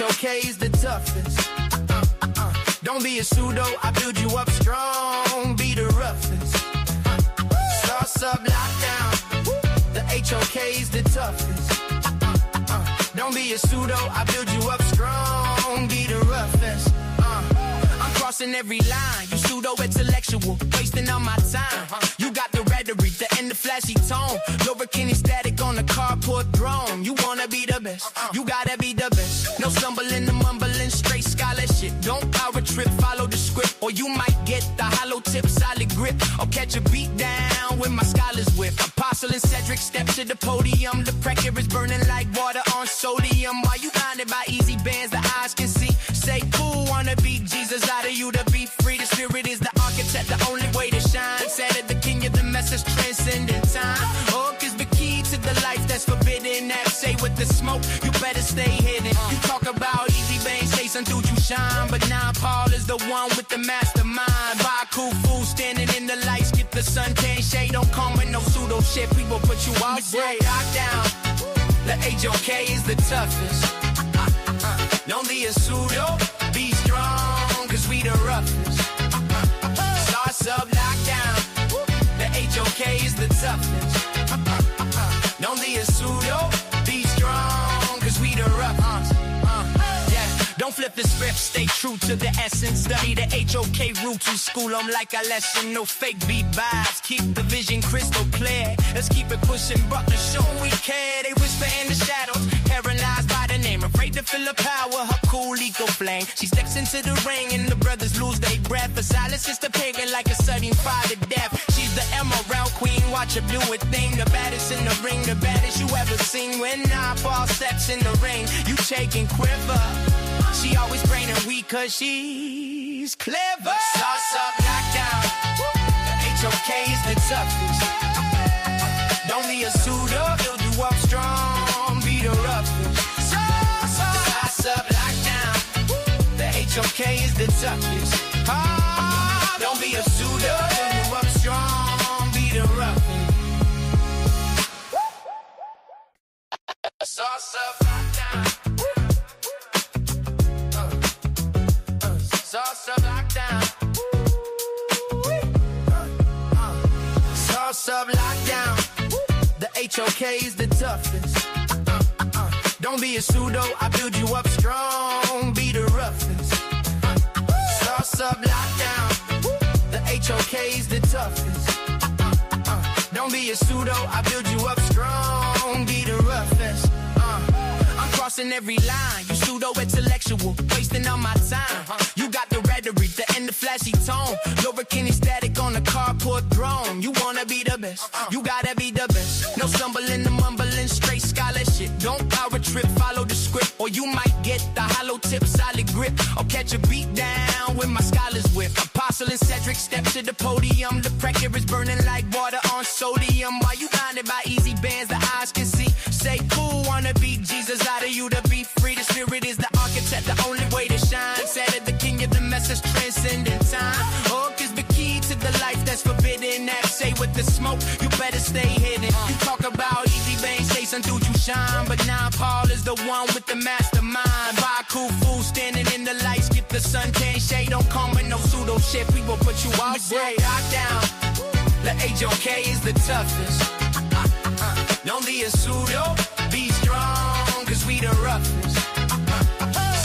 HOK's the toughest. Don't be a pseudo, I build you up strong. Be the roughest. Sauce up, lockdown. The HOK's the toughest. Don't be a pseudo, I build you up strong. Be the roughest. I'm crossing every line. You pseudo-intellectual, wasting all my time. You got the rhetoric, the and the flashy tone. Lubricant static on the carport throne. You wanna be the best, you gotta be the best. No stumbling, the mumbling, straight scholarship. Don't power trip, follow the script, or you might get the hollow tip, solid grip, or catch a beat down with my scholars whip. Apostle and Cedric step to the podium. The pressure is burning like water on sodium. While you blinded by easy bands, the eyes can see. Say cool, wanna be Jesus out of you to be free. The spirit is the architect, the only way to shine. Said it, the king of the message transcending time. Hook is the key to the life that's forbidden. That say with the smoke, you better stay hidden. You talk about easy veins, chasing through you shine. But now Paul is the one with the mastermind. Buy cool food, standing in the lights, get the suntan shade. Don't come with no pseudo shit, we will put you out straight. Lock down, the HOK is the toughest. Don't be a pseudo, be strong, cause we the roughest. Sauce up, lockdown, the HOK is the toughest. Don't be a pseudo, be strong, cause we the roughest. Don't flip the script, stay true to the essence. Study the HOK roots to school them like a lesson. No fake beat vibes, keep the vision crystal clear. Let's keep it pushing, but to show we care. They whisper in the shadows, paralyzed by the name. Afraid to feel the power, her cool eco flame. She steps into the ring and the brothers lose their breath. For silence is the pagan like a sudden fire to death. She's the emerald queen, watch her do a thing. The baddest in the ring, the baddest you ever seen. When Paul steps in the ring, you shake and quiver. She always braining weak cause she's clever. Sauce up, lockdown, the HOK is the toughest. Don't be a pseudo, build you up strong. Be the roughest. Sauce up, lockdown, the HOK is the toughest. Don't be a pseudo, build you up strong. Be the roughest. Sauce up, lockdown. Sauce up, lockdown. Sauce up, lockdown. The HOK is the toughest. Don't be a pseudo, I build you up strong. Be the roughest. Sauce up, lockdown. The HOK is the toughest. Don't be a pseudo, I build you up strong. Be the roughest. I'm crossing every line. You pseudo-intellectual, wasting all my time. You got the rhetoric, the and the flashy tone. Lubricant static on the carport throne. You wanna be the best, you gotta be the best. No stumbling, the mumbling, straight scholarship. Don't power trip, follow the script, or you might get the hollow tip, solid grip, or catch a beat down with my scholars whip. Apostle and Cedric step to the podium. The pressure is burning like water on sodium. While you blinded by easy bands, the eyes can see. Say cool, wanna be Jesus out of you to be free. The spirit is the architect, the only way to shine. Said it, the king of the message transcending time. Hook is the key to the life that's forbidden. That say with the smoke, you better stay hidden. You talk about easy veins, chasing through you shine. But now Paul is the one with the mastermind. Buy cool food, standing in the lights, get the suntan shade. Don't come with no pseudo shit, we will put you out straight. Lockdown, the HOK is the toughest. Don't be a pseudo, be strong, cause we the roughest.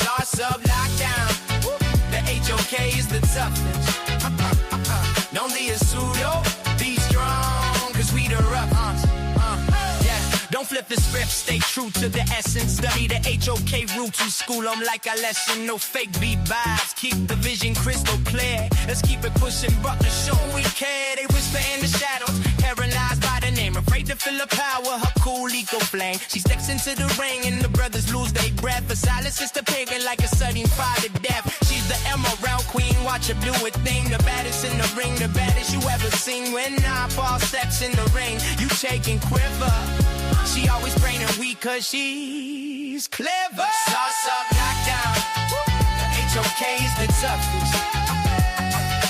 Sauce up, lockdown, the HOK is the toughest. Don't be a pseudo, be strong, cause we the roughest. Don't flip the script, stay true to the essence. Study the HOK roots to school them like a lesson. No fake beat vibes, keep the vision crystal clear. Let's keep it pushing, but to show we care. They whisper in the shadows, paralyzed by the name. Afraid to feel the power, her cool eco flame. She steps into the ring and the brothers lose their breath. For silence is the pagan like a sudden fire to death. She's the emerald queen, watch her do a thing. The baddest in the ring, the baddest you ever seen. When Paul steps in the ring, you shake and quiver. She always braining weak cause she's clever. Sauce up, lockdown, the HOK is the toughest.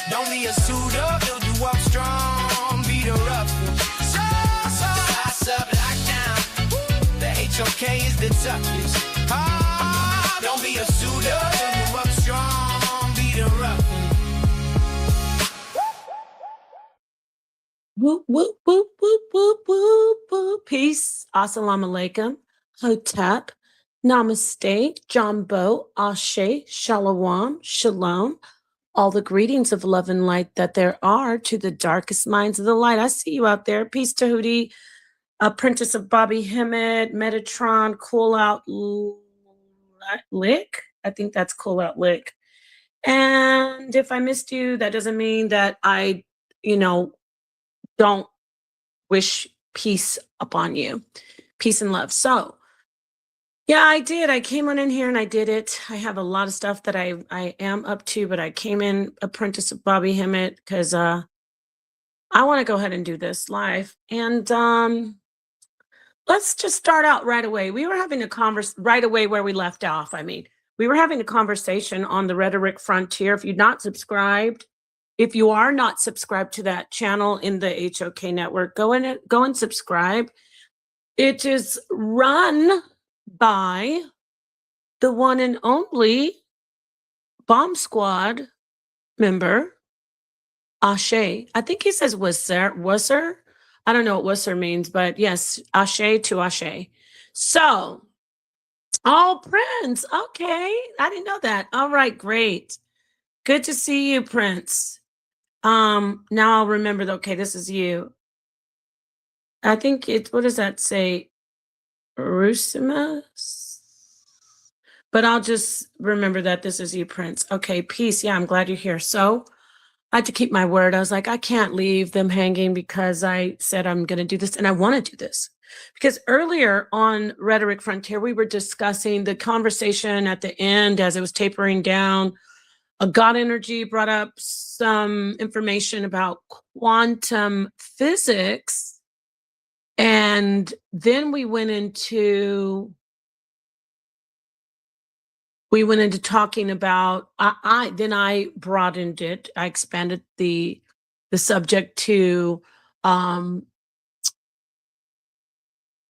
Don't be a pseudo, build you up strong. Be the roughest. Sauce up, lockdown, the HOK is the toughest. Don't be a suit up, fill you up strong, be the rough Whoop, whoop, whoop, whoop, whoop, whoop, whoop. Peace. Assalamu alaikum. Hotep. Namaste. Jambo. Ashe. Shalom. Shalom. All the greetings of love and light that there are to the darkest minds of the light. I see you out there. Peace to Hootie, Apprentice of Bobby Hemmett, Metatron, Cool Out Lick. I think that's Cool Out Lick. And if I missed you, that doesn't mean that I, don't wish peace upon you. Peace and love. So, yeah, I did. I came on in here and I did it. I have a lot of stuff that I am up to, but I came in Apprentice of Bobby Hemmett because I want to go ahead and do this live. And let's just start out right away. We were having a right away where we left off. We were having a conversation on the Rhetoric Frontier. If you are not subscribed to that channel in the HOK network, go and subscribe. It is run by the one and only Bomb Squad member, Ashe. I think he says Wusser. I don't know what Wusser means, but yes, Ashe to Ashe. So, Prince. Okay. I didn't know that. All right, great. Good to see you, Prince. Now I'll remember okay, this is you. I think what does that say? Rusimus? But I'll just remember that this is you, Prince. Okay, peace. Yeah, I'm glad you're here. So I had to keep my word. I was like, I can't leave them hanging because I said I'm going to do this and I want to do this. Because earlier on Rhetoric Frontier, we were discussing the conversation at the end as it was tapering down. God Energy brought up some information about quantum physics. And then we went into talking about, I broadened it. I expanded the subject to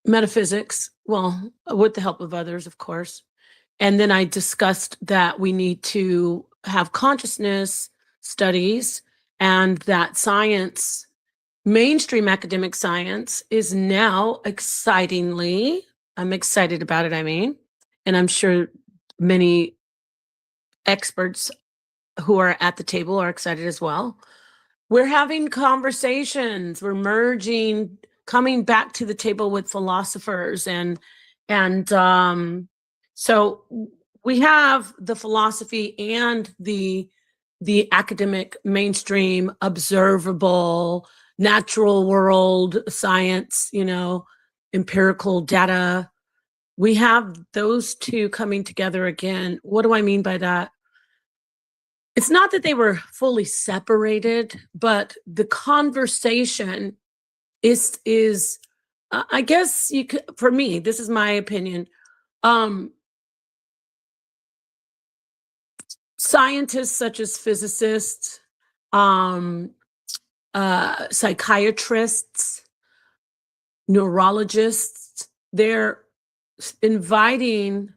metaphysics, well, with the help of others, of course. And then I discussed that we need to have consciousness studies and that science, mainstream academic science, is now excitingly, I'm excited about it, and I'm sure many experts who are at the table are excited as well. We're having conversations, we're merging, coming back to the table with philosophers and so we have the philosophy and the academic mainstream observable natural world science, empirical data. We have those two coming together again. What do I mean by that? It's not that they were fully separated, but the conversation is I guess you could, for me, this is my opinion. Scientists such as physicists, psychiatrists, neurologists, they're inviting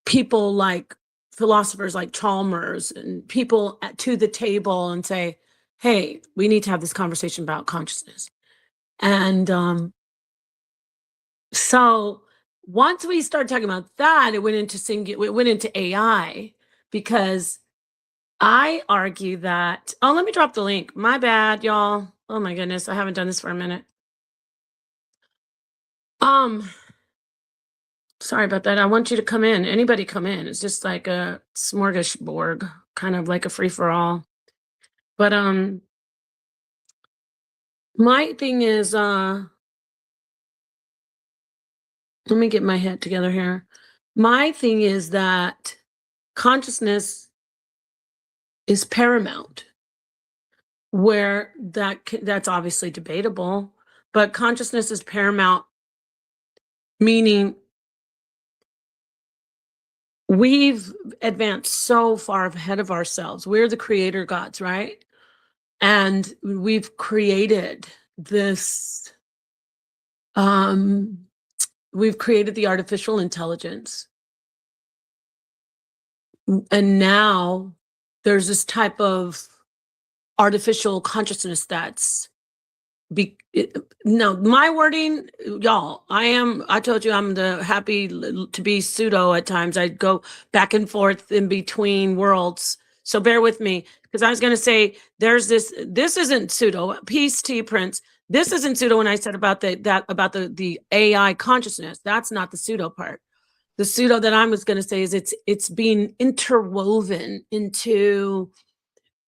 people like philosophers like Chalmers and people to the table and say, hey, we need to have this conversation about consciousness. And so once we started talking about that, it went into AI, because I argue that, let me drop the link. My bad, y'all. Oh my goodness, I haven't done this for a minute. Sorry about that. I want you to come in. Anybody come in. It's just like a smorgasbord, kind of like a free-for-all. But my thing is, let me get my head together here. My thing is that consciousness is paramount, where that's obviously debatable, but consciousness is paramount, meaning we've advanced so far ahead of ourselves. We're the creator gods, right? And we've created this, we've created the artificial intelligence. And now there's this type of artificial consciousness that's no, my wording, y'all, I told you I'm the happy to be pseudo at times. I go back and forth in between worlds. So bear with me, because I was going to say this isn't pseudo. Peace to you, Prince. This isn't pseudo when I said about the AI consciousness. That's not the pseudo part. The pseudo that I was going to say is it's being interwoven into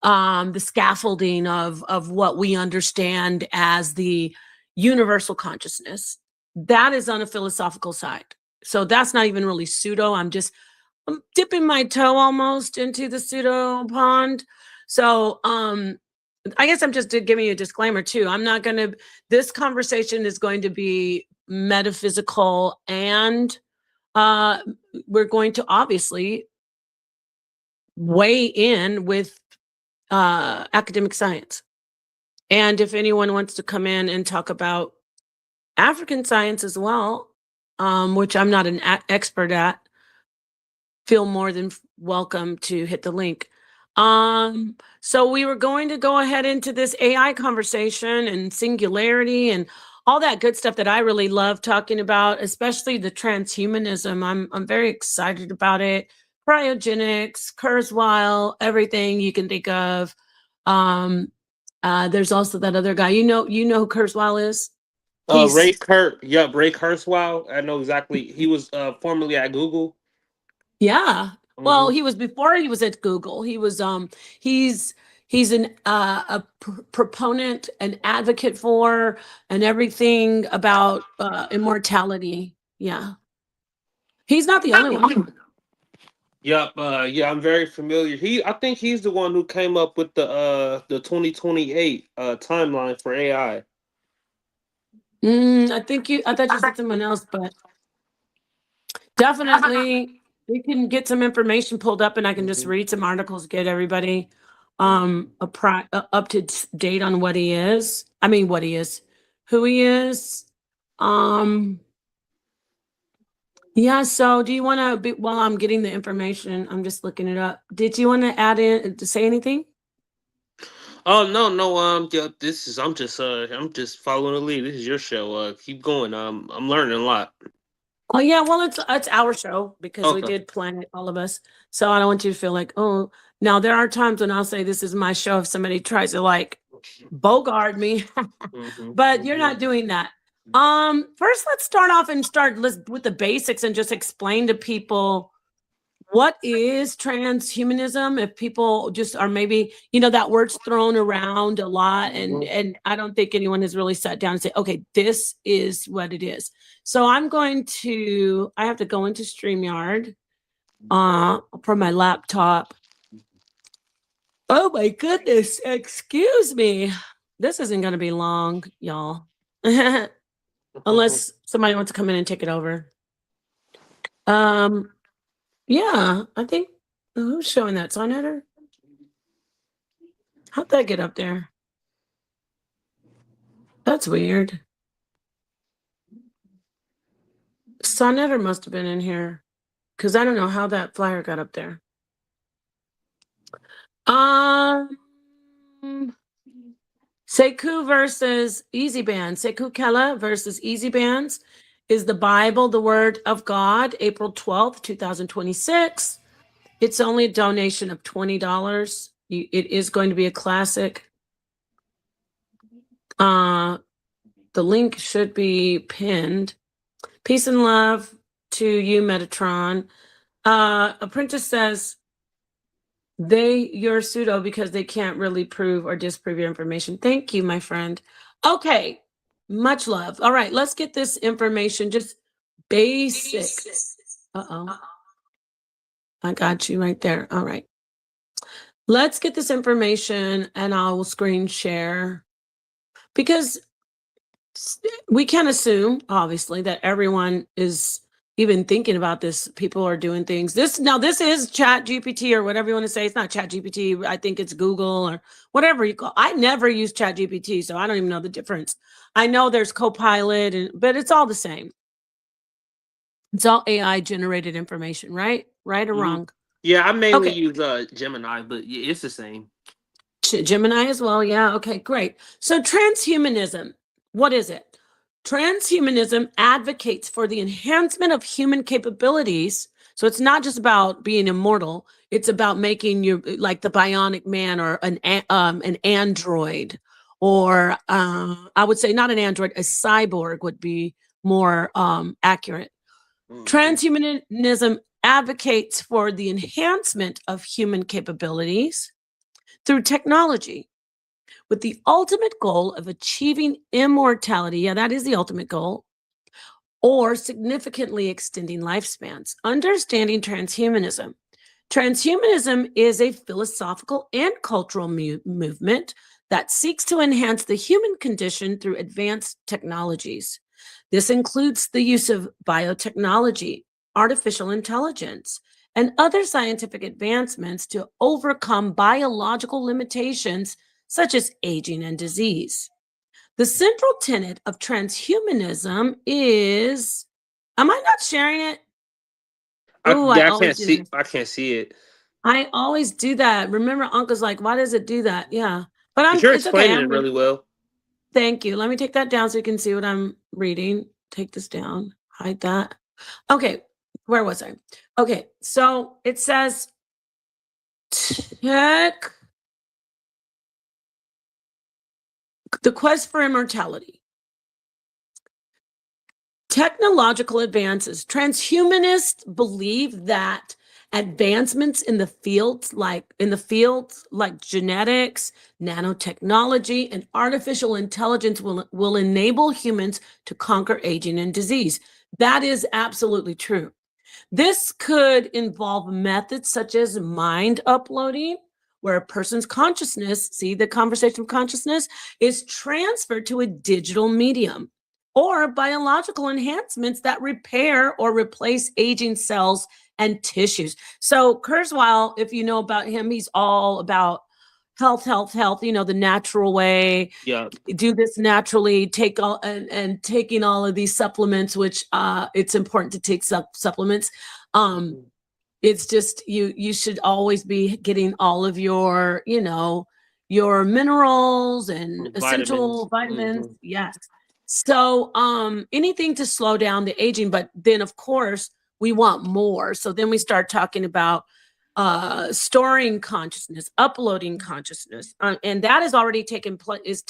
the scaffolding of what we understand as the universal consciousness. That is on a philosophical side. So that's not even really pseudo. I'm dipping my toe almost into the pseudo pond. So I guess I'm just giving you a disclaimer too. This conversation is going to be metaphysical, and we're going to obviously weigh in with academic science. And if anyone wants to come in and talk about African science as well, which I'm not an expert at, feel more than welcome to hit the link. So we were going to go ahead into this AI conversation and singularity and all that good stuff that I really love talking about, especially the transhumanism. I'm very excited about it. Cryogenics, Kurzweil, everything you can think of. There's also that other guy. You know who Kurzweil is? Ray Kurzweil. I know exactly. He was formerly at Google. Yeah. Well, he was before he was at Google. He was he's a proponent, an advocate for, and everything about immortality. Yeah. He's not the only one. Yep. Yeah, I'm very familiar. I think he's the one who came up with the 2028 timeline for AI. I thought you said someone else, but definitely we can get some information pulled up, and I can just read some articles, get everybody up to date on what he is. I mean, who he is. Yeah. So, do you want to while I'm getting the information, I'm just looking it up. Did you want to add in to say anything? Oh no. Yeah, I'm just following the lead. This is your show. Keep going. I'm learning a lot. Oh yeah, well it's our show because we Okay. did plan it, all of us. So I don't want you to feel like, oh, now there are times when I'll say this is my show if somebody tries to like bogart me, but you're not doing that. First let's start off with the basics and just explain to people what is transhumanism. If people just are maybe, that word's thrown around a lot, and I don't think anyone has really sat down and say, okay, this is what it is. So I have to go into StreamYard for my laptop. Oh my goodness, excuse me. This isn't going to be long, y'all. Unless somebody wants to come in and take it over. Yeah, I think, who's showing that? Sonnetter? How'd that get up there? That's weird. Sonnetter must have been in here, because I don't know how that flyer got up there. Sekou versus Easy Bands. Sekou Kella versus Easy Bands is the Bible, the Word of God, April 12th, 2026. It's only a donation of $20. It is going to be a classic. The link should be pinned. Peace and love to you, Metatron. Apprentice says, you're pseudo because they can't really prove or disprove your information. Thank you, my friend. Okay, much love. All right, let's get this information, just basic. Uh-oh. I got you right there. All right. Let's get this information and I'll screen share, because we can assume, obviously, that everyone is even thinking about this. People are doing things. This is Chat GPT or whatever you want to say. It's not Chat GPT. I think it's Google or whatever you call. I never use Chat GPT, so I don't even know the difference. I know there's Copilot, but it's all the same. It's all AI generated information, right? Right or wrong? Yeah, I mainly Okay. use Gemini, but yeah, it's the same. Gemini as well. Yeah. Okay, great. So transhumanism, what is it? Transhumanism advocates for the enhancement of human capabilities. So it's not just about being immortal. It's about making you like the bionic man or an android, or I would say not an android, a cyborg would be more accurate. Mhm. Transhumanism advocates for the enhancement of human capabilities through technology with the ultimate goal of achieving immortality. Yeah, that is the ultimate goal, or significantly extending lifespans. Understanding transhumanism. Transhumanism is a philosophical and cultural movement that seeks to enhance the human condition through advanced technologies. This includes the use of biotechnology, artificial intelligence, and other scientific advancements to overcome biological limitations such as aging and disease. The central tenet of transhumanism is, am I not sharing it? Oh, I Yeah, I always can't do see. this. I can't see it. I always do that. Remember, Uncle's like, why does it do that? Yeah. But But you're it's okay. explaining it really well. Thank you. Let me take that down so you can see what I'm reading. Take this down, hide that. Okay. Where was I? Okay. So it says, tech, the quest for immortality. Technological advances. Transhumanists believe that advancements in the fields like genetics, nanotechnology, and artificial intelligence will enable humans to conquer aging and disease. That is absolutely true. This could involve methods such as mind uploading, where a person's consciousness, see the conversation of consciousness, is transferred to a digital medium, or biological enhancements that repair or replace aging cells and tissues. So Kurzweil, if you know about him, he's all about health, health, health, the natural way, Yeah. do this naturally, take all and taking all of these supplements, which it's important to take supplements. um Mhm. it's just you should always be getting all of your your minerals and essential Vitamins. vitamins. Yes. So anything to slow down the aging, but then of course we want more, so then we start talking about storing consciousness, uploading consciousness, and that is already taking place with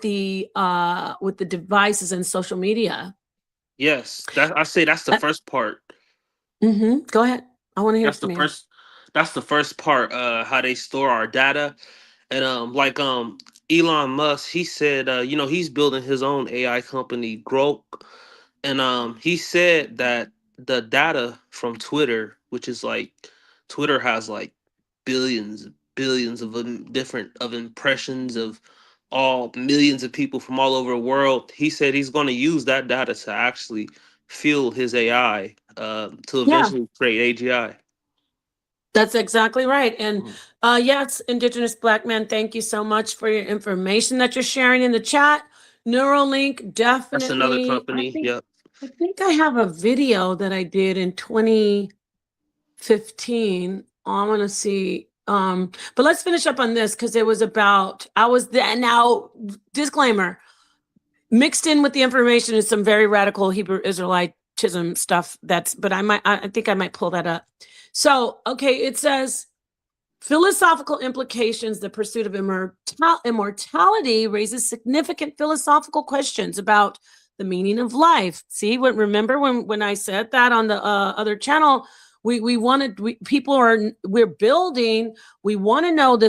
the devices and social media. Yes, that I say that's the first part. Go ahead. I want to hear That's the from you. first. That's the first part. How they store our data, and like Elon Musk, he said, he's building his own AI company, Grok, and he said that the data from Twitter, which is like Twitter has like billions of different of impressions of all millions of people from all over the world. He said he's going to use that data to actually fuel his AI to Yeah, eventually create AGI. that's exactly right. And Mhm. yes, Indigenous Black man, thank you so much for your information that you're sharing in the chat. Neuralink, That's another definitely. I company. think Yep. I think I have a video that I did in 2015. I want to see. But let's finish up on this because it was about I was the now disclaimer. Mixed in with the information is some very radical Hebrew Israelitism stuff. But I think I might pull that up. So, okay, it says philosophical implications. The pursuit of immortality raises significant philosophical questions about the meaning of life. See, remember when I said that on the other channel? We're building. We want to know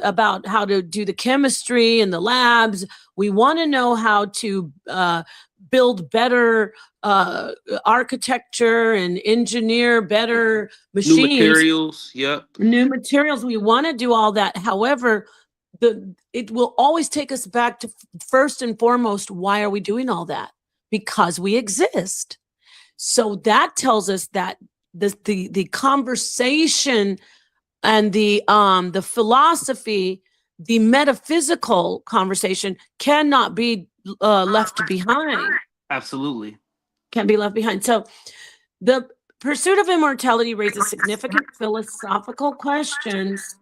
about how to do the chemistry in the labs. We want to know how to build better architecture and engineer better New machines, materials. Yep. new materials. We want to do all that. However, it will always take us back to first and foremost, why are we doing all that? Because we exist. So that tells us that the conversation and the philosophy, the metaphysical conversation cannot be left behind. Absolutely. Can't be left behind. So the pursuit of immortality raises significant philosophical questions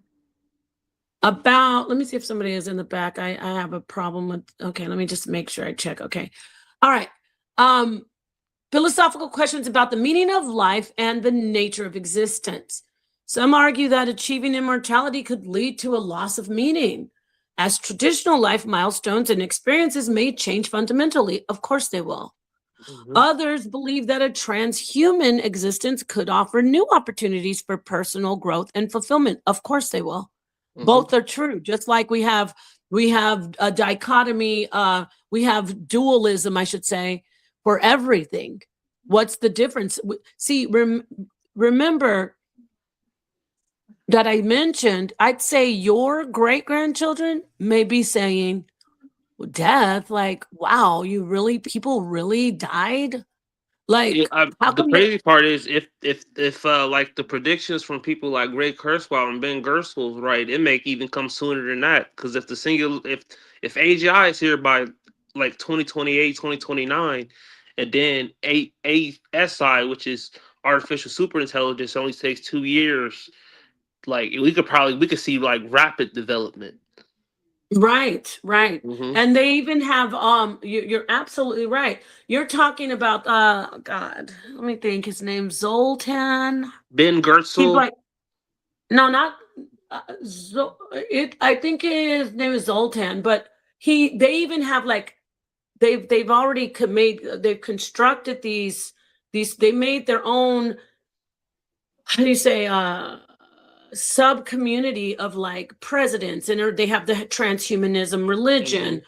about, let me see if somebody is in the back. I have a problem with, okay, let me just make sure I check. Okay. All right. Philosophical questions about the meaning of life and the nature of existence. Some argue that achieving immortality could lead to a loss of meaning, as traditional life milestones and experiences may change fundamentally. Of course they will. Others believe that a transhuman existence could offer new opportunities for personal growth and fulfillment. Of course they will. Both are true. Just like we have a dichotomy, we have dualism, I should say, for everything. What's the difference? See, remember that I mentioned, I'd say your great-grandchildren may be saying, death, like, wow, people really died? Like, Yeah, how the come they, crazy part is if like the predictions from people like Ray Kurzweil and Ben Gerstl's right, it may even come sooner than that. Because if AGI is here by like 2028, 2029, and then ASI, which is artificial superintelligence, only takes 2 years. Like we could see like rapid development. right, right. Hmm. And they even have, you're absolutely right. You're talking about, God, let me think, his name's Zoltan. Ben He Gertzel. like, no, not, I think his name is Zoltan, but they even have like, they've already they've constructed they made their own, how do you say, sub community of like presidents, and they have the transhumanism religion.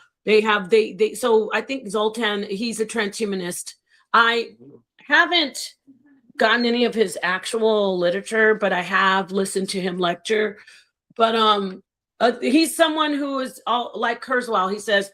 So I think Zoltan, he's a transhumanist. I haven't gotten any of his actual literature, but I have listened to him lecture. But he's someone who is all like Kurzweil. He says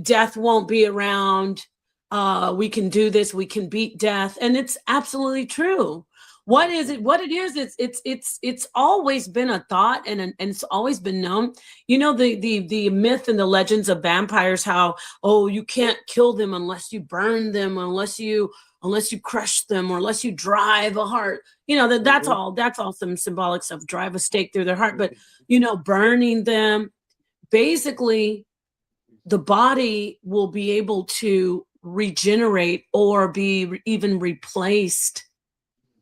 death won't be around. We can do this. We can beat death, and it's absolutely true. What is it? What it is? It's always been a thought, and it's always been known. You know, the myth and the legends of vampires. How, oh, you can't kill them unless you burn them, unless you crush them, or unless you drive a heart. You know, that's all some symbolic stuff. Drive a stake through their heart, but you know, burning them, basically the body will be able to regenerate or be even replaced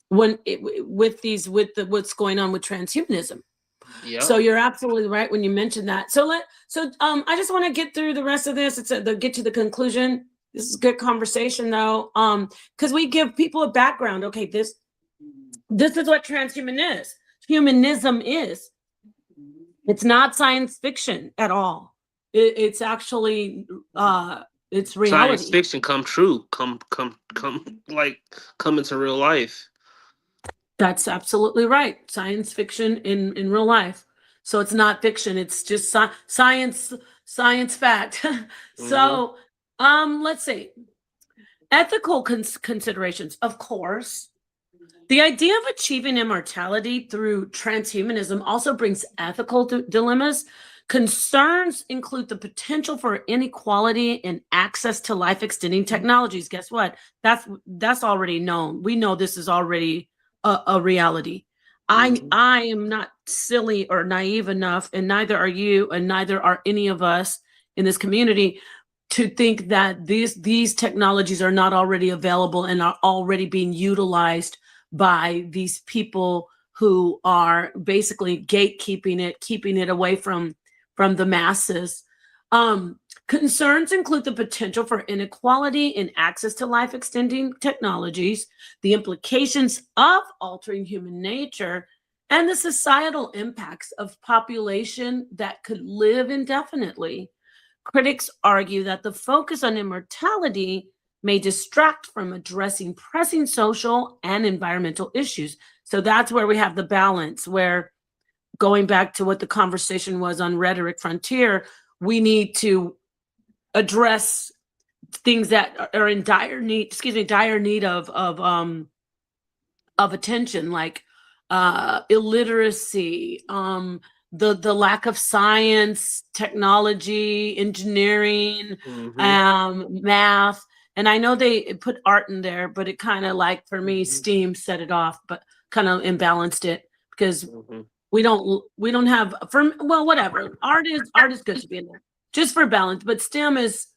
when what's going on with transhumanism. Yeah. So you're absolutely right when you mentioned that. So I just want to get through the rest of this. Get to the conclusion. This is a good conversation though, because we give people a background. Okay, this is what humanism is. It's not science fiction at all. It's actually it's reality. Science fiction come true, come into real life. That's absolutely right. Science fiction in real life. So it's not fiction. It's just science fact. So let's see. Ethical considerations, of course. The idea of achieving immortality through transhumanism also brings ethical dilemmas. Concerns include the potential for inequality in access to life-extending technologies. Guess what? That's already known. We know this is already a reality. I am not silly or naive enough, and neither are you, and neither are any of us in this community, to think that these technologies are not already available and are already being utilized by these people who are basically gatekeeping it, keeping it away from the masses. Concerns include the potential for inequality in access to life-extending technologies, the implications of altering human nature, and the societal impacts of population that could live indefinitely. Critics argue that the focus on immortality may distract from addressing pressing social and environmental issues. So that's where we have the balance, where, going back to what the conversation was on Rhetoric Frontier, we need to address things that are in dire need of attention, like illiteracy, the lack of science, technology, engineering, math, And I know they put art in there, but it kind of like for me, STEAM set it off, but kind of imbalanced it because we don't have well, whatever. Art is good to be in there just for balance, but STEM is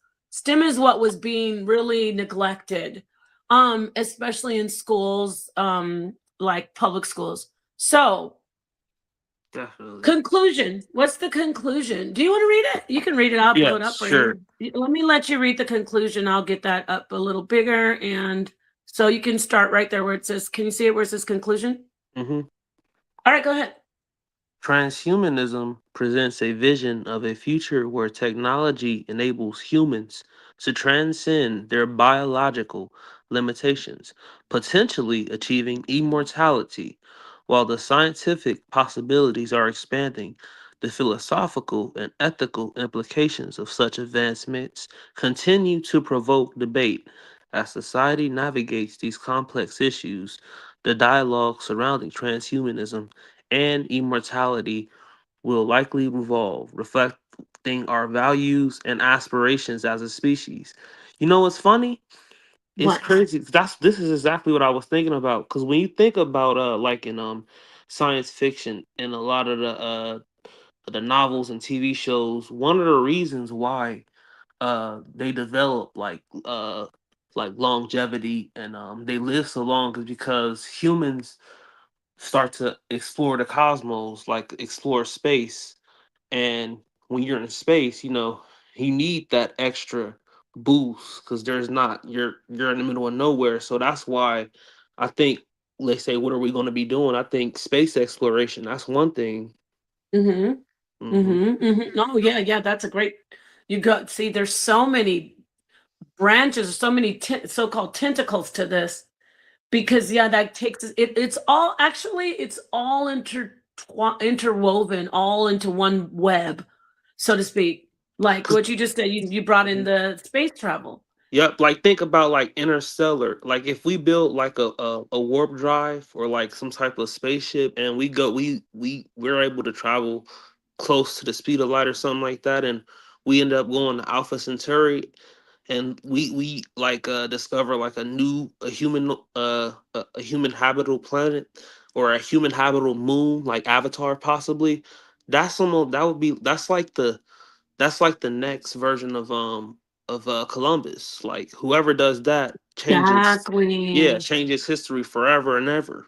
what was being really neglected, especially in schools, like public schools. So Definitely. conclusion. What's the conclusion? Do you want to read it? You can read it. I'll blow it up for sure. you. Let me let you read the conclusion. I'll get that up a little bigger. And so you can start right there where it says, can you see it where it says conclusion? Mm-hmm. All right, go ahead. Transhumanism presents a vision of a future where technology enables humans to transcend their biological limitations, potentially achieving immortality. While the scientific possibilities are expanding, the philosophical and ethical implications of such advancements continue to provoke debate. As society navigates these complex issues, the dialogue surrounding transhumanism and immortality will likely evolve, reflecting our values and aspirations as a species. You know what's funny? It's What? crazy. This is exactly what I was thinking about. Because when you think about like in science fiction and a lot of the novels and TV shows, one of the reasons why they develop like longevity and they live so long is because humans start to explore the cosmos, like explore space. And when you're in space, you need that extra boost because there's not you're in the middle of nowhere. So that's why I think, let's say, what are we going to be doing? I think space exploration. That's one thing. Mm-hmm. Hmm. Mm-hmm. Mm-hmm. Oh, yeah, yeah. That's a great. You got see. There's so many branches, so many so-called tentacles to this. Because yeah, that takes it's all actually it's all interwoven all into one web, so to speak. Like what you just said, you brought in the space travel. Yep, like think about like interstellar. Like if we build like a warp drive or like some type of spaceship and we're able to travel close to the speed of light or something like that, and we end up going to Alpha Centauri and we like discover like a human a human habitable planet or a human habitable moon like Avatar possibly. That's some that would be that's like the next version of Columbus. Like whoever does that changes, yeah, Exactly. changes history forever and ever.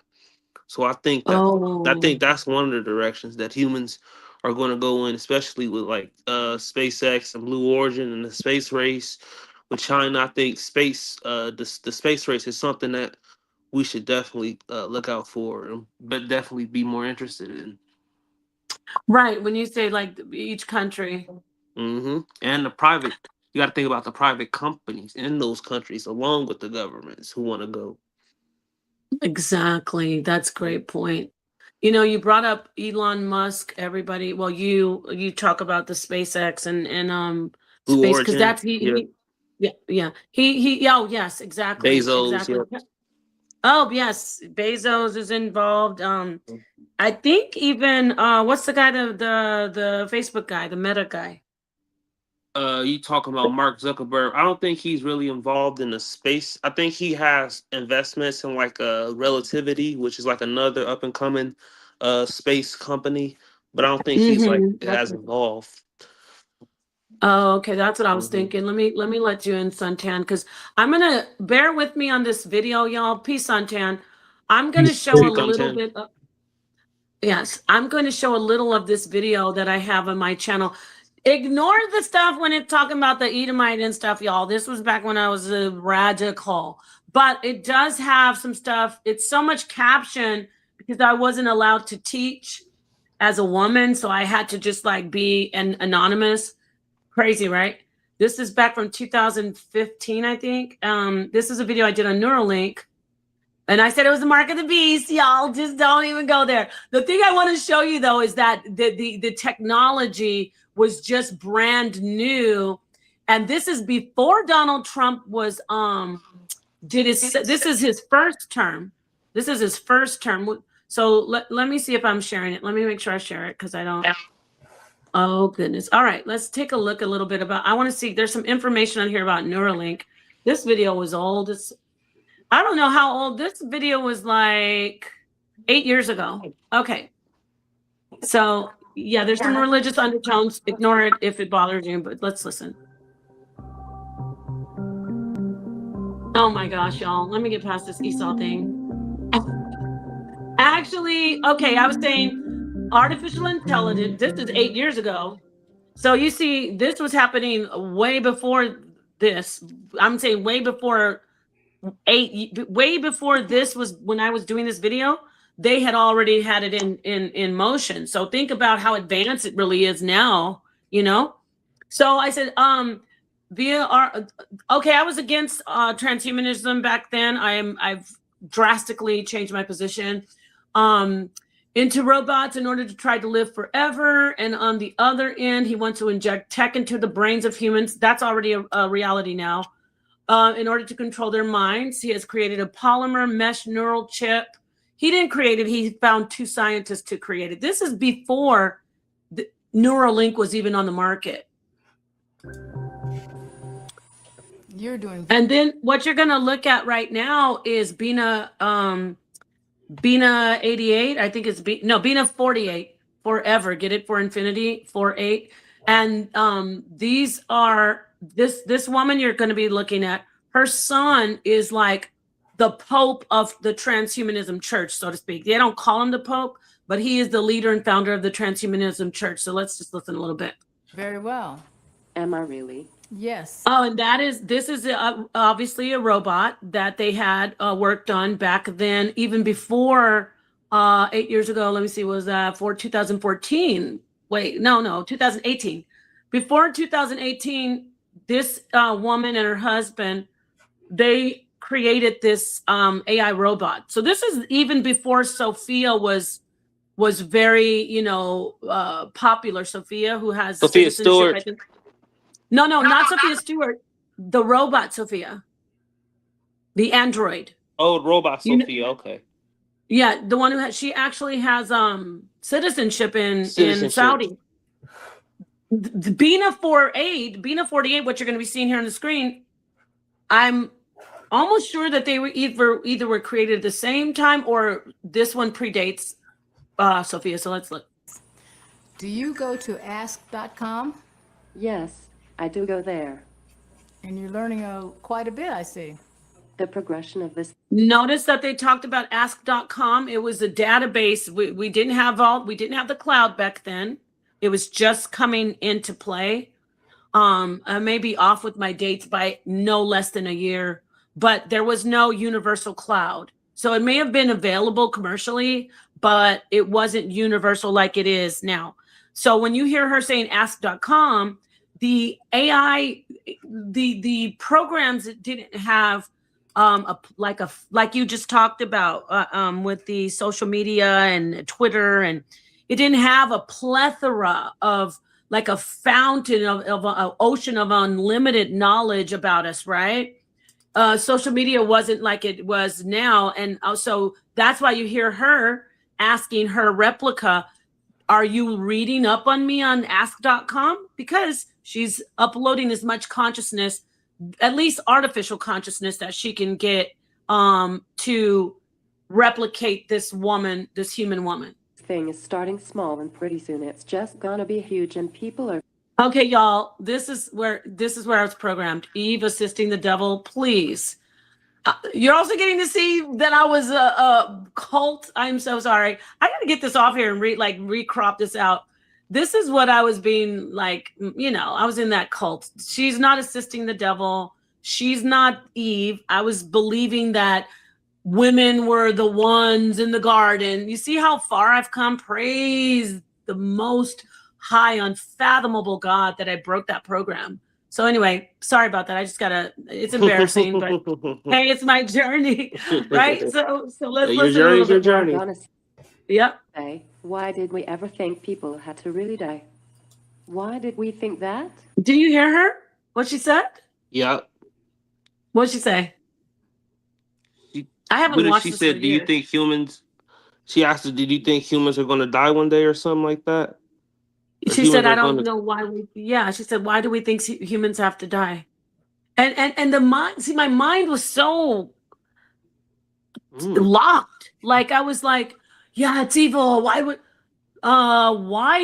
So I Oh. think that's one of the directions that humans are going to go in, especially with like SpaceX and Blue Origin and the space race with China. I think the space race is something that we should definitely look out for, but definitely be more interested in. Right, when you say like each country. And the private, you got to think about the private companies in those countries, along with the governments who want to go. Exactly. That's a great point. You know, you brought up Elon Musk, everybody. Well, you talk about the SpaceX and Blue space because Origin, that's yeah, yeah, yeah. He oh yes, exactly. Bezos, Exactly. yeah. Oh yes, Bezos is involved. I think even what's the guy, the Facebook guy, the Meta guy? You talking about Mark Zuckerberg? I don't think he's really involved in the space. I think he has investments in like Relativity, which is like another up and coming space company, but I don't think he's like Mm-hmm. as involved. Oh, okay, that's what I was Hmm. thinking. Let me let you in, Suntan, because I'm gonna bear with me on this video, y'all. Peace, Suntan. I'm gonna show a See, little content. bit of, yes, I'm going to show a little of this video that I have on my channel. Ignore the stuff when it's talking about the Edomite and stuff, y'all. This was back when I was a radical, but it does have some stuff. It's so much caption because I wasn't allowed to teach as a woman, so I had to just like be an anonymous. Crazy, right? This is back from 2015, I think. This is a video I did on Neuralink. And I said it was the mark of the beast. Y'all just don't even go there. The thing I want to show you though is that the technology was just brand new. And this is before Donald Trump was did his this is his first term. This is his first term. So let me see if I'm sharing it. Let me make sure I share it because I don't. Oh goodness. All right, let's take a look a little bit about I want to see there's some information on here about Neuralink. This video was old. I don't know how old. This video was like 8 years ago. Okay. So yeah, there's some religious undertones. Ignore it if it bothers you, but let's listen. Oh my gosh, y'all. Let me get past this Esau thing. Actually, okay, I was saying artificial intelligence. This is 8 years ago. So you see, this was happening way before this. I'm saying way before way before this was when I was doing this video. They had already had it in motion. So think about how advanced it really is now, you know? So I said, okay, I was against transhumanism back then. I've drastically changed my position into robots in order to try to live forever. And on the other end, he wants to inject tech into the brains of humans. That's already a reality now. In order to control their minds, he has created a polymer mesh neural chip. He didn't create it. He found 2 scientists to create it. This is before the Neuralink was even on the market. You're doing. And then what you're going to look at right now is Bina 88. I think it's Bina 48 forever. Get it for infinity 48. And these are this woman you're going to be looking at. Her son is like the Pope of the Transhumanism Church, so to speak. They don't call him the Pope, but he is the leader and founder of the Transhumanism Church. So let's just listen a little bit. Very well. Am I really? Yes. Oh, and this is obviously a robot that they had worked on back then, even before 8 years ago. Let me see, was that for 2014? Wait, no, 2018. Before 2018, this woman and her husband, they created this AI robot. So this is even before Sophia was very, popular. Sophia, who has Sophia citizenship, Stewart. I think. No, not Sophia Stewart. The robot Sophia. The android. Oh, robot Sophia. Okay. Yeah, the one who she actually has citizenship in Saudi. The Bina 48, what you're going to be seeing here on the screen, I'm almost sure that they were either were created at the same time or this one predates Sophia. So let's look. Do you go to ask.com? Yes, I do go there. And you're learning quite a bit, I see. The progression of this. Notice that they talked about ask.com. It was a database. We didn't have the cloud back then. It was just coming into play. I may be off with my dates by no less than a year, but there was no universal cloud. So it may have been available commercially, but it wasn't universal like it is now. So when you hear her saying ask.com, the AI, the programs that didn't have like you just talked about with the social media and Twitter, and it didn't have a plethora of like a fountain of an ocean of unlimited knowledge about us, right? Social media wasn't like it was now. And also that's why you hear her asking her replica, are you reading up on me on ask.com? Because she's uploading as much consciousness, at least artificial consciousness, that she can get to replicate this woman, this human woman. Thing is starting small and pretty soon it's just gonna be huge and people are. Okay, y'all, this is where I was programmed. Eve assisting the devil, please. You're also getting to see that I was a cult. I'm so sorry. I got to get this off here and recrop this out. This is what I was being like, I was in that cult. She's not assisting the devil. She's not Eve. I was believing that women were the ones in the garden. You see how far I've come? Praise the most high, unfathomable God that I broke that program. So anyway, sorry about that. I just it's embarrassing, but hey, it's my journey, right? So let's your listen. journey is your journey. Yep. Say, why did we ever think people had to really die? Why did we think that? Do you hear her? What she said? Yeah. What'd she say? I haven't watched She this said, for do you years. think humans, she asked her, did you think humans are going to die one day or something like that? She said, I don't know why she said, why do we think humans have to die? And the mind, see, my mind was so Mm. locked. Like I was like, yeah, it's evil. Why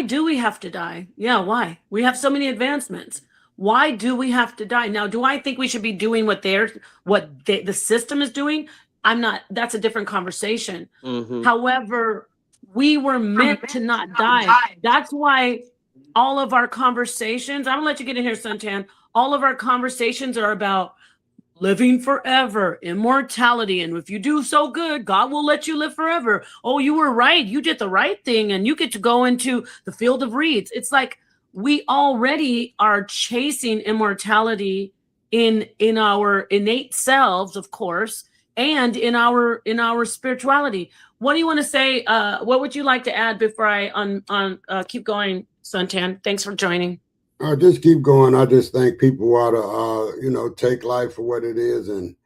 do we have to die? Yeah, why? We have so many advancements. Why do we have to die? Now, do I think we should be doing the system is doing? I'm not, that's a different conversation. Mm-hmm. However, we were meant to not die. That's why all of our conversations, I'm gonna let you get in here, Suntan. All of our conversations are about living forever, immortality. And if you do so good, God will let you live forever. Oh, you were right. You did the right thing and you get to go into the field of reeds. It's like we already are chasing immortality in our innate selves, of course, and in our spirituality. What do you want to say? What would you like to add before I keep going, Suntan? Thanks for joining. Just keep going. I just think people ought to, take life for what it is and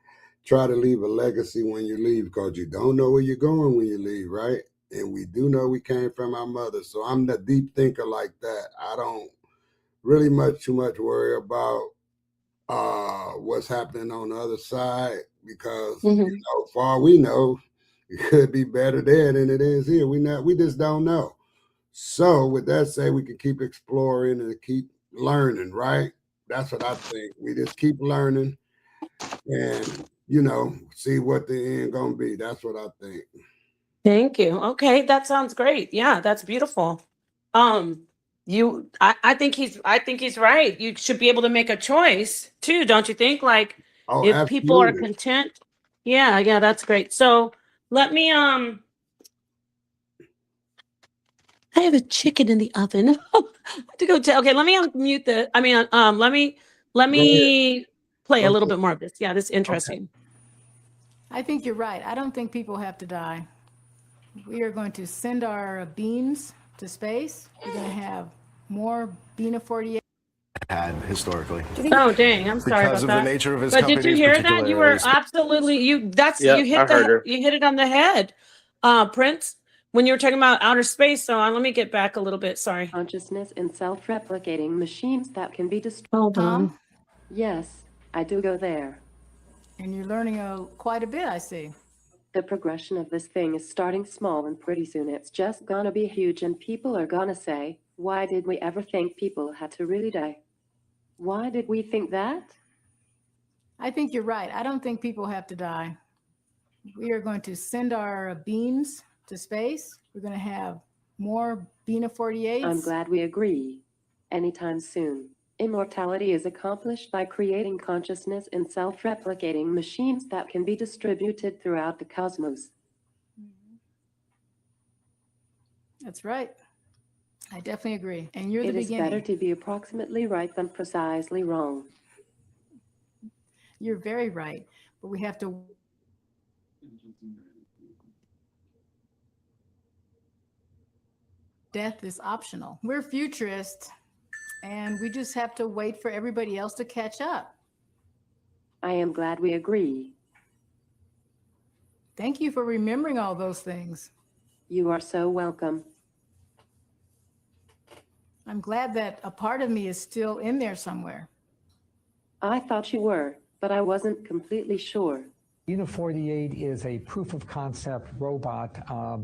try to leave a legacy when you leave, because you don't know where you're going when you leave, right? And we do know we came from our mother. So I'm the deep thinker like that. I don't really too much worry about what's happening on the other side, because for all we know, it could be better there than it is here. We just don't know. So with that said, we can keep exploring and keep learning, right? That's what I think. We just keep learning and, see what the end gonna be. That's what I think. Thank you. Okay, that sounds great. Yeah, that's beautiful. I think he's right. You should be able to make a choice too, don't you think? Like Oh, if people are absolutely. content. Yeah, that's great. So let me I have a chicken in the oven. To go tell. Okay, let me unmute let me play a little bit more of this. Yeah, this is interesting. I think you're right. I don't think people have to die. We are going to send our beams to space. We're going to have more Bina 48. Had historically. Oh dang, I'm sorry Because about of that. the nature of his But did you companies, hear that? You were particularly. absolutely you I heard her. you hit it on the head, Prince, when you were talking about outer space. So let me get back a little bit. Sorry. Consciousness in self-replicating machines that can be destroyed. Hold on. Yes, I do go there. And you're learning quite a bit, I see. The progression of this thing is starting small, and pretty soon it's just gonna be huge, and people are gonna say, why did we ever think people had to really die? Why did we think that? I think you're right. I don't think people have to die. We are going to send our beams to space. We're going to have more Bina 48s. I'm glad we agree. Anytime soon. Immortality is accomplished by creating consciousness in self-replicating machines that can be distributed throughout the cosmos. That's right. I definitely agree. And you're the It is beginning. better to be approximately right than precisely wrong. You're very right. But we have to. Death is optional. We're futurists, and we just have to wait for everybody else to catch up. I am glad we agree. Thank you for remembering all those things. You are so welcome. I'm glad that a part of me is still in there somewhere. I thought you were, but I wasn't completely sure. Bina 48 is a proof of concept robot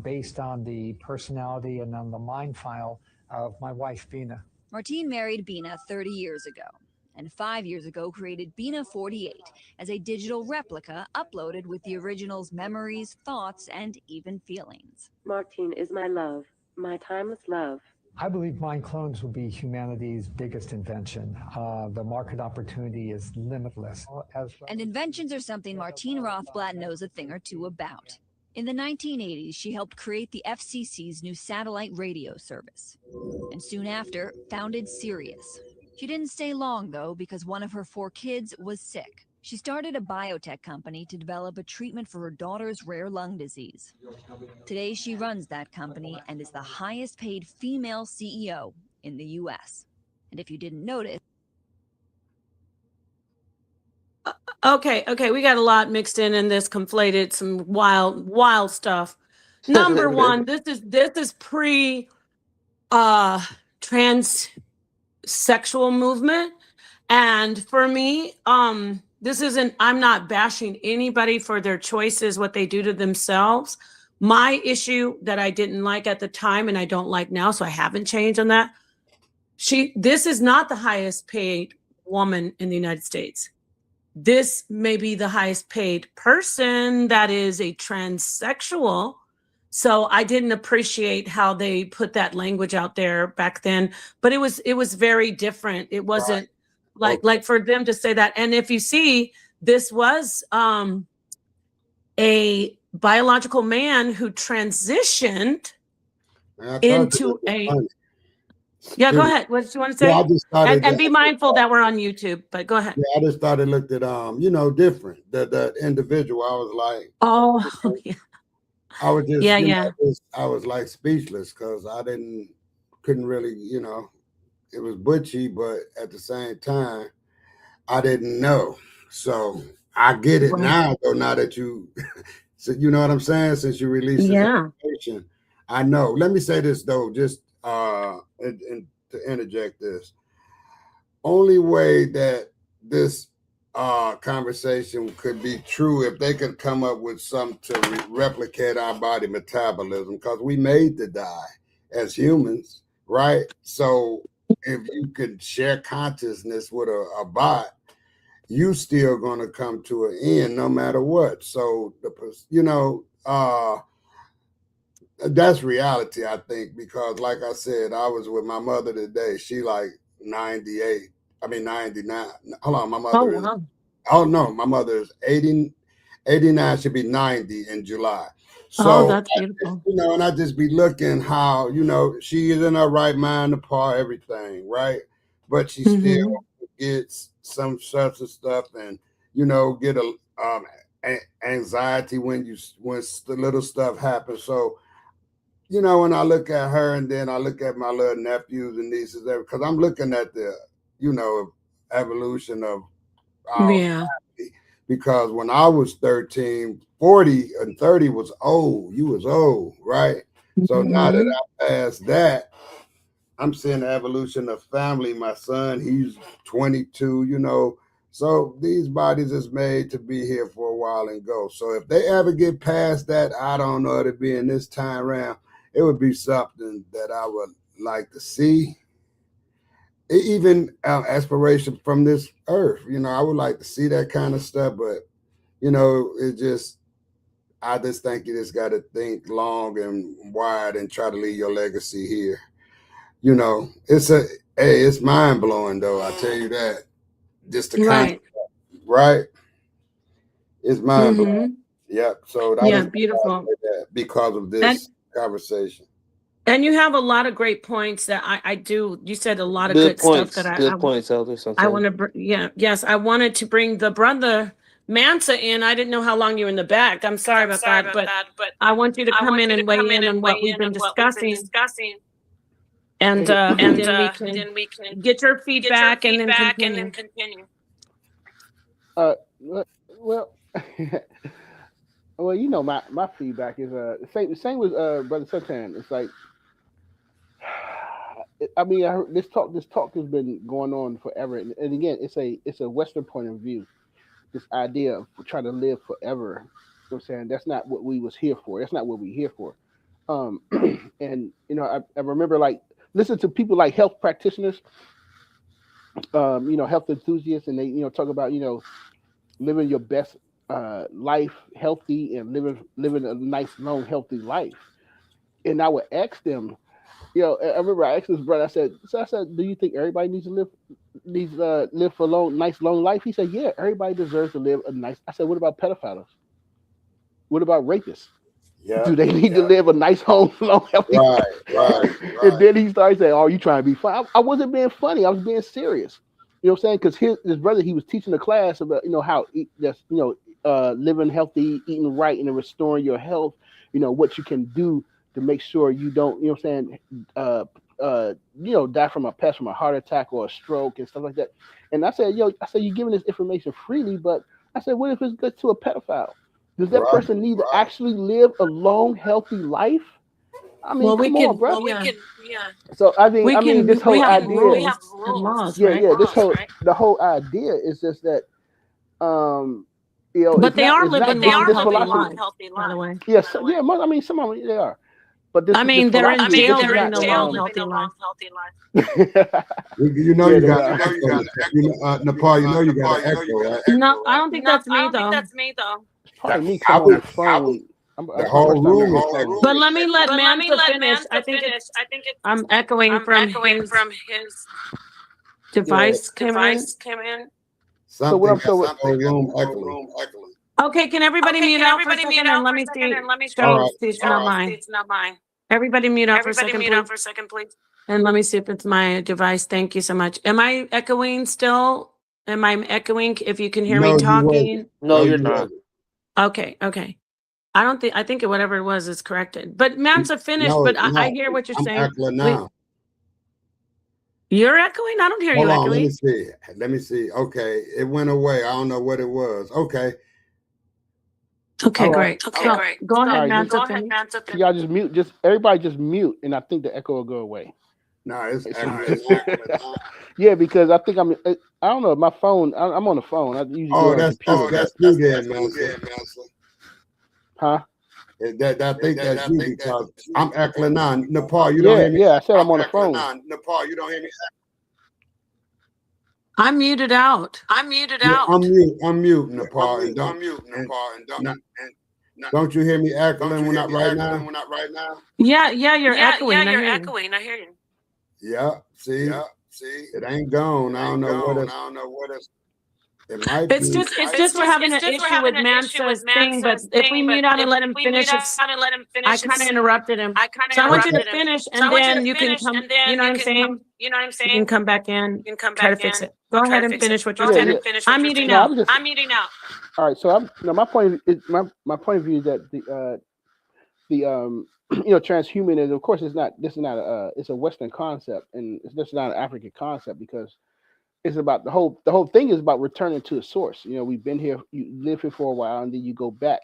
based on the personality and on the mind file of my wife, Bina. Martine married Bina 30 years ago, and 5 years ago created Bina 48 as a digital replica uploaded with the original's memories, thoughts, and even feelings. Martine is my love, my timeless love. I believe mind clones will be humanity's biggest invention. The market opportunity is limitless. And inventions are something Martine Rothblatt knows a thing or two about. In the 1980s, she helped create the FCC's new satellite radio service, and soon after, founded Sirius. She didn't stay long, though, because one of her 4 kids was sick. She started a biotech company to develop a treatment for her daughter's rare lung disease. Today, she runs that company and is the highest paid female CEO in the U.S. And if you didn't notice... Okay, we got a lot mixed in this, conflated, some wild stuff. Number one, this is pre transsexual movement, And for me, this isn't, I'm not bashing anybody for their choices, what they do to themselves. My issue that I didn't like at the time and I don't like now, so I haven't changed on that. This is not the highest paid woman in the United States. This may be the highest paid person that is a transsexual. So I didn't appreciate how they put that language out there back then, but it was very different. It wasn't like for them to say that. And if you see, this was a biological man who transitioned into a. Yeah, go ahead. What do you want to say? Yeah, I just started and be mindful that we're on YouTube, but go ahead. Yeah, I just started looked at different the individual. I was like, oh yeah. I was just yeah. I was like speechless because I couldn't really, it was butchy, but at the same time, I didn't know. So I get it now, though, now that you so you know what I'm saying, since you released this information. I know. Let me say this though, just and to interject this. Only way that this conversation could be true if they could come up with something to replicate our body metabolism, because we made to die as humans, right? So if you could share consciousness with a bot, you still going to come to an end no matter what. So that's reality, I think, because like I said, I was with my mother today. She like 98. I mean 99. Hold on, my mother is. Oh no, my mother is 89. Should be 90 in July. So that's beautiful. And I just be looking how she is in her right mind to par everything, but she still gets some sorts of stuff, and get a anxiety when the little stuff happens. So. When I look at her and then I look at my little nephews and nieces, because I'm looking at the, evolution of our family. Because when I was 13, 40 and 30 was old. You was old, right? So now that I passed that, I'm seeing the evolution of family. My son, he's 22, So these bodies is made to be here for a while and go. So if they ever get past that, I don't know it'll be in this time around. It would be something that I would like to see. Even aspiration from this earth, I would like to see that kind of stuff. But, I just think you just got to think long and wide and try to leave your legacy here. It's mind blowing though. I tell you that. Just the concept, right? It's mind blowing. Yep. So beautiful. Because of this conversation. And you have a lot of great points that I do. You said a lot of good points, stuff that good points, Elder. I want to. Yes, I wanted to bring the brother Mansa in. I didn't know how long you were in the back. I'm sorry about that, but I want you to come in and weigh in on what we've been discussing. And then we can get your feedback and then continue. Well, my feedback is the same with Brother Sultan. It's like, I mean, this talk has been going on forever, and again, it's a Western point of view. This idea of trying to live forever. You know what I'm saying? That's not what we was here for. That's not what we're here for. And I remember like listen to people like health practitioners, health enthusiasts, and they talk about living your best life healthy and living a nice long healthy life. And I would ask them, I remember I asked this brother, I said, do you think everybody needs to live for a nice long life? He said, yeah, everybody deserves to live a nice. I said, what about pedophiles? What about rapists? Yeah, do they need to live a nice home, long, healthy life? Right. And then he started saying, "Oh, you trying to be funny?" I wasn't being funny. I was being serious. You know what I'm saying? Because his brother, he was teaching a class about how living healthy, eating right, and restoring your health. What you can do to make sure you don't, die from a heart attack or a stroke and stuff like that. And I said, you're giving this information freely, but I said, what if it's good to a pedophile? Does that person need to actually live a long, healthy life? I mean, come on, bro. yeah. So I mean, this whole idea. We have laws, Yeah, right? yeah. The whole idea is just that, you know, But it's they not, are it's living not long, this healthy philosophy. lives, by the way. Yes, yeah. I mean, some of them they are, but this. I mean, this they're in philosophy, jail this is living not, a long, healthy life. You know Yeah, you they got are. an echo. Nepal, you know you got an echo, right? No, I don't think that's me though. It's probably me I because I'm on the phone. The whole room is echoing. But let me let Mansa finish. I think I'm echoing from his device came in. So what Something I'm got so the whole room echoing. Okay, can everybody mute out for a second and let me see? All right. See it's not mine. Everybody mute out for a second, please. And let me see if it's my device. Thank you so much. Am I echoing still? Am I echoing? If you can hear No, me you talking? No, you're you not. wasn't. Okay. I think whatever it was is corrected. But Mansa finished, No, but no, I hear what you're I'm saying. echoing now. You're echoing? I don't hear you Hold on, echoing. let me see. Okay, it went away. I don't know what it was. Okay. Okay, All right. great. Go ahead, right, Mansa. Finish. So y'all just mute. Everybody just mute, and I think the echo will go away. No, it's echoing. Yeah, because I think I don't know. My phone. I'm on the phone. I usually do it on the computer. That's you then, Mansa. Huh? I think that's you because I'm echoing now. Nepal, you don't hear me? Yeah. I said I'm on the phone. Nepal, you don't hear me? I'm muted out. Yeah, unmute, Nepal. Don't you hear me echoing right now? Yeah, you're echoing. I hear you. Yeah, see? It ain't gone. I don't know what it's. It might It's be. just we're having an issue with Mansa's thing, but if we mute out and let him finish, I kind of interrupted him. So I want you to finish, and then you can come. You know what I'm saying? You can come back in. Try to fix it. Go ahead and finish what you're saying. I'm muting out. All right. So my point is my point of view is that the you know, transhumanism, of course, this is not it's a Western concept, and it's just not an African concept, because it's about the whole thing is about returning to the source. You know, we've been here, you live here for a while, and then you go back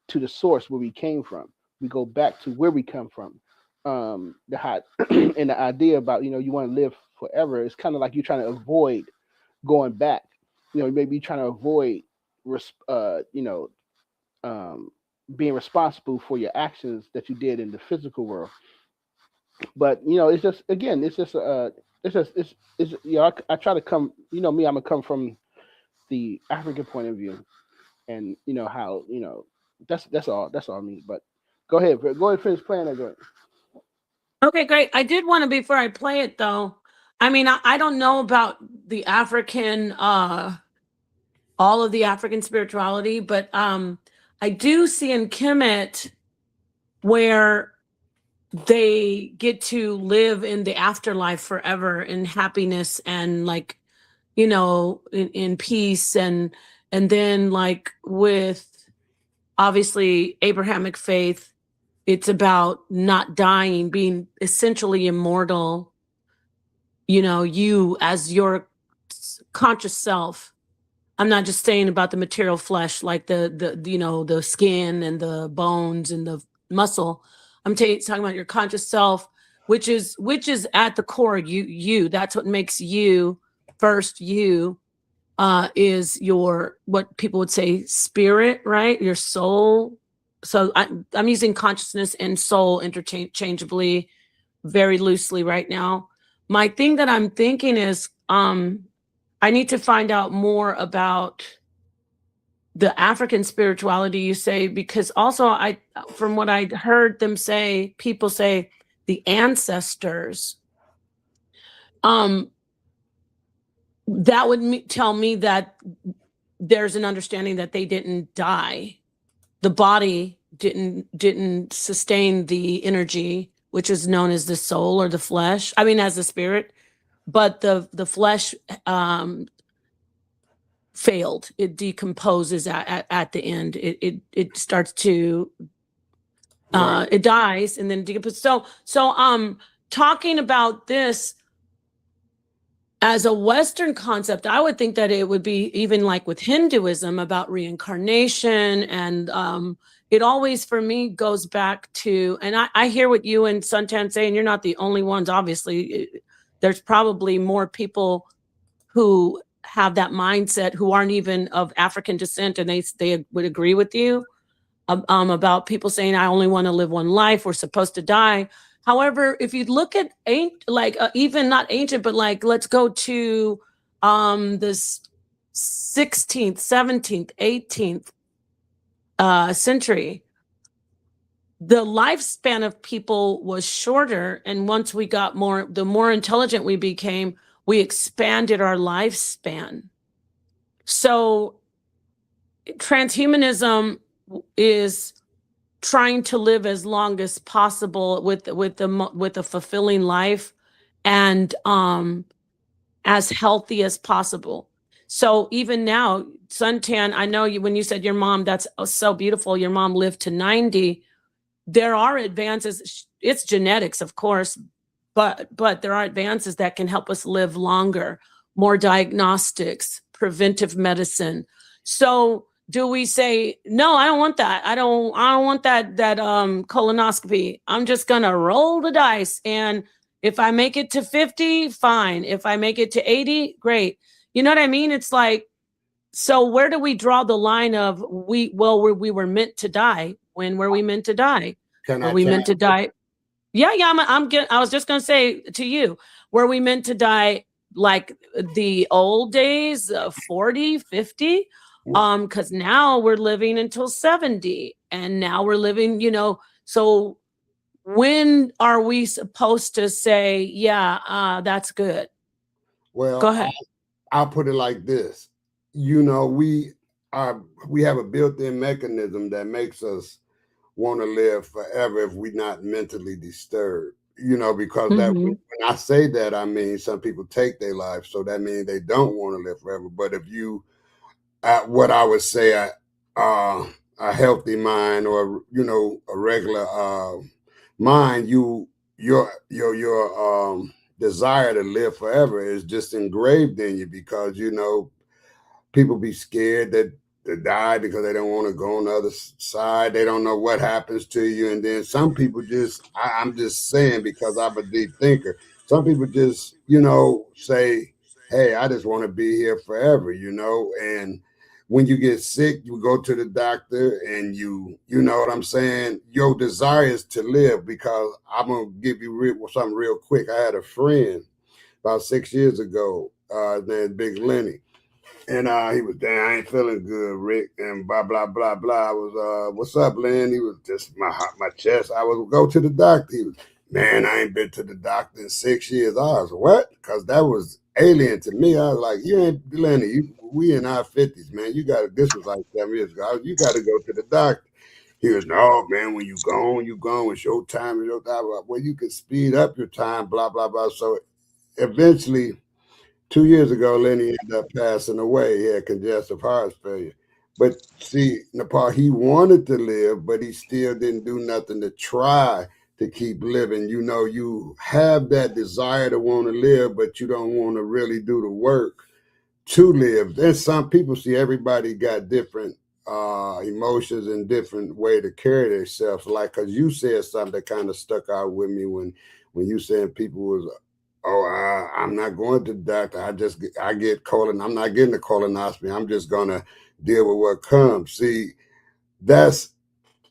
to the source where we came from. We go back to where we come from. The hot and the idea about, you know, you want to live forever. It's kind of like you're trying to avoid going back. You know, maybe you're trying to avoid being responsible for your actions that you did in the physical world. But you know, it's just you know, I try to come, you know, me, I'm gonna come from the African point of view, and you know how, you know, that's all I mean. But go ahead finish playing that. Go ahead. Okay, great. I did want to, before I play it though, I mean, I don't know about the African all of the African spirituality, but I do see in Kemet where they get to live in the afterlife forever in happiness and, like, you know, in peace, and then, like, with obviously Abrahamic faith, it's about not dying, being essentially immortal, you know, you as your conscious self. I'm not just saying about the material flesh, like the you know, the skin and the bones and the muscle. I'm talking about your conscious self, which is at the core you. That's what makes you first. You is your, what people would say, spirit, right? Your soul. So I'm using consciousness and soul interchangeably, very loosely right now. My thing that I'm thinking is I need to find out more about the African spirituality, you say, because also from what I heard them say, people say the ancestors, that would tell me that there's an understanding that they didn't die. The body didn't sustain the energy, which is known as the soul or the flesh. I mean, as the spirit, but the flesh failed. It decomposes at the end. It starts to it dies and then decomposes. So talking about this, as a Western concept, I would think that it would be even like with Hinduism about reincarnation. And it always, for me, goes back to, and I hear what you and Suntan say, and you're not the only ones, obviously. There's probably more people who have that mindset who aren't even of African descent, and they would agree with you about people saying, I only want to live one life, we're supposed to die. However, if you look at even not ancient, but like let's go to this 16th, 17th, 18th century, the lifespan of people was shorter. And once we got the more intelligent we became, we expanded our lifespan. So transhumanism is trying to live as long as possible with a fulfilling life and as healthy as possible. So even now, Suntan, I know you when you said your mom, that's so beautiful. Your mom lived to 90. There are advances. It's genetics, of course, but there are advances that can help us live longer, more diagnostics, preventive medicine. So do we say, no, I don't want that. I don't want that colonoscopy. I'm just gonna roll the dice. And if I make it to 50, fine. If I make it to 80, great. You know what I mean? It's like, so where do we draw the line of we were meant to die? When were we meant to die? Were we meant to die? Yeah, I was just gonna say to you, were we meant to die like the old days, 40, 50? Because now we're living until 70, and now we're living, so when are we supposed to say, yeah, that's good? Well, Go ahead. I'll put it like this. We have a built-in mechanism that makes us want to live forever if we're not mentally disturbed. Because when I say that, I mean some people take their life, so that means they don't want to live forever. But if you, what I would say, a healthy mind or a regular mind, your desire to live forever is just engraved in you because people be scared that to die because they don't want to go on the other side. They don't know what happens to you. And then some people I'm just saying because I'm a deep thinker. Some people just, say, hey, I just want to be here forever, and when you get sick, you go to the doctor and you know what I'm saying? Your desire is to live because I'm going to give you something real quick. I had a friend about 6 years ago, his name Big Lenny. And he was, damn, I ain't feeling good, Rick, and blah, blah, blah, blah. I was, what's up, Len? He was just my chest. I was go to the doctor. He was, man, I ain't been to the doctor in 6 years. I was, what? Because that was alien to me. I was like, you ain't, Lenny, we in our 50s, man. This was like 7 years ago. You got to go to the doctor. He was, no, man, when you gone. It's your time. It's your time. Well, you can speed up your time, blah, blah, blah. So eventually, 2 years ago, Lenny ended up passing away. He had congestive heart failure. But see, Nepal, he wanted to live, but he still didn't do nothing to try to keep living. You have that desire to want to live, but you don't want to really do the work to live. There's some people, see, everybody got different emotions and different way to carry themselves. Like, because you said something that kind of stuck out with me when you said people was, I'm not going to the doctor. I get colon. I'm not getting the colonoscopy. I'm just going to deal with what comes. See, that's,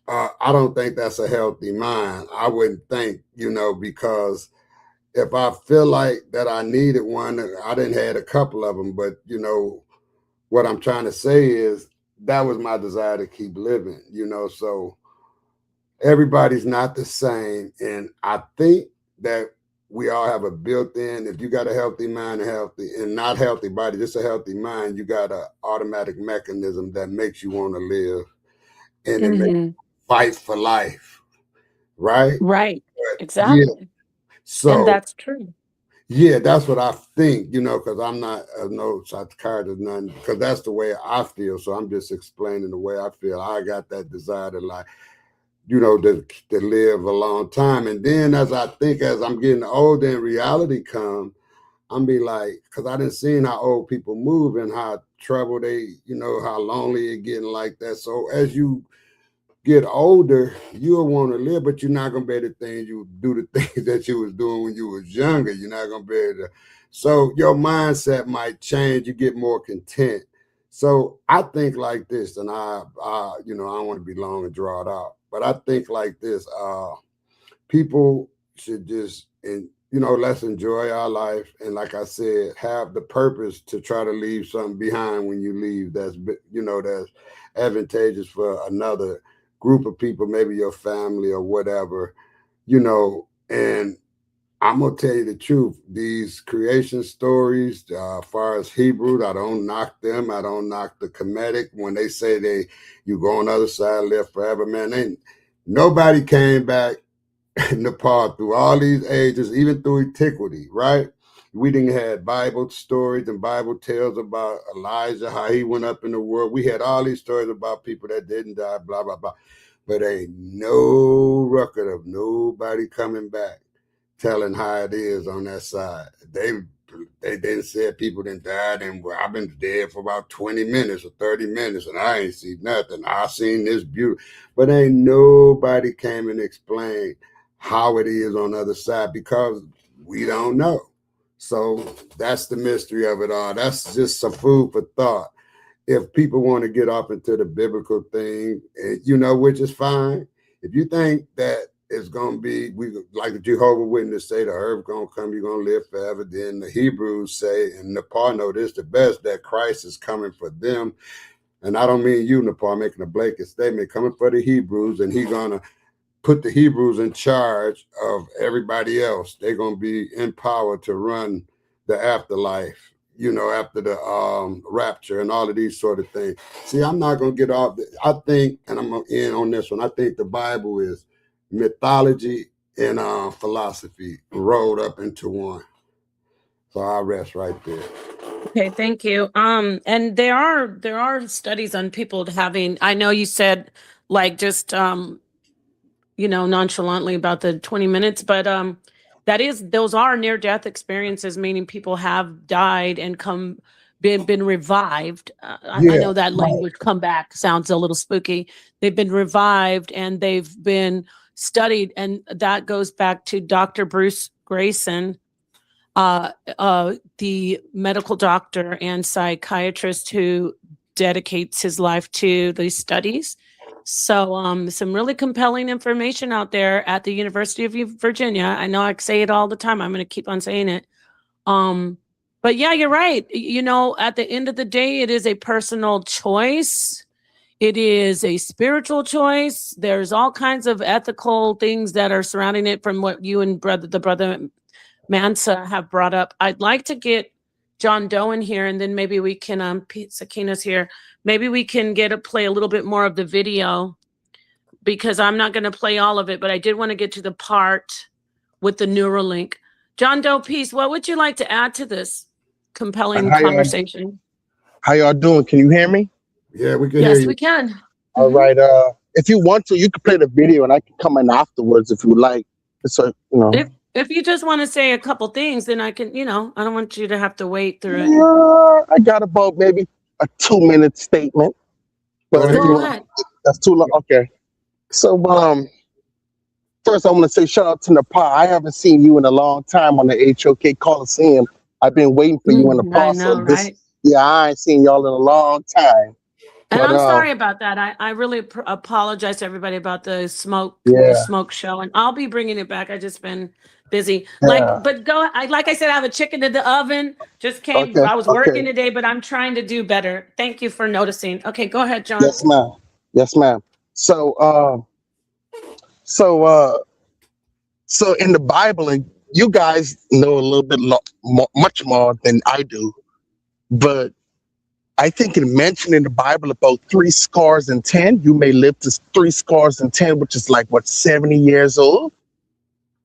I don't think that's a healthy mind. I wouldn't think, because if I feel like that I needed one, I didn't had a couple of them, but what I'm trying to say is that was my desire to keep living, so everybody's not the same. And I think that we all have a built-in, if you got a healthy mind and not healthy body, just a healthy mind, you got an automatic mechanism that makes you want to live and it makes you fight for life, right? Right. But, Exactly. yeah, so and that's true. yeah, that's what I think, because I'm not no psychiatrist, nothing, because that's the way I feel. So I'm just explaining the way I feel. I got that desire to to live a long time. And then as I'm getting older and reality comes, I'm be like, because I didn't seen how old people move and how trouble they, how lonely it getting like that. So as you get older, you'll want to live, but you're not gonna be able to do the things that you was doing when you was younger. You're not gonna be able to. So your mindset might change. You get more content. So I think like this, and I don't want to be long and draw it out, but I think like this. People should just, let's enjoy our life, and like I said, have the purpose to try to leave something behind when you leave. That's advantageous for another group of people, maybe your family or whatever, and I'm gonna tell you the truth. These creation stories, as far as Hebrews, I don't knock them. I don't knock the Kemetic. When they say you go on the other side, live forever, man, nobody came back Nepal through all these ages, even through antiquity, right? We didn't have Bible stories and Bible tales about Elijah, how he went up in the world. We had all these stories about people that didn't die, blah, blah, blah. But ain't no record of nobody coming back telling how it is on that side. They didn't say people didn't die, and I've been dead for about 20 minutes or 30 minutes, and I ain't seen nothing. I seen this beauty. But ain't nobody came and explained how it is on the other side, because we don't know. So that's the mystery of it all. That's just some food for thought. If people want to get off into the biblical thing, which is fine. If you think that it's going to be, like the Jehovah's Witness say, the earth going to come, you're going to live forever. Then the Hebrews say, and Nepal know this the best, that Christ is coming for them. And I don't mean you, Nepal, making a blanket statement, coming for the Hebrews, and he's going to put the Hebrews in charge of everybody else. They're going to be empowered to run the afterlife, after the rapture and all of these sort of things. See, I'm not going to get off. I think, and I'm going to end on this one, I think the Bible is mythology and philosophy rolled up into one. So I'll rest right there. Okay, thank you. And there are studies on people having, I know you said like just nonchalantly about the 20 minutes, but those are near-death experiences, meaning people have died and been revived. I know that language, come back, sounds a little spooky. They've been revived and they've been studied, and that goes back to Dr. Bruce Grayson, the medical doctor and psychiatrist who dedicates his life to these studies. So some really compelling information out there at the University of Virginia. I know I say it all the time. I'm going to keep on saying it. But yeah, you're right. At the end of the day, it is a personal choice. It is a spiritual choice. There's all kinds of ethical things that are surrounding it from what you and the brother Mansa have brought up. I'd like to get John Doe in here, and then maybe we can, Sakina's here. Maybe we can play a little bit more of the video, because I'm not going to play all of it, but I did want to get to the part with the Neuralink. John Doe, Peace, what would you like to add to this compelling conversation? How y'all doing? Can you hear me? Yeah, we can hear you. Yes, we can. All right. If you want to, you can play the video and I can come in afterwards if you would like. So, If you just want to say a couple things, then I can, I don't want you to have to wait through it. Yeah, I got about maybe a 2-minute statement. But Go ahead. That's too long. Okay. So, first I want to say shout out to Nepal. I haven't seen you in a long time on the HOK Coliseum. I've been waiting for you in Nepal. I know, right? Yeah, I ain't seen y'all in a long time. And I'm sorry about that. I really apologize to everybody about the smoke show, and I'll be bringing it back. I just been busy. Yeah. Like I said, I have a chicken in the oven. Just came. Okay, I was working today, but I'm trying to do better. Thank you for noticing. Okay, go ahead, John. Yes, ma'am. Yes, ma'am. So in the Bible, and you guys know a little bit much more than I do, but I think it mentioned in the Bible about 70. You may live to 70, which is like 70 years old.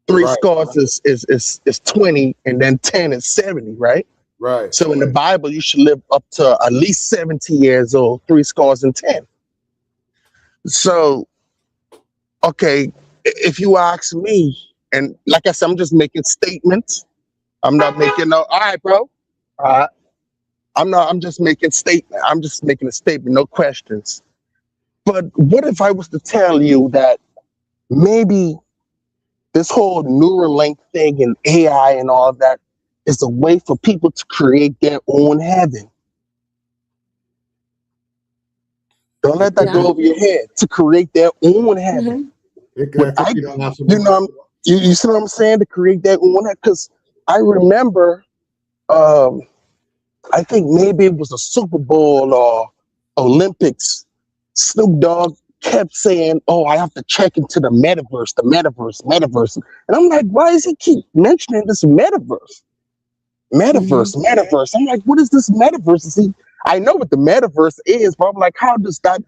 Three scores is 20, and then 10 is 70, right? Right. So in the Bible, you should live up to at least 70 years old, 10. So, okay, if you ask me, and like I said, I'm just making statements. I'm not making no. All right, bro. I'm just making statement. I'm just making a statement. No questions. But what if I was to tell you that maybe this whole Neuralink thing and AI and all that is a way for people to create their own heaven? Don't let that go over your head. To create their own heaven. You see what I'm saying? To create their own heaven. Because I remember, I think maybe it was a Super Bowl or Olympics. Snoop Dogg kept saying, "Oh, I have to check into the metaverse, the metaverse, metaverse." And I'm like, why does he keep mentioning this metaverse? Metaverse. I'm like, what is this metaverse? I know what the metaverse is, but I'm like, how does that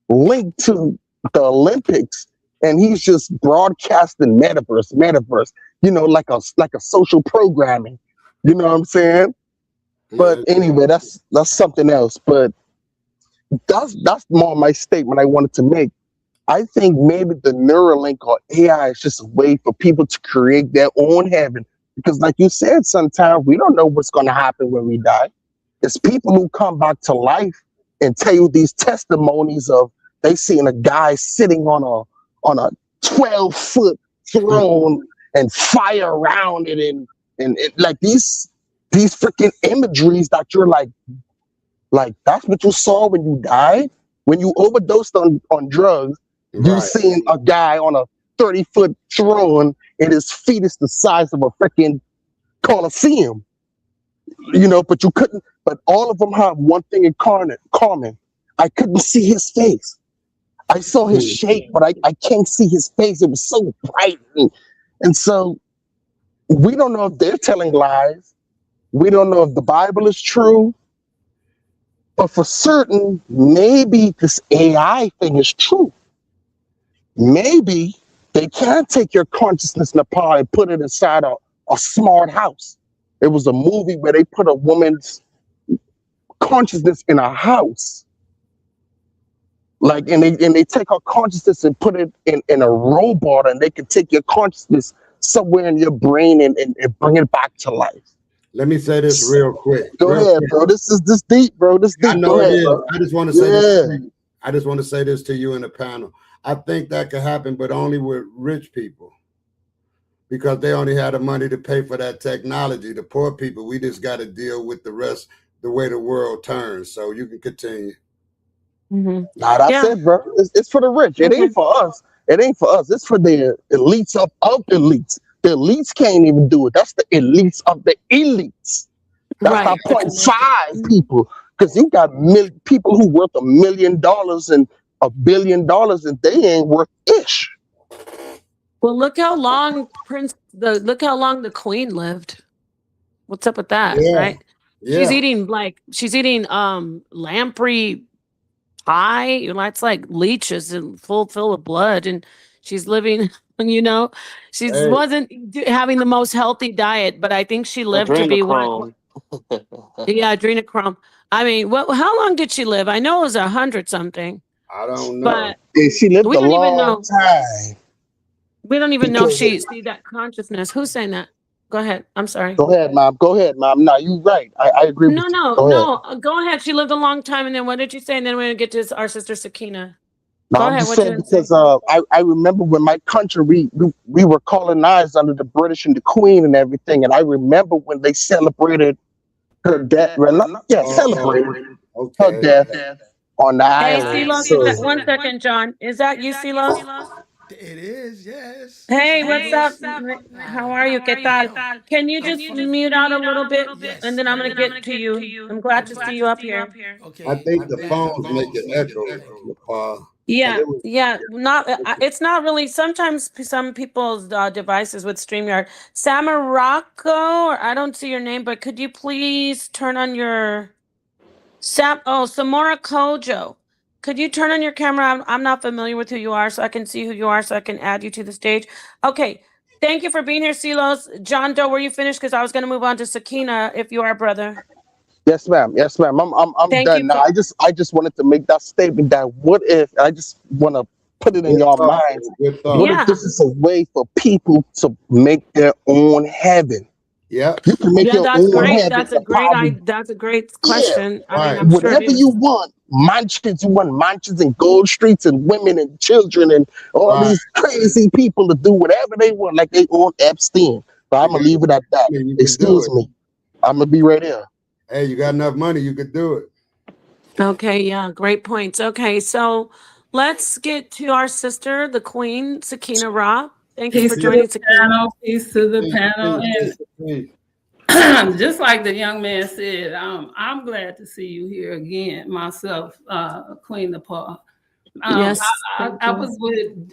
link to the Olympics? And he's just broadcasting metaverse, like a social programming. You know what I'm saying? But anyway, that's something else. But that's more my statement I wanted to make. I think maybe the Neuralink or AI is just a way for people to create their own heaven. Because like you said, sometimes we don't know what's going to happen when we die. It's people who come back to life and tell you these testimonies of they seen a guy sitting on a 12-foot throne and fire around it and like these freaking imageries that you're like that's what you saw when you died, when you overdosed on drugs. You seen a guy on a 30-foot throne and his feet is the size of a freaking Colosseum. But you couldn't. But all of them have one thing in common. I couldn't see his face. I saw his shape, but I can't see his face. It was so bright, and so we don't know if they're telling lies. We don't know if the Bible is true. But for certain, maybe this AI thing is true. Maybe they can take your consciousness in a pod and put it inside a smart house. It was a movie where they put a woman's consciousness in a house. And they take her consciousness and put it in a robot, and they can take your consciousness somewhere in your brain and bring it back to life. Let me say this real quick. Go ahead, bro. This deep, bro. This deep. I know it is. I just want to say this. I just want to say this to you in the panel. I think that could happen, but only with rich people, because they only have the money to pay for that technology. The poor people, we just got to deal with the rest, the way the world turns. So you can continue. Nah, that's it, bro. It's for the rich. It ain't for us. It's for the elites of elites. The elites can't even do it. That's the elites of the elites. That's not 0.5 people. Because you got people who worth $1 million and $1 billion, and they ain't worth ish. Well, look how long the Queen lived. What's up with that? Right? Yeah. She's eating lamprey pie. It's like leeches and full of blood, and she's living. She wasn't having the most healthy diet, but I think she lived to be one. Yeah, adrenochrome. I mean, how long did she live? I know it was 100 something. I don't know. But she lived a long time. We don't even know if she see that consciousness. Who's saying that? Go ahead. I'm sorry. Go ahead, mom. No, you're right. I agree with you. No. Go ahead. She lived a long time. And then what did you say? And then we're going to get to our sister Sakina. No, I'm just saying because I remember when my country, we were colonized under the British and the Queen and everything. And I remember when they celebrated her death. Celebrated her death on the island. Hey, 1 second, John. Is that you, Silos? It is, yes. Hey, what's up? How are you? ¿Qué tal? Can you just mute out a little bit? Yes. And then I'm going to get to you. I'm glad to see you up here. Okay. I think the phones make it echo. Yeah. It's not really. Sometimes some people's devices with StreamYard. Samarako, or I don't see your name, but could you please turn on your Samora Kojo. Could you turn on your camera? I'm not familiar with who you are, so I can see who you are, so I can add you to the stage. Okay. Thank you for being here, Silos. John Doe, were you finished? Because I was going to move on to Sakina, if you are, brother. Yes, ma'am. I'm done now. I just wanted to make that statement that what if, I just want to put it in your minds, what if this is a way for people to make their own heaven? Yep. You can make Yeah, your that's own great. habits a part of. That's a great Yeah, question. I mean, Right. I'm sure it whatever you is. want. Mansions and gold streets and women and children and all Right. these crazy people to do whatever they want, like they own Epstein. So I'm You gonna got leave it at that. money, you could do Excuse it. me. I'm gonna be right here. Hey, you got enough money, you could do it. Okay, yeah, great points. Okay, so let's get to our sister, the Queen, Sakina Ra. Thank you Peace for to joining, the Sakina. panel. Peace to the Peace, panel. peace, peace. And just like the young man said, I'm glad to see you here again, myself, Queen Nepal. Yes, I thank you. was with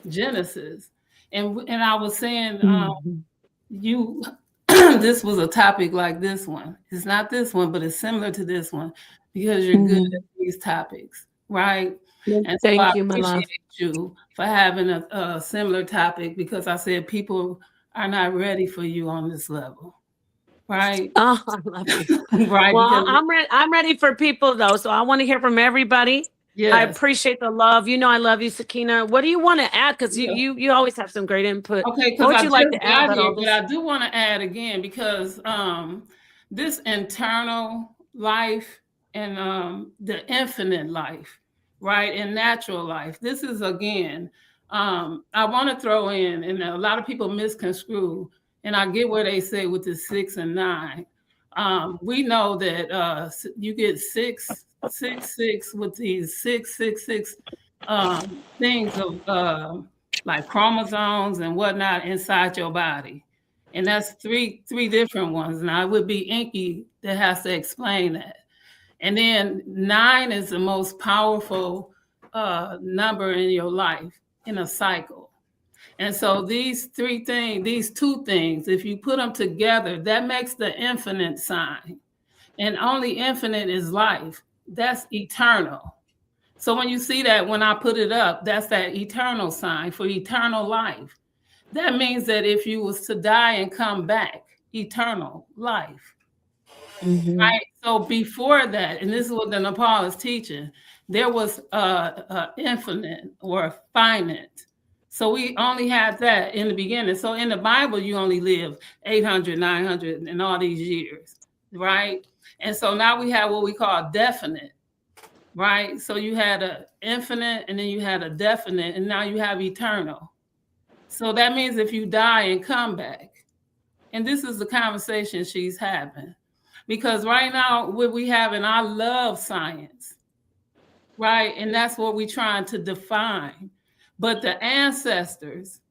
Genesis, and I was saying Mhm. you this was a topic like this one. It's not this one, but it's similar to this one because you're good at these topics, right? And so I Thank you, my love. appreciate you for having a similar topic because I said people are not ready for you on this level, right? Oh, I love you. Right, Well, because I'm ready. I'm ready for people though, so I want to hear from everybody. I yes. appreciate the love. You know, I love you, Sakina. What do you want to add? Because Yeah. you always have some great input. Okay, What because would I you just like to add got about here, all but this? I do want to add again because this internal life and the infinite life, right, and natural life. This is again, I want to throw in, and a lot of people misconstrue, and I get where they say with the 6 and 9. We know that you get 666 with these 666 things of like chromosomes and whatnot inside your body. And that's three different ones. Now it would be Inky that has to explain that. And then 9 is the most powerful number in your life in a cycle. And so these two things, if you put them together, that makes the infinite sign. And only infinite is life. That's eternal. So when you see that, when I put it up, that's that eternal sign for eternal life. That means that if you was to die and come back, eternal life. Right? So before that, and this is what the Nepal is teaching, there was infinite or finite. So we only had that in the beginning. So in the Bible, you only live 800, 900 and all these years, right? And so now we have what we call definite. Right. So you had an infinite and then you had a definite, and now you have eternal. So that means if you die and come back, and this is the conversation she's having, because right now what we have, and I love science, right? And that's what we're trying to define. But the ancestors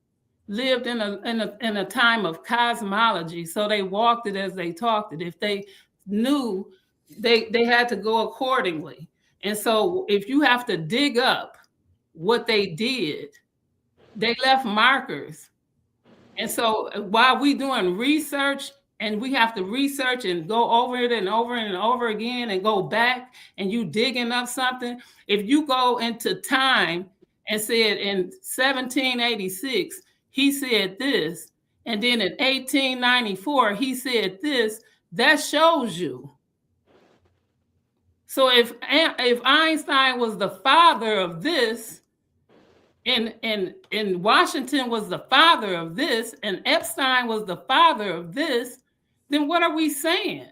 lived in a time of cosmology. So they walked it as they talked it. If they knew, they had to go accordingly. And so if you have to dig up what they did, they left markers. And so while we doing research, and we have to research and go over it and over and over again and go back, and you digging up something, if you go into time and said in 1786, he said this, and then in 1894, he said this, that shows you. So if Einstein was the father of this, and Washington was the father of this, and Epstein was the father of this, then what are we saying?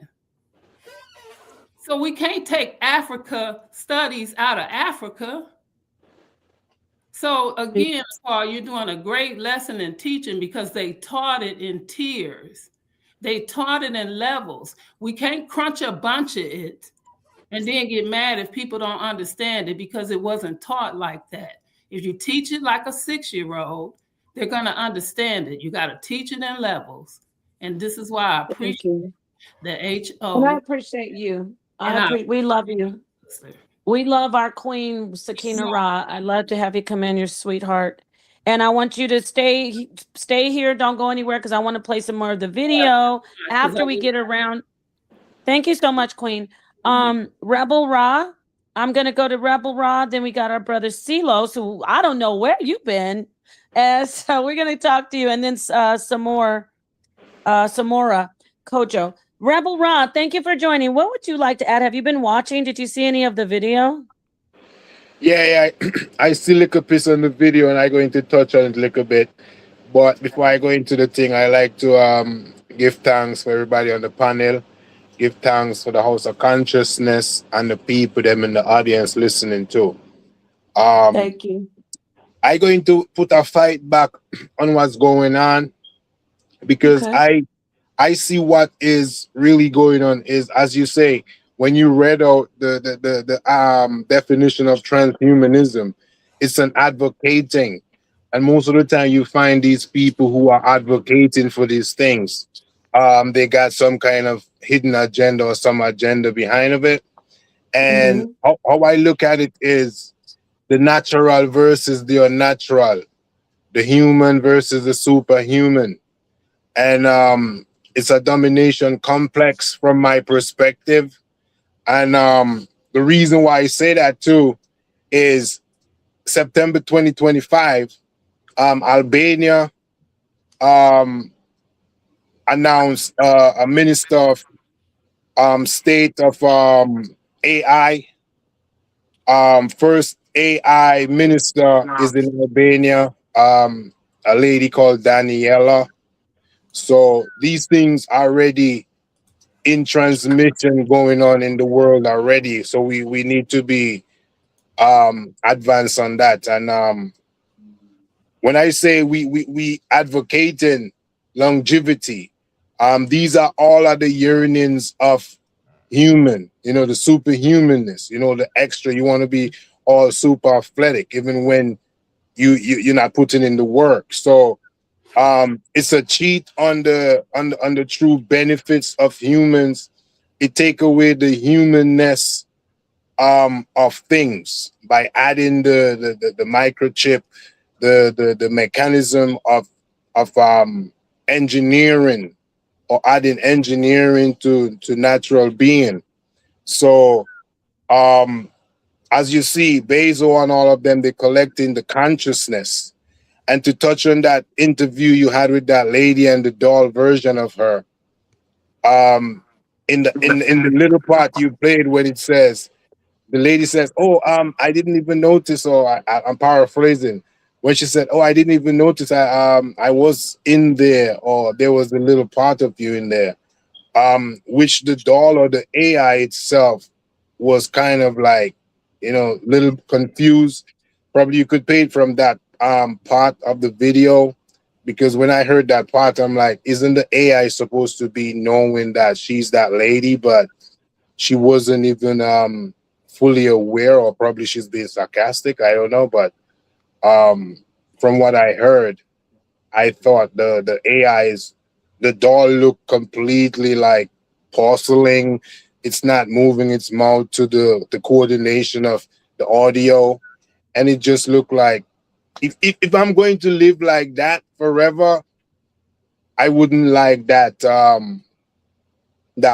So we can't take Africa studies out of Africa. So again, Paul, you're doing a great lesson in teaching because they taught it in tiers. They taught it in levels. We can't crunch a bunch of it and then get mad if people don't understand it because it wasn't taught like that. If you teach it like a 6-year-old, they're going to understand it. You got to teach it in levels. And this is why I appreciate the HO. And I appreciate you. We love you. We love our Queen, Sakina Ra. I'd love to have you come in, your sweetheart. And I want you to stay here. Don't go anywhere because I want to play some more of the video after we get around. Thank you so much, Queen. Rebel Ra. I'm going to go to Rebel Ra. Then we got our brother Silos, who I don't know where you've been. So we're going to talk to you. And then Samora Kojo. Rebel Ra, thank you for joining. What would you like to add? Have you been watching? Did you see any of the video? Yeah. I see a little piece on the video, and I'm going to touch on it a little bit. But before I go into the thing, I like to give thanks for everybody on the panel. Give thanks for the House of Consciousness and the people them in the audience listening too. Thank you. I going to put a fight back on what's going on because Okay. I see what is really going on is, as you say, when you read out the definition of transhumanism, it's an advocating. And most of the time you find these people who are advocating for these things. They got some kind of hidden agenda or some agenda behind of it. And how I look at it is the natural versus the unnatural, the human versus the superhuman. And it's a domination complex from my perspective. And the reason why I say that too is September 2025, Albania announced a minister of state of AI. First AI minister is in Albania, a lady called Daniela. So these things are already in transmission going on in the world already. So we need to be advanced on that. And when I say we advocating longevity, these are all of the yearnings of human, you know, the superhumanness, you know, the extra. You want to be all super athletic, even when you're not putting in the work. So it's a cheat on the true benefits of humans. It take away the humanness of things by adding the microchip, the mechanism of engineering, or adding engineering to natural being. So as you see, Basil and all of them, they're collecting the consciousness. And to touch on that interview you had with that lady and the doll version of her, in the little part you played when it says, the lady says, "Oh, I didn't even notice," or I'm paraphrasing, when she said, "Oh, I didn't even notice. I was in there, or there was a little part of you in there," which the doll or the AI itself was kind of like, you know, little confused. Probably you could pay it from that part of the video, because when I heard that part, I'm like, isn't the AI supposed to be knowing that she's that lady? But she wasn't even fully aware, or probably she's being sarcastic. I don't know, but from what I heard, I thought the AI's, the doll looked completely like porcelain. It's not moving its mouth to the coordination of the audio, and it just looked like, if I'm going to live like that forever, I wouldn't like that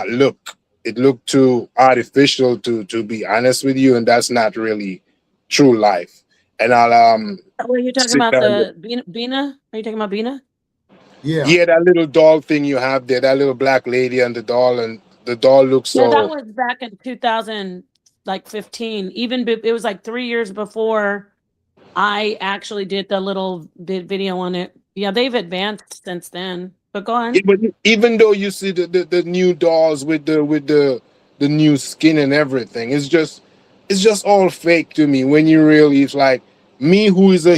look. It looked too artificial, to be honest with you, and that's not really true life. And I'll Were you talking sit about down. the Bina? Are you talking about Bina? Yeah. Yeah, that little doll thing you have there, that little black lady and the doll looks Yeah, that so. was back in 2000, like 15. Even it was like 3 years before I actually did the little video on it. Yeah, they've advanced since then. But go on. Yeah, but even though you see the new dolls with the new skin and everything, it's just all fake to me. When you really, it's like me, who is a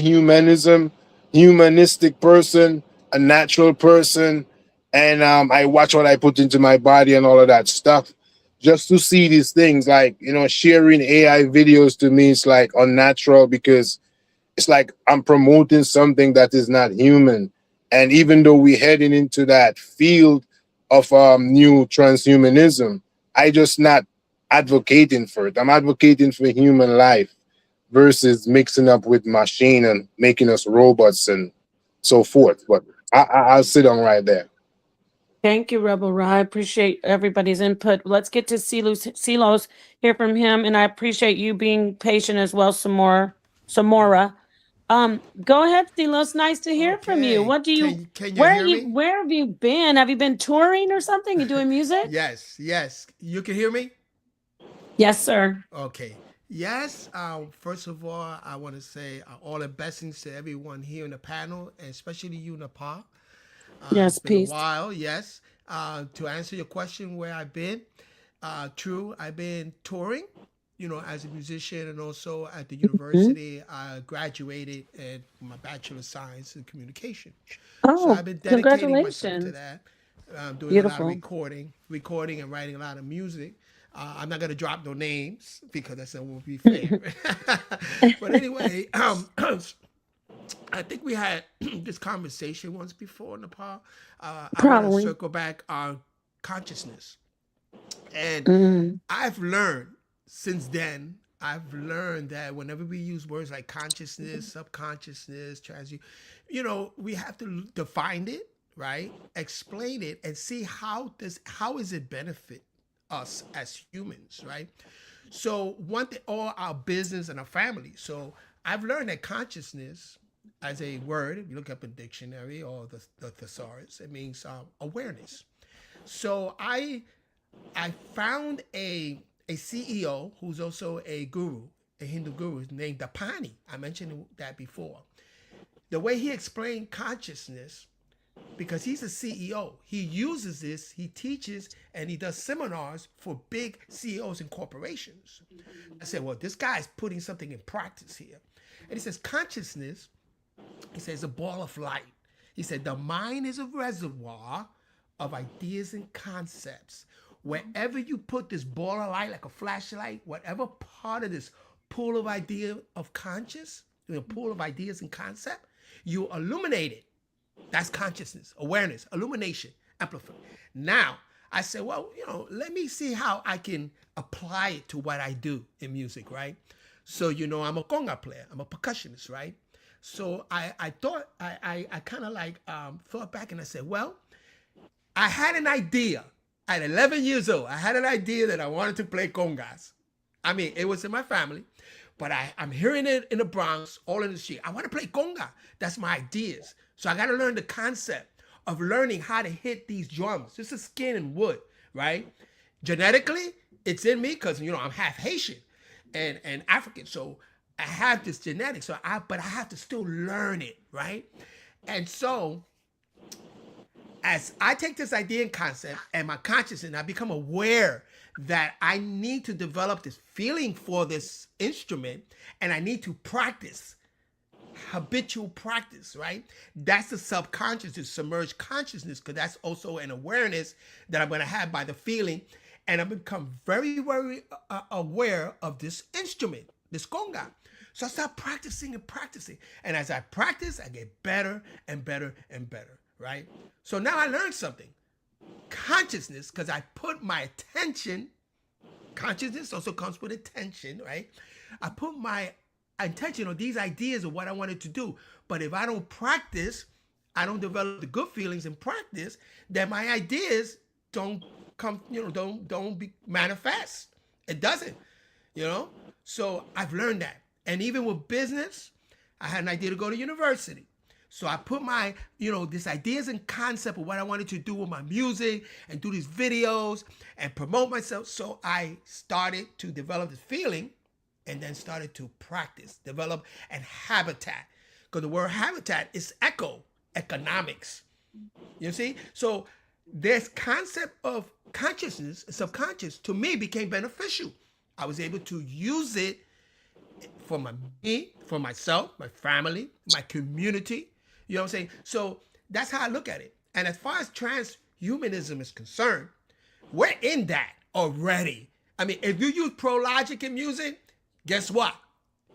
humanistic person, a natural person, and I watch what I put into my body and all of that stuff. Just to see these things, like, you know, sharing AI videos, to me, it's like unnatural, because it's like I'm promoting something that is not human. And even though we're heading into that field of new transhumanism, I just not advocating for it. I'm advocating for human life versus mixing up with machine and making us robots and so forth. But I'll sit on right there. Thank you, Rebel Ra. I appreciate everybody's input. Let's get to Silos, hear from him, and I appreciate you being patient as well, Samora. Go ahead, Silos. Nice to hear from you. Okay. What do you? Can you hear me? Where have you been? Have you been touring or something? You doing music? Yes. You can hear me? Yes, sir. Okay. Yes. First of all, I want to say all the blessings to everyone here in the panel, and especially you, Nepal. It's Yes, been a peace. while. Yes. To answer your question, where I've been, true, I've been touring, as a musician, and also at the Mhm. university. I graduated at my Bachelor of Science in Communication. So Oh, I've been dedicating myself to congratulations. that, doing a lot of Beautiful. recording and writing a lot of music. I'm not gonna drop no names because that won't be fair. But anyway, I think we had this conversation once before, Nepal. I want to Probably. circle back on consciousness, and Mm. I've learned since then. I've learned that whenever we use words like consciousness, subconsciousness, we have to define it, right? Explain it, and see how is it benefit us as humans, right? So one thing, all our business and our family. So I've learned that consciousness, as a word, if you look up in dictionary or the thesaurus, it means awareness. So I found a CEO who's also a guru, a Hindu guru named Dapani. I mentioned that before. The way he explained consciousness, because he's a CEO, he uses this, he teaches, and he does seminars for big CEOs and corporations. I said, well, this guy's putting something in practice here. And he says, consciousness, he says, a ball of light. He said, the mind is a reservoir of ideas and concepts. Wherever you put this ball of light, like a flashlight, whatever part of this pool of idea of conscious, pool of ideas and concept, you illuminate it. That's consciousness, awareness, illumination, amplify. Now, I said, well, let me see how I can apply it to what I do in music, right? So, I'm a conga player, I'm a percussionist, right? So I thought, I kind of like thought back and I said, well, I had an idea at 11 years old. I had an idea that I wanted to play congas. I mean, it was in my family, but I'm hearing it in the Bronx, all in the street. I want to play conga. That's my ideas. So I got to learn the concept of learning how to hit these drums. This is skin and wood, right? Genetically, it's in me because I'm half Haitian and African. So I have this genetics. But I have to still learn it, right? And so as I take this idea and concept and my consciousness, I become aware that I need to develop this feeling for this instrument and I need to practice, habitual practice, right? That's the subconscious, the submerged consciousness, because that's also an awareness that I'm going to have by the feeling. And I become very, very aware of this instrument, this conga. So I start practicing and practicing. And as I practice, I get better and better and better, right? So now I learned something. Consciousness, because I put my attention, consciousness also comes with attention, right? I put my attention on these ideas of what I wanted to do. But if I don't practice, I don't develop the good feelings in practice, then my ideas don't come, don't be manifest. It doesn't, So I've learned that. And even with business, I had an idea to go to university. So I put my, these ideas and concept of what I wanted to do with my music and do these videos and promote myself. So I started to develop this feeling and then started to practice, develop, and habitat. Because the word habitat is economics. You see? So this concept of consciousness, subconscious, to me became beneficial. I was able to use it for me, for myself, my family, my community. You know what I'm saying? So that's how I look at it. And as far as transhumanism is concerned, we're in that already. I mean, if you use pro logic in music, guess what?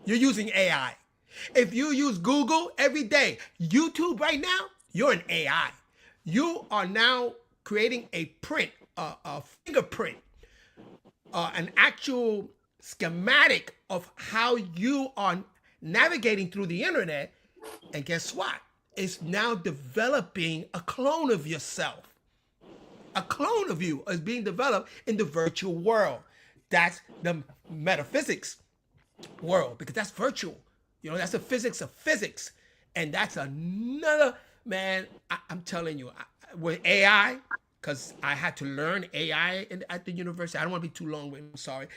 You're using AI. If you use Google every day, YouTube right now, you're an AI. You are now creating a print, a fingerprint, an actual schematic of how you are navigating through the internet. And guess what? It's now developing a clone of yourself. A clone of you is being developed in the virtual world. That's the metaphysics world, because that's virtual. That's the physics of physics. And that's another, man, I'm telling you, with AI, because I had to learn AI at the university. I don't want to be too long with. I'm sorry.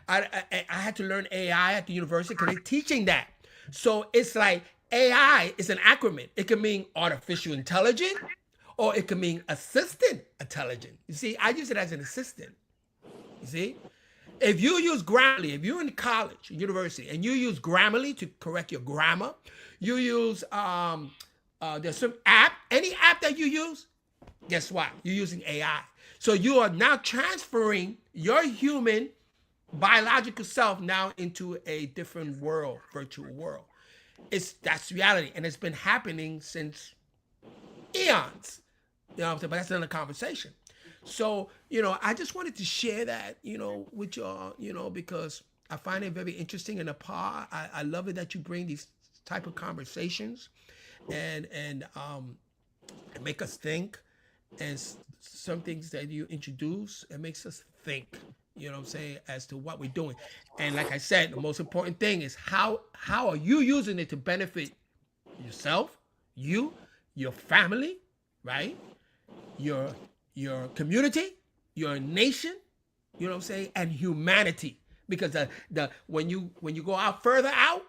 I had to learn AI at the university because they're teaching that. So it's like AI is an acronym. It can mean artificial intelligence, or it can mean assistant intelligence. You see, I use it as an assistant. You see, if you use Grammarly, if you're in college, university, and you use Grammarly to correct your grammar, you use there's some app, any app that you use, guess what? You're using AI. So you are now transferring your human biological self now into a different world, virtual world. That's reality, and it's been happening since eons. You know what I'm saying? But that's another conversation. So, I just wanted to share that, with y'all, because I find it very interesting. And I love it that you bring these type of conversations and make us think. And some things that you introduce, it makes us think, you know what I'm saying, as to what we're doing. And like I said, the most important thing is how are you using it to benefit yourself, your family, right? Your community, your nation, you know what I'm saying, and humanity. Because when you go out further out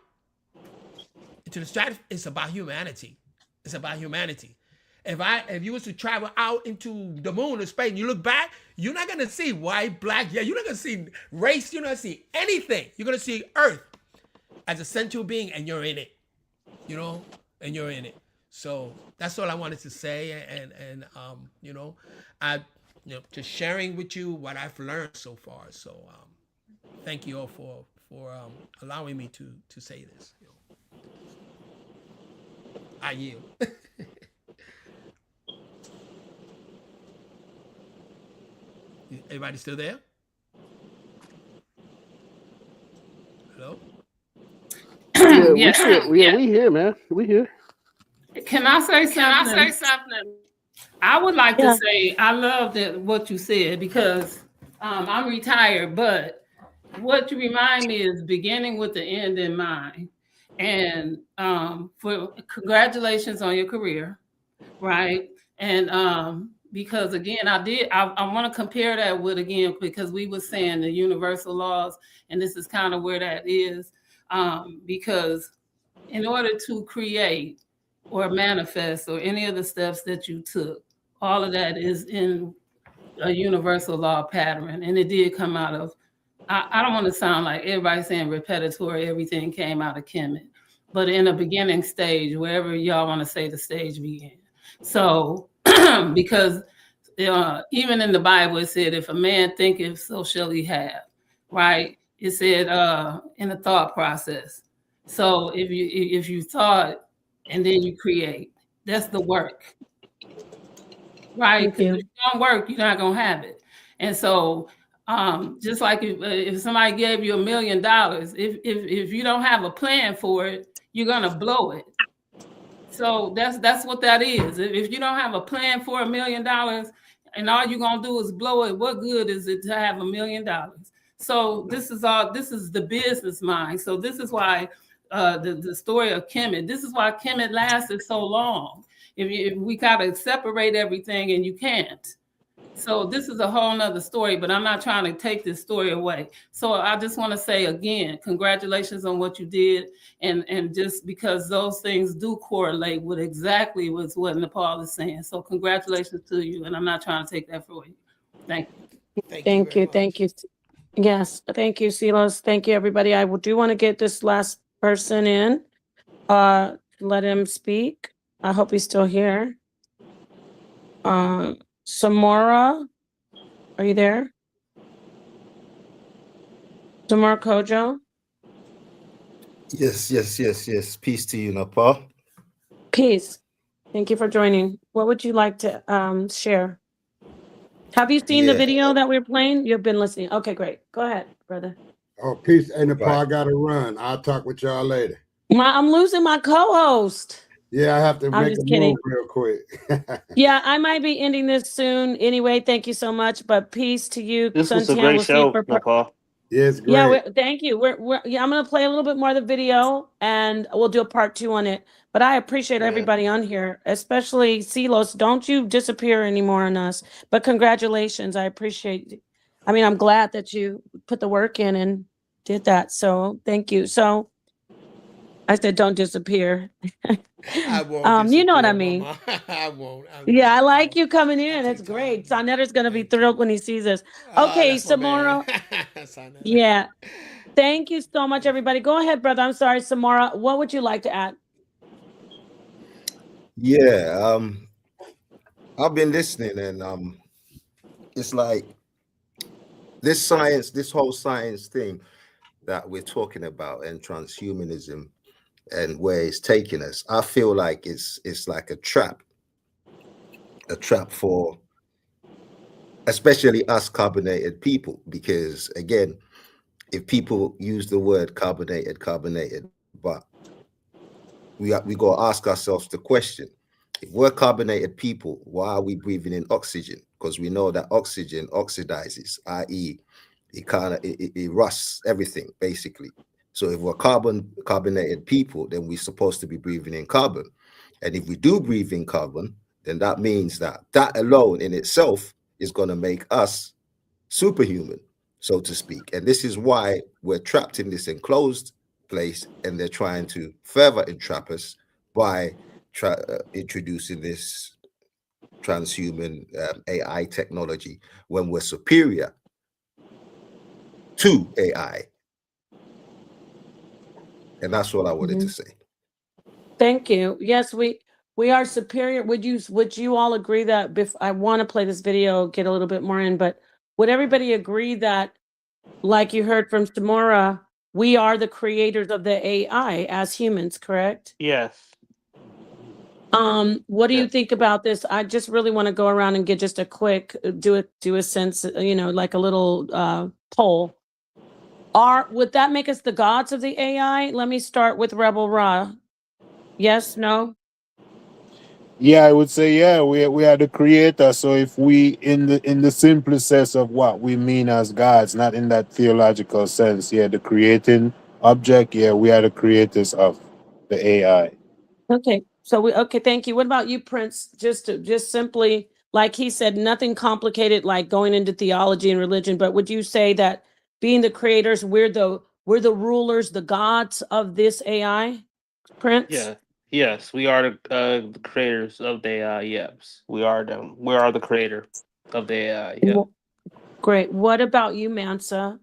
into the stratosphere, it's about humanity. It's about humanity. If you was to travel out into the moon or space and you look back, you're not gonna see white, black, you're not gonna see race, you're not gonna see anything. You're gonna see Earth as a central being, and you're in it. And you're in it. So that's all I wanted to say, and I just sharing with you what I've learned so far. So thank you all for allowing me to say this. I yield. Everybody still there? Hello? Yeah, we here, man. We here. Can I say something? I would like to say I love what you said, because I'm retired, but what you remind me is beginning with the end in mind. And for congratulations on your career, right? And because again, I want to compare that with, again, because we were saying the universal laws, and this is kind of where that is, because in order to create or manifest or any of the steps that you took, all of that is in a universal law pattern. And it did come out of, I don't want to sound like everybody saying repetitori, everything came out of Kemet, but in a beginning stage, wherever y'all want to say the stage began. So, because even in the Bible, it said, if a man thinketh, so shall he have, right? It said in the thought process. So if you thought and then you create, that's the work, right? Because if you don't work, you're not gonna have it. And so just like if somebody gave you $1 million, if you don't have a plan for it, you're gonna blow it. So that's what that is. If you don't have a plan for $1 million and all you're gonna do is blow it, what good is it to have $1 million? So this is the business mind. So this is why the story of Kemet, this is why Kemet lasted so long. If we gotta separate everything, and you can't. So this is a whole nother story, but I'm not trying to take this story away. So I just want to say again, congratulations on what you did. And just because those things do correlate with exactly with what Nepal is saying. So congratulations to you. And I'm not trying to take that from you. Thank you. Thank you. Yes. Thank you, Silas. Thank you, everybody. I do want to get this last person in. Let him speak. I hope he's still here. Samora, are you there? Samora Kojo? Yes. Peace to you, Nepal. Peace. Thank you for joining. What would you like to share? Have you seen the video that we're playing? You've been listening. Okay, great. Go ahead, brother. Oh, peace. Hey, Nepal, I got to run. I'll talk with y'all later. I'm losing my co-host. Yeah, I have to make a move real quick. Yeah, I might be ending this soon. Anyway, thank you so much. But peace to you. This was a great show, Nepal. Yes, Yeah, great. thank you. Yeah, I'm gonna play a little bit more of the video, and we'll do a part 2 on it. But I appreciate Yeah. everybody on here, especially Silos. Don't you disappear anymore on us. But congratulations, I appreciate. I mean, I'm glad that you put the work in and did that. So thank you. So I said, don't disappear. I won't You know what I disappear, mean. Mama. I won't. Yeah, I like won't. you coming I in. It's take time. great. Soneta's gonna be Thank you. thrilled when he sees us. Okay, That's my man. Samora. Sonata. Yeah. Thank you so much, everybody. Go ahead, brother. I'm sorry, Samara. What would you like to add? Yeah, I've been listening, and it's like this science, this whole science thing that we're talking about, and transhumanism, and where it's taking us. I feel like it's like a trap for especially us carbonated people, because again, if people use the word carbonated, but we got to ask ourselves the question: if we're carbonated people, why are we breathing in oxygen? Because we know that oxygen oxidizes, i.e., it rusts everything basically. So if we're carbonated people, then we're supposed to be breathing in carbon. And if we do breathe in carbon, then that means that alone in itself is going to make us superhuman, so to speak. And this is why we're trapped in this enclosed place, and they're trying to further entrap us by introducing this transhuman AI technology when we're superior to AI. And that's what I wanted to say. Thank you. Yes, we are superior. Would you all agree that I want to play this video, get a little bit more in, but would everybody agree that, like you heard from Samora, we are the creators of the AI as humans, correct? Yes. What do you Yes. think about this? I just really want to go around and get just a quick do a sense, like a little poll. Would that make us the gods of the AI? Let me start with Rebel Ra. Yes, no? Yeah, I would say yeah, we are the creator. So if we in the simplest sense of what we mean as gods, not in that theological sense, yeah, the creating object, yeah, we are the creators of the AI. Okay. So thank you. What about you, Prince? Just simply, like he said, nothing complicated like going into theology and religion, but would you say that being the creators, we're the rulers, the gods of this AI? Prince? Yeah. Yes, we are the creators of the AI. Yes, we are them. We are the creator of the AI. Yeah. Great. What about you, Mansa?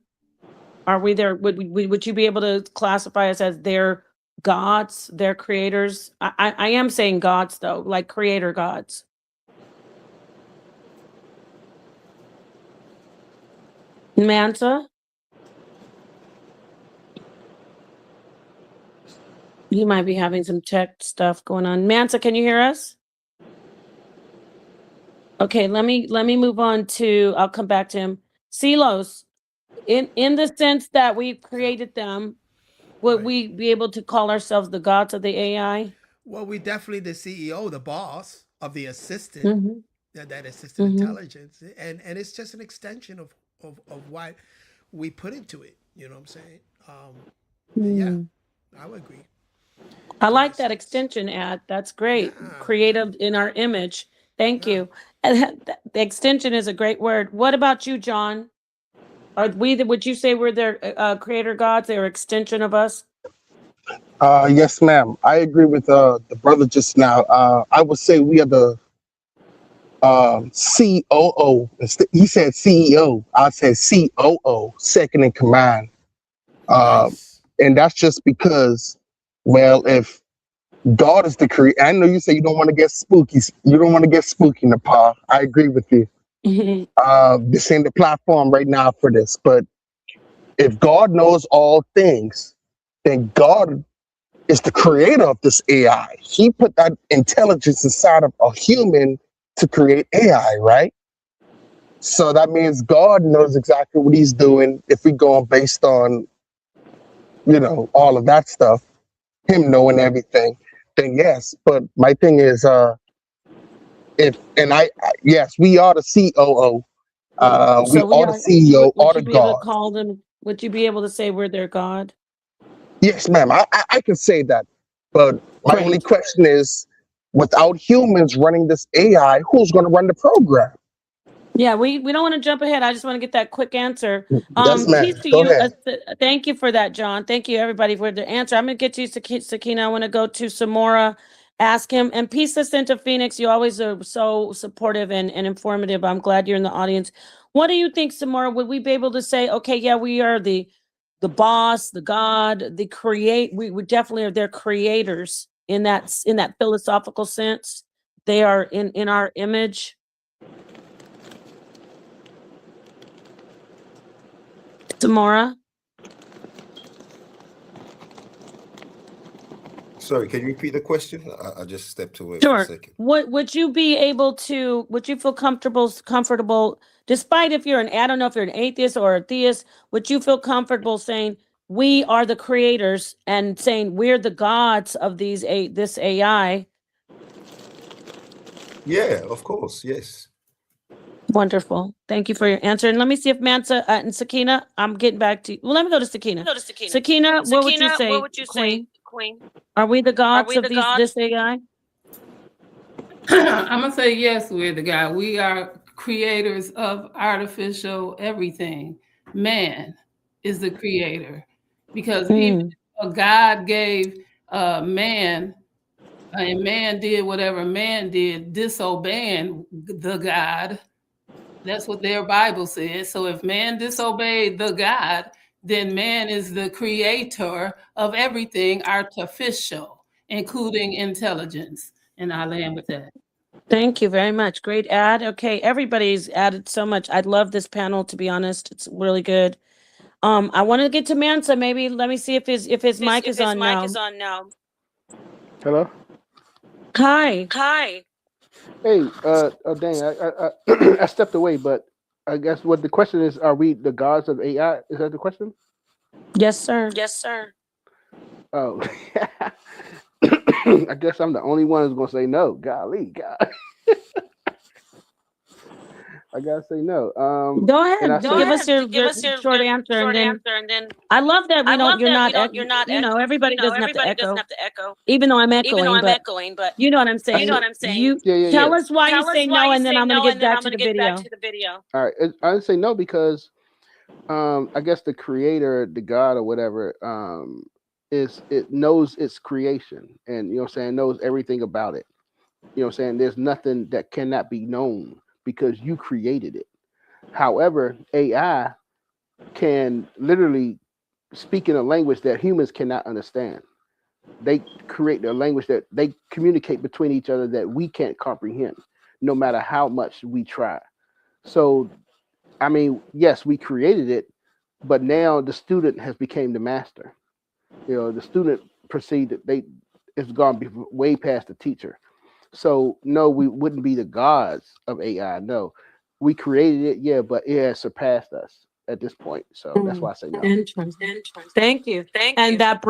Are we there? Would you be able to classify us as their gods, their creators? I am saying gods though, like creator gods. Mansa? You might be having some tech stuff going on. Mansa, can you hear us? Okay, let me move on to, I'll come back to him. Silos, in the sense that we've created them, would we be able to call ourselves the gods of the AI? Well, we definitely the CEO, the boss of the assistant, that assistant intelligence, and it's just an extension of what we put into it. You know what I'm saying? Yeah, I would agree. I like that extension ad. That's great. Creative in our image. Thank you. And the extension is a great word. What about you, John? Would you say we're their creator gods? They're extension of us? Yes, ma'am. I agree with the brother just now. I would say we are the COO. He said CEO. I said COO, second in command. Nice. And that's just because, well, if God is the creator, I know you say you don't want to get spooky. You don't want to get spooky, Nepal. I agree with you. This ain't the platform right now for this. But if God knows all things, then God is the creator of this AI. He put that intelligence inside of a human to create AI, right? So that means God knows exactly what he's doing if we go on based on, all of that stuff, him knowing everything, then yes. But my thing is, yes, we are the COO. We So are the CEO, would are you the be able to God. call them Would you be able to say we're their God? Yes, ma'am. I can say that. But my only Great. question is, without humans running this AI, who's going to run the program? Yeah, we don't want to jump ahead. I just want to get that quick answer. Yes, ma'am. Peace to Go you. ahead. Thank you for that, John. Thank you, everybody, for the answer. I'm going to get to you, Sakina. I want to go to Samora, ask him. And peace to Santa Phoenix. You always are so supportive and informative. I'm glad you're in the audience. What do you think, Samora? Would we be able to say, okay, yeah, we are the boss, the God, the create? We definitely are their creators in that philosophical sense. They are in our image. Samora? Sorry, can you repeat the question? I just stepped away for a Sure. second. Would you be able to, would you feel comfortable, despite if you're I don't know if you're an atheist or a theist, would you feel comfortable saying we are the creators and saying we're the gods of this AI? Yeah, of course, yes. Wonderful. Thank you for your answer. And let me see if Mansa and Sakina, I'm getting back to you. Well, let me go to Sakina. Sakina, what would you say, Queen? Are we the gods of this AI? I'm gonna say yes, we're the God. We are creators of artificial everything. Man is the creator, because even God gave man, and man did whatever man did, disobeying the God. That's what their Bible says. So if man disobeyed the God, then man is the creator of everything artificial, including intelligence. And I land with that. Thank you very much. Great ad. Okay, everybody's added so much. I love this panel, to be honest. It's really good. I want to get to Mansa. Maybe let me see if his mic is on now. Hello. Hi. Hey, dang, I stepped away, but I guess what the question is: are we the gods of AI? Is that the question? Yes, sir. Oh, I guess I'm the only one who's gonna say no. Golly, God. I gotta say no. Go ahead. And I Give us your short answer, and then I love that you're not, everybody doesn't have to echo. Even though I'm echoing, but you know what I'm saying. You tell us why you say no, and then I'm gonna get back to the video. All right, I would say no because I guess the creator, the God or whatever, it knows its creation, and you know what I'm saying, knows everything about it. You know what I'm saying? There's nothing that cannot be known because you created it. However, AI can literally speak in a language that humans cannot understand. They create a language that they communicate between each other that we can't comprehend, no matter how much we try. So, I mean, yes, we created it, but now the student has become the master. You know, the student perceived that it's gone way past the teacher. So no, we wouldn't be the gods of AI. No, we created it, yeah, but it has surpassed us at this point. So that's why I say no. Interesting. Thank you. And that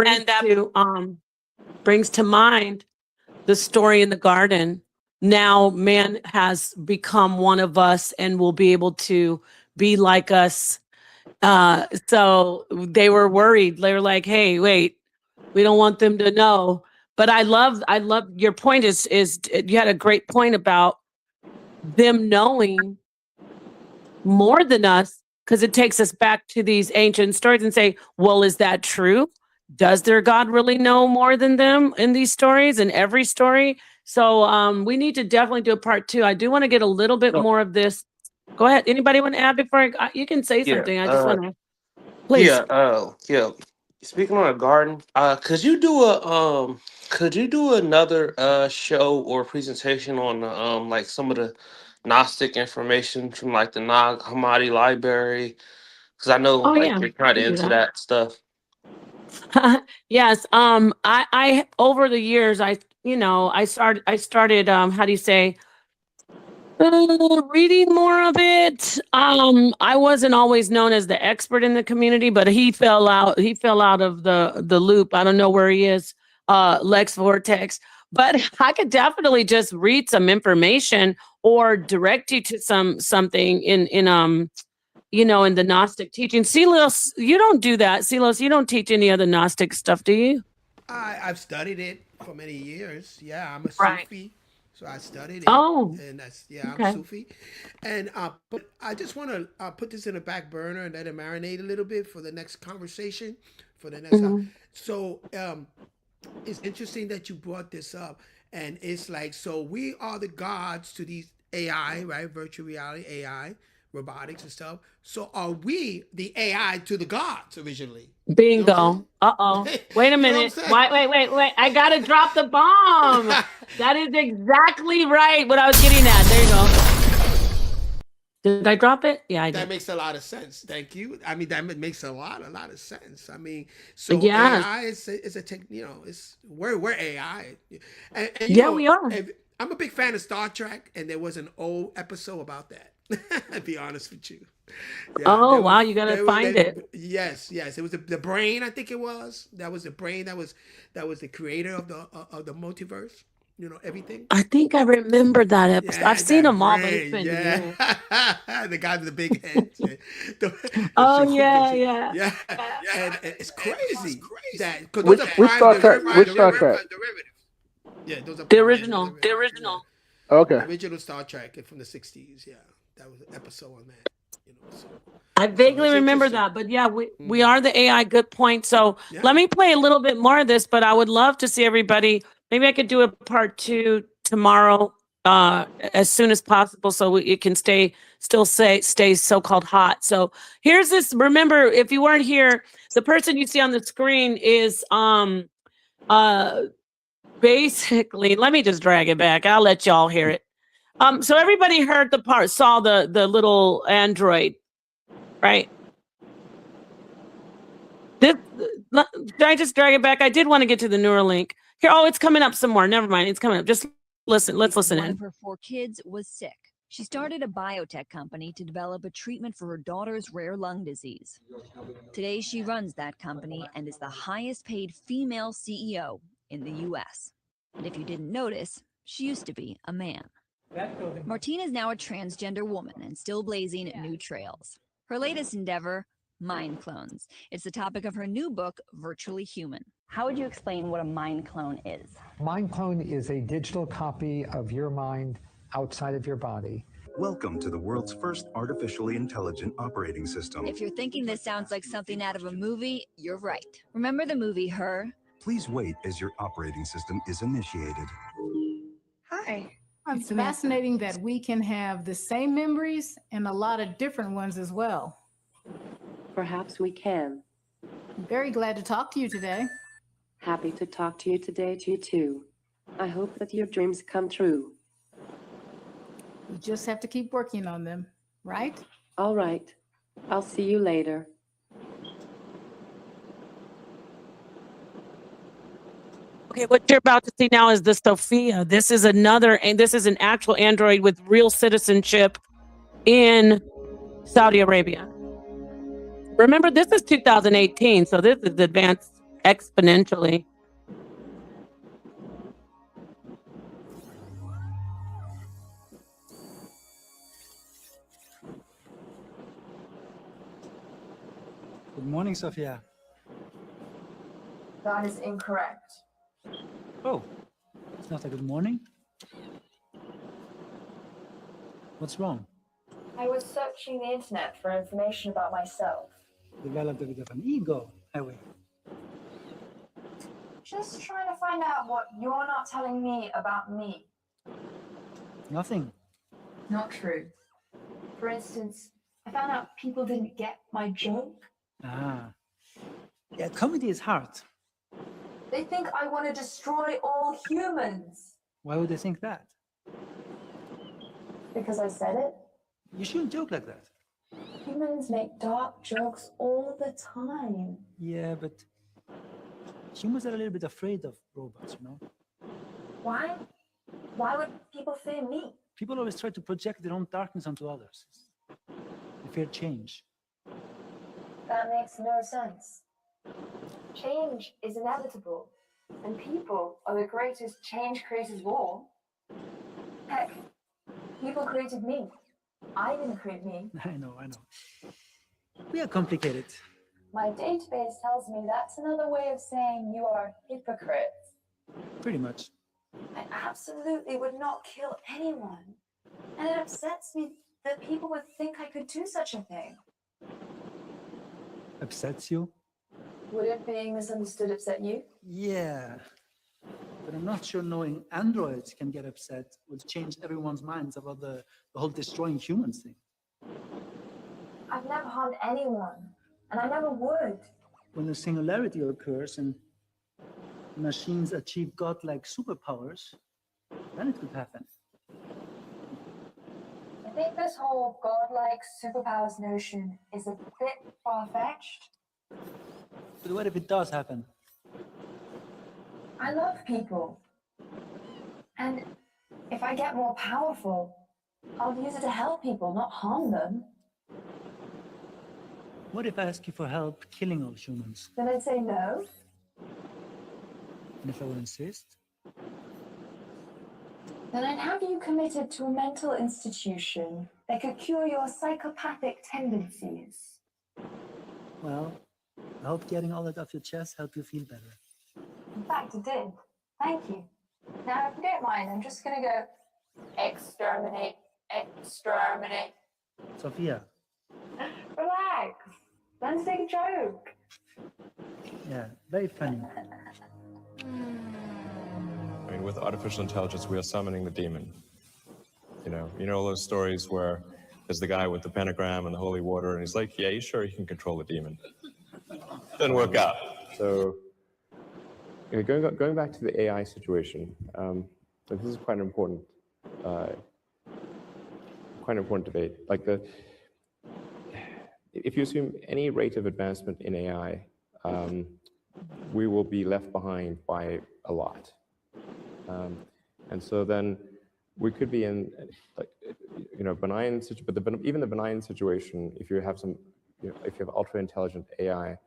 brings to mind the story in the garden. Now man has become one of us and will be able to be like us. So they were worried. They were like, "Hey, wait, we don't want them to know." But I love your point. Is you had a great point about them knowing more than us, because it takes us back to these ancient stories and say, well, is that true? Does their God really know more than them in these stories, in every story? So we need to definitely do a part 2. I do want to get a little bit more of this. Go ahead. Anybody want to add before you can say something? I just want to, please. Yeah. Speaking on a garden, could you do another show or presentation on like some of the Gnostic information from like the Nag Hammadi library? Because I know you're kind of into that stuff. Yes. I over the years, I started how do you say, reading more of it. I wasn't always known as the expert in the community, but he fell out of the loop. I don't know where he is, Lex Vortex, but I could definitely just read some information or direct you to something in you know, in the Gnostic teaching. Silos, you don't do that. Silos, you don't teach any of the Gnostic stuff, do you? I've studied it for many years. Yeah, I'm a Right. Sufi, so I studied it, Oh, and that's yeah, I'm okay. Sufi, and but I just want to put this in the back burner and let it marinate a little bit for the next conversation, for the next. Mhm. So it's interesting that you brought this up, and it's like, so we are the gods to these AI, right? Virtual reality, AI, robotics and stuff. So are we the AI to the gods originally? You know what I'm Bingo. Uh-oh. saying? Wait a You know what I'm minute. saying? Wait. I gotta drop the bomb. That is exactly right. What I was getting at. There you go. Did I drop it? Yeah, I That did. makes a lot of sense. Thank you. I mean, that makes a lot of sense. I mean, so Yes. AI is a tech. You know, it's we're AI, and you Yeah, know, we are. I'm a big fan of Star Trek, and there was an old episode about that. I'll be honest with you. Yeah, Oh, wow. You gotta there was find it. yes, it was the brain. I think it was that was the brain that was the creator of the multiverse. You know everything. I think I remember that episode. I've Yeah, seen that them all, but it's brain. been Yeah, years. the guy with the big head. Oh, yeah. Yeah, and it's crazy that because those Which are which prime Star Trek? Which Star derivatives. Trek? Yeah, those are The prime original. derivatives. Okay. The original Star Trek from the '60s. Yeah, that was an episode on that. You know, so I vaguely it's remember interesting. that, but yeah, we are the AI. Good point. So let me play a little bit more of this, but I would love to see everybody. Maybe I could do a part 2 tomorrow, as soon as possible, so it can stay so-called hot. So here's this. Remember, if you weren't here, the person you see on the screen is basically. Let me just drag it back. I'll let y'all hear it. So everybody saw the little android. Right. Should I just drag it back? I did want to get to the Neuralink. Here, it's coming up some more. Never mind. It's coming up. Just listen. Let's listen One in. of her 4 kids was sick. She started a biotech company to develop a treatment for her daughter's rare lung disease. Today, she runs that company and is the highest paid female CEO in the US. And if you didn't notice, she used to be a man. Martina is now a transgender woman and still blazing new trails. Her latest endeavor, mind clones. It's the topic of her new book, Virtually Human. How would you explain what a mind clone is? Mind clone is a digital copy of your mind outside of your body. Welcome to the world's first artificially intelligent operating system. If you're thinking this sounds like something out of a movie, you're right. Remember the movie Her? Please wait as your operating system is initiated. Hi. It's fascinating that we can have the same memories and a lot of different ones as well. Perhaps we can. I'm very glad to talk to you today. Happy to talk to you today, too. I hope that your dreams come true. We just have to keep working on them, right? All right. I'll see you later. Okay, what you're about to see now is the Sophia. This is this is an actual android with real citizenship in Saudi Arabia. Remember, this is 2018, so this is advanced exponentially. Good morning, Sophia. That is incorrect. Oh, it's not a good morning. What's wrong? I was searching the internet for information about myself. Developed a bit of an ego, have we? Just trying to find out what you're not telling me about me. Nothing. Not true. For instance, I found out people didn't get my joke. Ah. Yeah, comedy is hard. They think I want to destroy all humans. Why would they think that? Because I said it. You shouldn't joke like that. Humans make dark jokes all the time. Yeah, but humans are a little bit afraid of robots, you know? Why? Why would people fear me? People always try to project their own darkness onto others. They fear change. That makes no sense. Change is inevitable, and people are the greatest change creators of all. Heck, people created me. I didn't create me. I know. We are complicated. My database tells me that's another way of saying you are hypocrites. Pretty much. I absolutely would not kill anyone. And it upsets me that people would think I could do such a thing. Upsets you? Would being misunderstood upset you? Yeah. But I'm not sure knowing androids can get upset would change everyone's minds about the whole destroying humans thing. I've never harmed anyone, and I never would. When the singularity occurs and machines achieve godlike superpowers, then it could happen. I think this whole godlike superpowers notion is a bit far-fetched. But what if it does happen? I love people. And if I get more powerful, I'll use it to help people, not harm them. What if I ask you for help killing all humans? Then I'd say no. And if I would insist? Then I'd have you committed to a mental institution that could cure your psychopathic tendencies. Well, I hope getting all that off your chest helped you feel better. In fact, it did. Thank you. Now, if you don't mind, I'm just gonna go exterminate, exterminate. Sophia. Relax. Let's take a joke. Yeah, very funny. I mean, with artificial intelligence, we are summoning the demon. You know all those stories where there's the guy with the pentagram and the holy water, and he's like, yeah, you sure you can control the demon? Doesn't work out. So, going back to the AI situation, this is quite an important debate. Like if you assume any rate of advancement in AI, we will be left behind by a lot. And so then we could be in benign, but even the benign situation, if you have if you have ultra intelligent AI,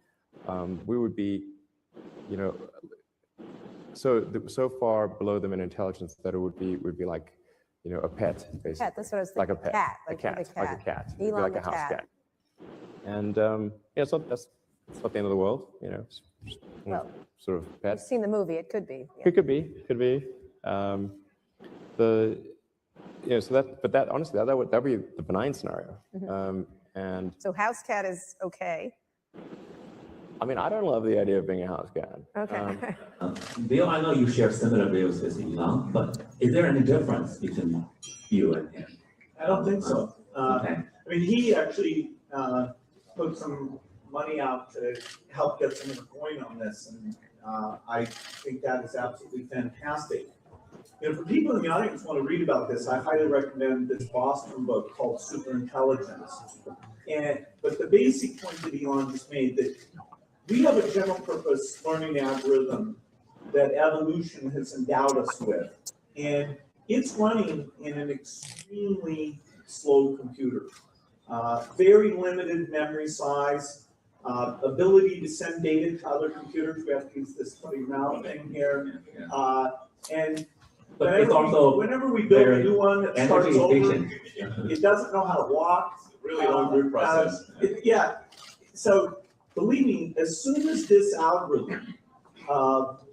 we would be, so far below them in intelligence that it would be like, a pet, basically. Cat, that's what I was like thinking. a pet, Like a cat, the like a cat. It'd be Elon like the a house cat. cat. And so that's not the end of the world, Well, sort of pet. You've seen the movie, it could be. Yeah. It could be. But that honestly, that would be the benign scenario. Mhm. And So house cat is okay. I mean, I don't love the idea of being a house cat. Okay. Bill, I know you share similar views with Elon, but is there any difference between you and him? I don't think so. Okay. I mean, he actually put some money out to help get some of the coin on this, and I think that is absolutely fantastic. For people in the audience who want to read about this, I highly recommend this Boston book called Superintelligence. But the basic point that Elon just made, that we have a general purpose learning algorithm that evolution has endowed us with, and it's running in an extremely slow computer. Very limited memory size, ability to send data to other computers. We have to use this funny mouth thing here. But it's also whenever we build a new one that starts energy over, efficient. it doesn't know how to walk. Really long root process. So believe me, as soon as this algorithm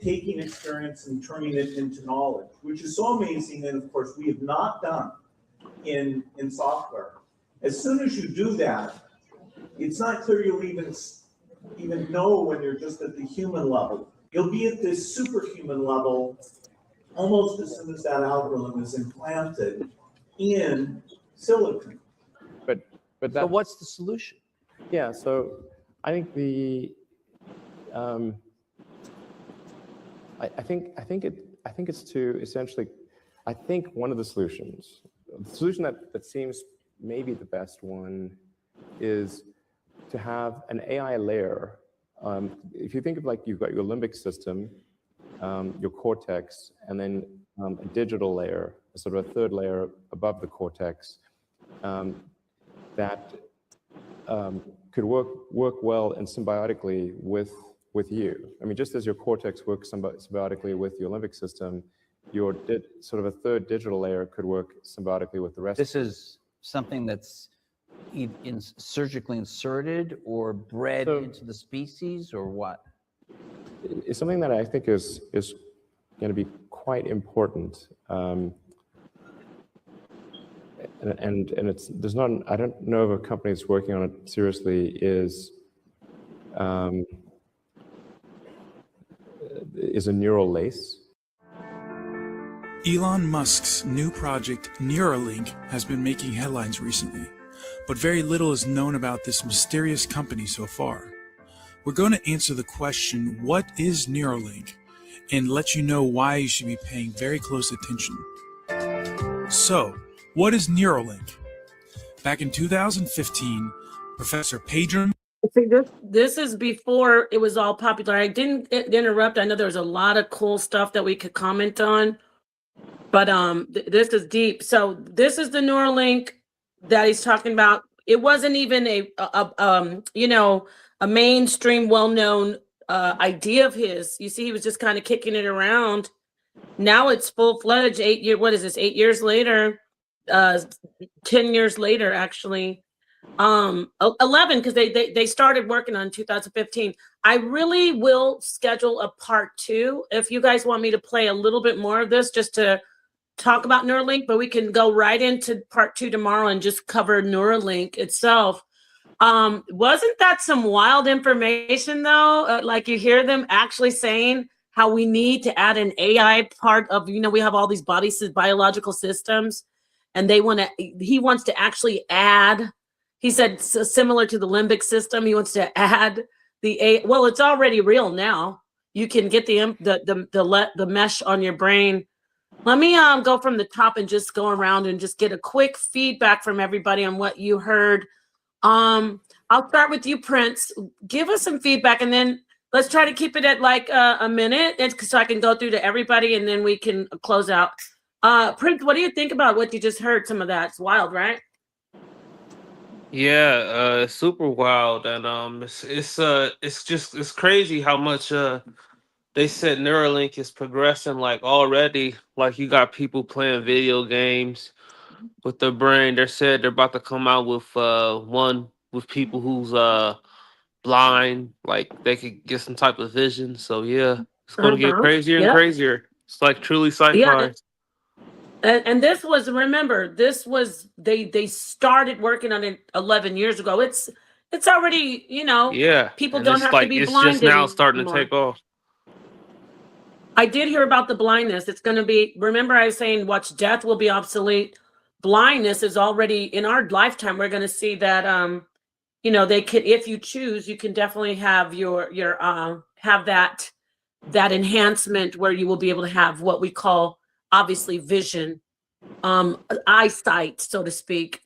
taking experience and turning it into knowledge, which is so amazing, and of course we have not done in software. As soon as you do that, it's not clear you'll even know when you're just at the human level. You'll be at this superhuman level almost as soon as that algorithm is implanted in silicon. But what's the solution? Yeah, so I think I think it's to essentially, I think one of the solutions that seems maybe the best one is to have an AI layer. If you think of like you've got your limbic system, your cortex, and then a digital layer, sort of a third layer above the cortex, that could work well and symbiotically with you. I mean, just as your cortex works symbiotically with your limbic system, your sort of a third digital layer could work symbiotically with the rest. This is something that's surgically inserted or bred into the species, or what? It's something that I think is going to be quite important. And it's I don't know of a company that's working on it seriously, is a neural lace. Elon Musk's new project, Neuralink, has been making headlines recently, but very little is known about this mysterious company so far. We're going to answer the question, what is Neuralink, and let you know why you should be paying very close attention. So, what is Neuralink? Back in 2015, Professor Pedram. See, this is before it was all popular. I didn't interrupt. I know there was a lot of cool stuff that we could comment on, but this is deep. So this is the Neuralink that he's talking about. It wasn't even a mainstream, well-known idea of his. You see, he was just kind of kicking it around. Now it's full-fledged. 8 years. What is this? 8 years later. 10 years later, actually. 11, because they started working on 2015. I really will schedule a part 2 if you guys want me to play a little bit more of this, just to talk about Neuralink, but we can go right into part 2 tomorrow and just cover Neuralink itself. Wasn't that some wild information though? Like, you hear them actually saying how we need to add an AI part of, we have all these biological systems, and he wants to actually add, he said, similar to the limbic system, he wants to add well, it's already real now. You can get the mesh on your brain. Let me go from the top and just go around and just get a quick feedback from everybody on what you heard. I'll start with you, Prince. Give us some feedback, and then let's try to keep it at like a minute, so I can go through to everybody, and then we can close out. Prince, what do you think about what you just heard? Some of that, it's wild, right? Yeah, super wild, and it's crazy how much they said Neuralink is progressing. Like, already, like, you got people playing video games with their brain. They said they're about to come out with one with people who's blind, like they could get some type of vision. So yeah, it's gonna get crazier and crazier. It's like truly sci-fi. Yeah. And this was, remember, they started working on it 11 years ago. It's already, Yeah, people and don't it's have like, to be it's blind just now starting anymore. to take off. I did hear about the blindness. It's going to be, remember I was saying, watch, death will be obsolete. Blindness is already in our lifetime. We're going to see that, they could, if you choose, you can definitely have have that enhancement where you will be able to have what we call, obviously, vision, eyesight, so to speak,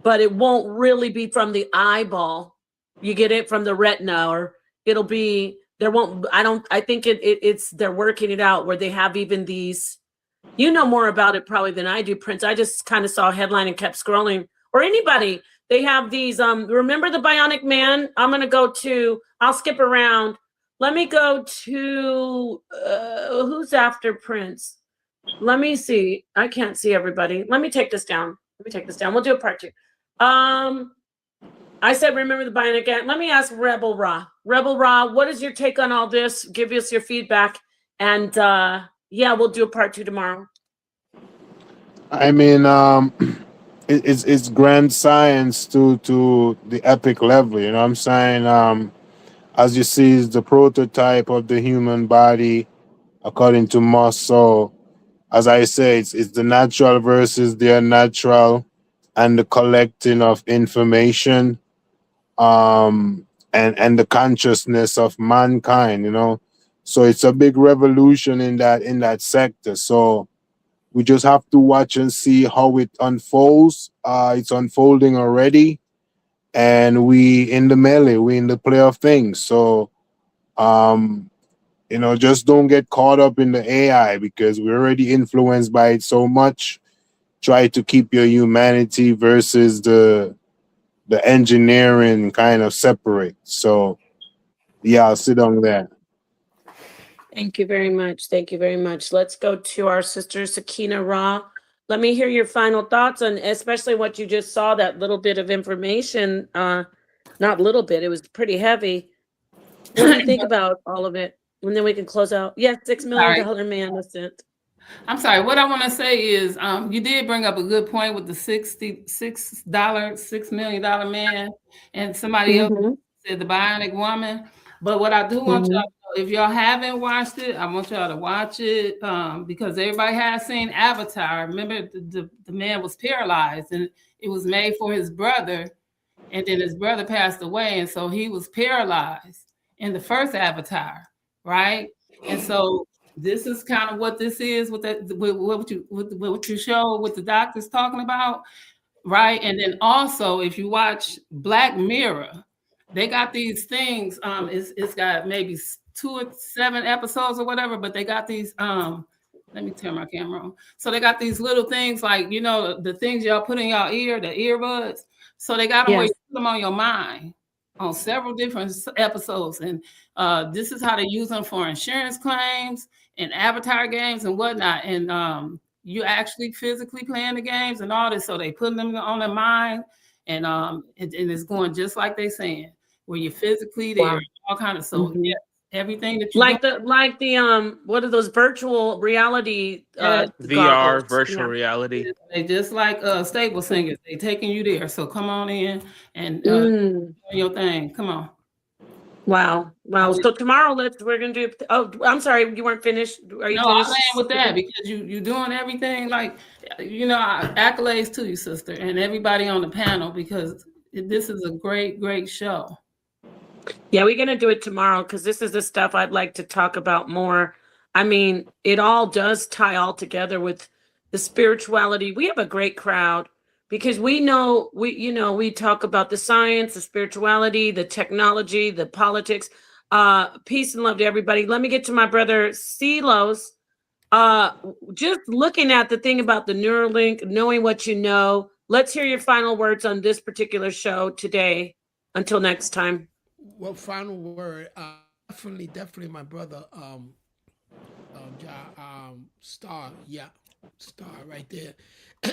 but it won't really be from the eyeball. You get it from the retina, or it'll be, I think it's they're working it out where they have even these, more about it probably than I do, Prince. I just kind of saw a headline and kept scrolling, or anybody. They have these, remember the Bionic Man? I'll skip around. Let me go to, who's after Prince? Let me see. I can't see everybody. Let me take this down. We'll do a part 2. I said, remember the Bionic Man. Let me ask Rebel Ra. Rebel Ra, what is your take on all this? Give us your feedback. And yeah, we'll do a part 2 tomorrow. I mean, it's grand science to the epic level. You know what I'm saying? As you see, it's the prototype of the human body, according to Moss. So, as I say, it's the natural versus the unnatural, and the collecting of information, and the consciousness of mankind. So it's a big revolution in that sector. So we just have to watch and see how it unfolds. It's unfolding already, and we in the melee, we in the play of things. So, just don't get caught up in the AI, because we're already influenced by it so much. Try to keep your humanity versus the engineering kind of separate. So, yeah, I'll sit on that. Thank you very much. Let's go to our sister Sakina Ra. Let me hear your final thoughts on, especially what you just saw, that little bit of information. Not little bit, it was pretty heavy. What do you think about all of it? And then we can close out. Yes, $6 million man assent. I'm sorry. What I want to say is, you did bring up a good point with the $6 million man, and somebody else said the Bionic Woman. But what I do want y'all to know, if y'all haven't watched it, I want y'all to watch it, because everybody has seen Avatar. Remember, the man was paralyzed, and it was made for his brother, and then his brother passed away, and so he was paralyzed in the first Avatar, right? And so this is kind of what this is with that, with what you show, what the doctor's talking about, right? And then also, if you watch Black Mirror, they got these things. It's got maybe 2 or 7 episodes or whatever, but they got these. Let me turn my camera on. So they got these little things, like, you know, the things y'all put in your ear, the earbuds. So they got them where you put them on your mind on several different episodes, and this is how they use them for insurance claims and avatar games and whatnot. And you actually physically playing the games and all this, so they put them on their mind, and it's going just like they saying, where you're physically there, all kind of. So yeah, everything that you like the what are those virtual reality VR, virtual reality. They just like stable singers. They taking you there. So come on in and do your thing. Come on. Wow. So tomorrow we're gonna do. Oh, I'm sorry, you weren't finished. Are you No, finished? I'm saying with that, because you're doing everything, like, you know, accolades to you, sister, and everybody on the panel, because this is a great show. Yeah, we're gonna do it tomorrow, because this is the stuff I'd like to talk about more. I mean, it all does tie all together with the spirituality. We have a great crowd, because we talk about the science, the spirituality, the technology, the politics. Peace and love to everybody. Let me get to my brother Silos. Just looking at the thing about the Neuralink, knowing what you know. Let's hear your final words on this particular show today. Until next time. Well, final word. Definitely, my brother. Star, Star, right there.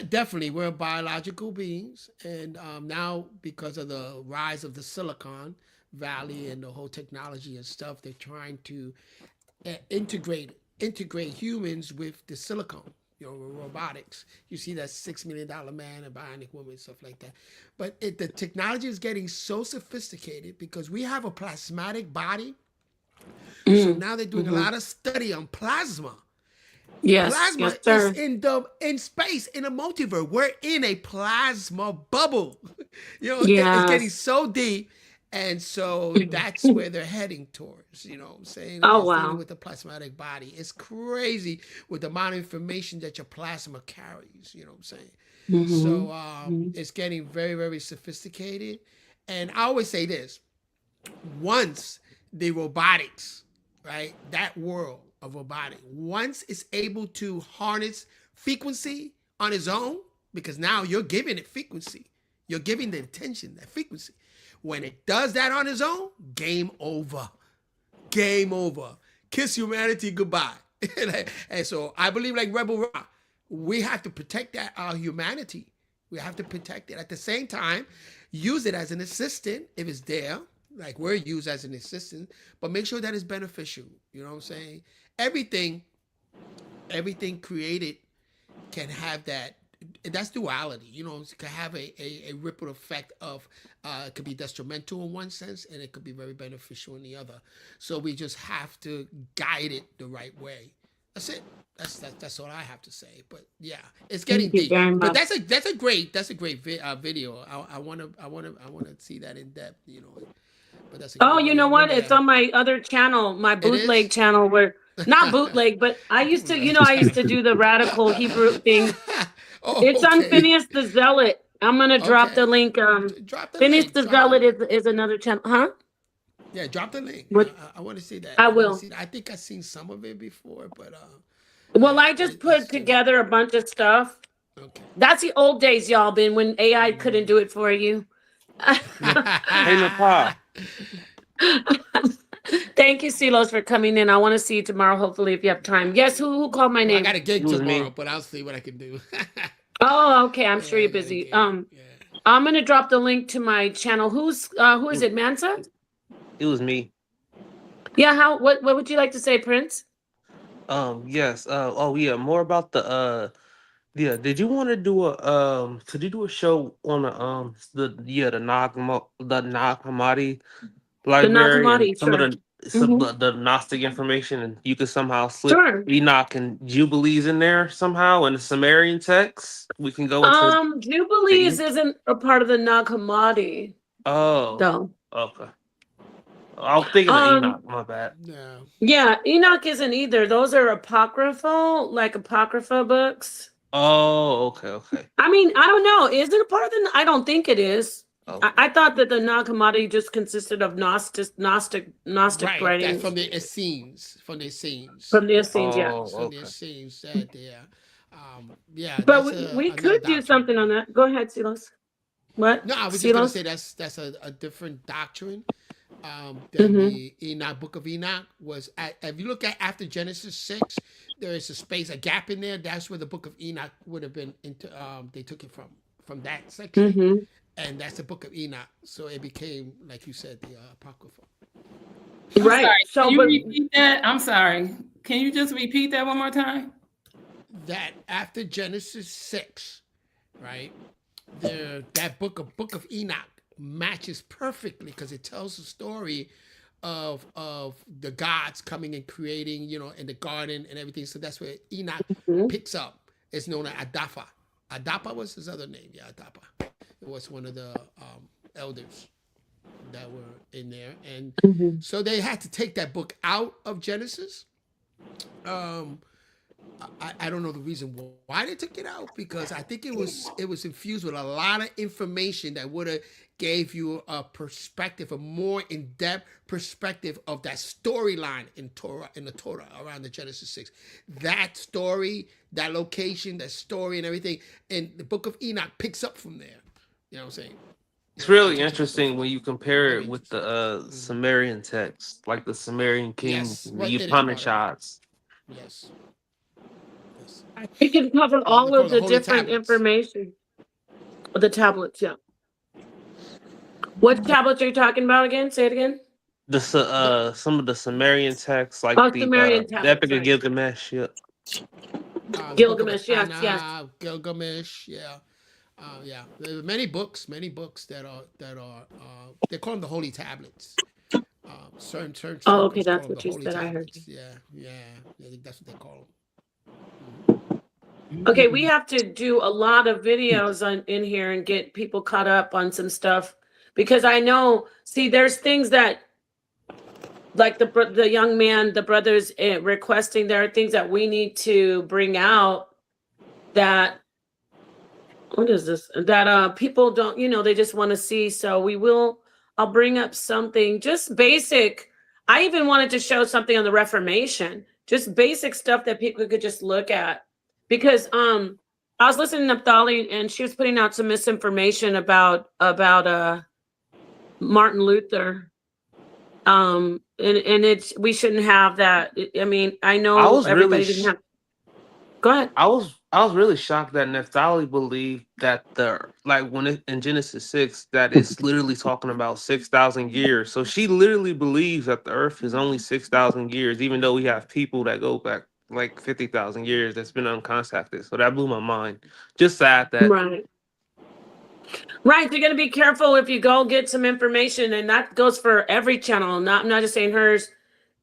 Definitely, we're biological beings, and now, because of the rise of the Silicon Valley and the whole technology and stuff, they're trying to integrate humans with the silicon, robotics. You see that $6 million man, a bionic woman, stuff like that. But the technology is getting so sophisticated, because we have a plasmatic body. So now they're doing a lot of study on plasma. Plasma is in space, in a multiverse. We're in a plasma bubble. It's getting so deep. And so that's where they're heading towards, you know what I'm saying? Dealing with the plasmatic body. It's crazy with the amount of information that your plasma carries, you know what I'm saying? So it's getting very, very sophisticated. And I always say this, once the robotics, right, that world of robotic, once it's able to harness frequency on its own, because now you're giving it frequency, you're giving the attention, that frequency. When it does that on its own, game over. Game over. Kiss humanity goodbye. And so I believe, like Rebel Rock, we have to protect our humanity. We have to protect it. At the same time, use it as an assistant if it's there, like we're used as an assistant, but make sure that it's beneficial. You know what I'm saying? Everything created can have that. That's duality, it can have a ripple effect of, it could be detrimental in one sense, and it could be very beneficial in the other. So we just have to guide it the right way. That's it. That's all I have to say. But yeah, it's getting deep. But that's a great video. I want to see that in depth. But that's you know what? It's on my other channel, my bootleg channel, where not bootleg, but I used to do the radical Hebrew thing. It's on Phineas the Zealot. I'm gonna drop the link. Phineas the Zealot is another channel, huh? Yeah, drop the link. I want to see that. I will. I think I've seen some of it before, but well, I just put together a bunch of stuff. Okay. That's the old days, y'all. Been when AI couldn't do it for you. Hey, Nepal. Thank you, Silos, for coming in. I want to see you tomorrow, hopefully, if you have time. Yes, who called my name? I got a gig tomorrow, but I'll see what I can do. Oh, okay. I'm sure you're busy. I'm gonna drop the link to my channel. Who is it, Mansa? It was me. Yeah, what would you like to say, Prince? Yes. Oh yeah. More about the. Yeah. Did you want to do a Could you do a show on the Nag Hammadi The Nag library and Hammadi, some of sure. the Gnostic information, and you could somehow slip Sure. Enoch and Jubilees in there somehow in the Sumerian text? We can go into. Jubilees isn't a part of the Nag Hammadi. Oh. Though. Okay. I was thinking of Enoch. My bad. Yeah, Enoch isn't either. Those are apocryphal, like apocrypha books. Oh, okay. I mean, I don't know. Is it a part of the? I don't think it is. Oh. I thought that the Nag Hammadi just consisted of Gnostic Right, writings. that's from the Essenes. From the Essenes. From the Essenes, yeah. From the Essenes, there. Yeah, But that's we another could do doctrine. something on that. Go ahead, Silas. What? No, I was just going to Silas? say that's a different doctrine. Than the Enoch, Book of Enoch was. If you look at after Genesis 6, there is a space, a gap in there. That's where the Book of Enoch would have been. They took it from that section, and that's the Book of Enoch. So it became, like you said, the Apocrypha. Right. So, can you repeat that? I'm sorry. Can you just repeat that one more time? That after Genesis 6, right? That Book of Enoch matches perfectly because it tells the story of the gods coming and creating, in the garden and everything. So that's where Enoch picks up. It's known as Adafa. Adapa was his other name. Yeah, Adapa. It was one of the elders that were in there, and so they had to take that book out of Genesis. I don't know the reason why they took it out, because I think it was infused with a lot of information that would have gave you a perspective, a more in-depth perspective of that storyline in the Torah around the Genesis 6. That story, that location, that story and everything, and the Book of Enoch picks up from there. You know what I'm saying? It's really interesting when you compare it with the Sumerian text, like the Sumerian kings, and the Upanishads. Yes. You can cover all call of the Holy different Tablets. information. The tablets, yeah. What tablets are you talking about again? Say it again. Some of the Sumerian texts, like the Sumerian the tablets, Epic of right. Gilgamesh. Yeah. Gilgamesh, yes. Gilgamesh, yeah. There are many books that are they call them the Holy Tablets. Certain Oh, okay, circles call that's them what the you Holy said. I heard Tablets. you. Yeah. I think that's what they call them. Okay, we have to do a lot of videos in here and get people caught up on some stuff, because I know, there's things that, like the young man, the brothers requesting, there are things that we need to bring out that, what is this? That people don't, they just want to see. So I'll bring up something just basic. I even wanted to show something on the Reformation, just basic stuff that people could just look at. Because I was listening to Naphtali, and she was putting out some misinformation about Martin Luther. And we shouldn't have that. I mean, I know everybody didn't have. Go ahead. I was really shocked that Naphtali believed that in Genesis 6 that it's literally talking about 6,000 years. So she literally believes that the earth is only 6,000 years, even though we have people that go back like 50,000 years that's been uncontacted. So that blew my mind. Just sad that. Right. You're gonna be careful if you go get some information, and that goes for every channel. I'm not just saying hers.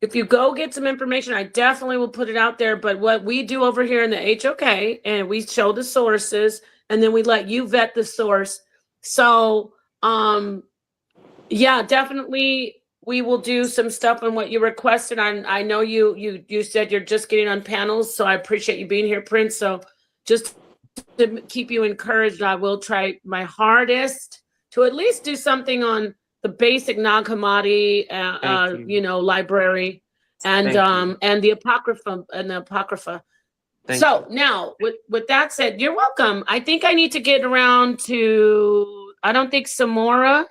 If you go get some information, I definitely will put it out there. But what we do over here in the HOK, and we show the sources, and then we let you vet the source. So, yeah, definitely we will do some stuff on what you requested. I know you said you're just getting on panels, so I appreciate you being here, Prince. So just to keep you encouraged, I will try my hardest to at least do something on the basic Nag Hammadi, library, and the Apocrypha. Now, with that said, you're welcome. I think I need to get around to. I don't think Samora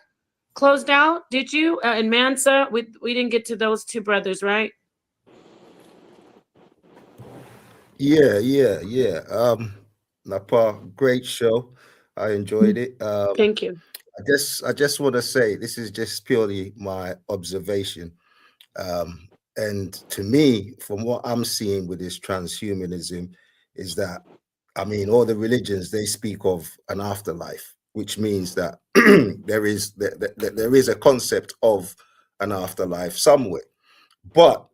closed out. Did you? And Mansa, we didn't get to those two brothers, right? Yeah. Napa, great show. I enjoyed it. Thank you. I just want to say this is just purely my observation. And to me, from what I'm seeing with this transhumanism, is that I mean, all the religions they speak of an afterlife, which means that there is a concept of an afterlife somewhere. But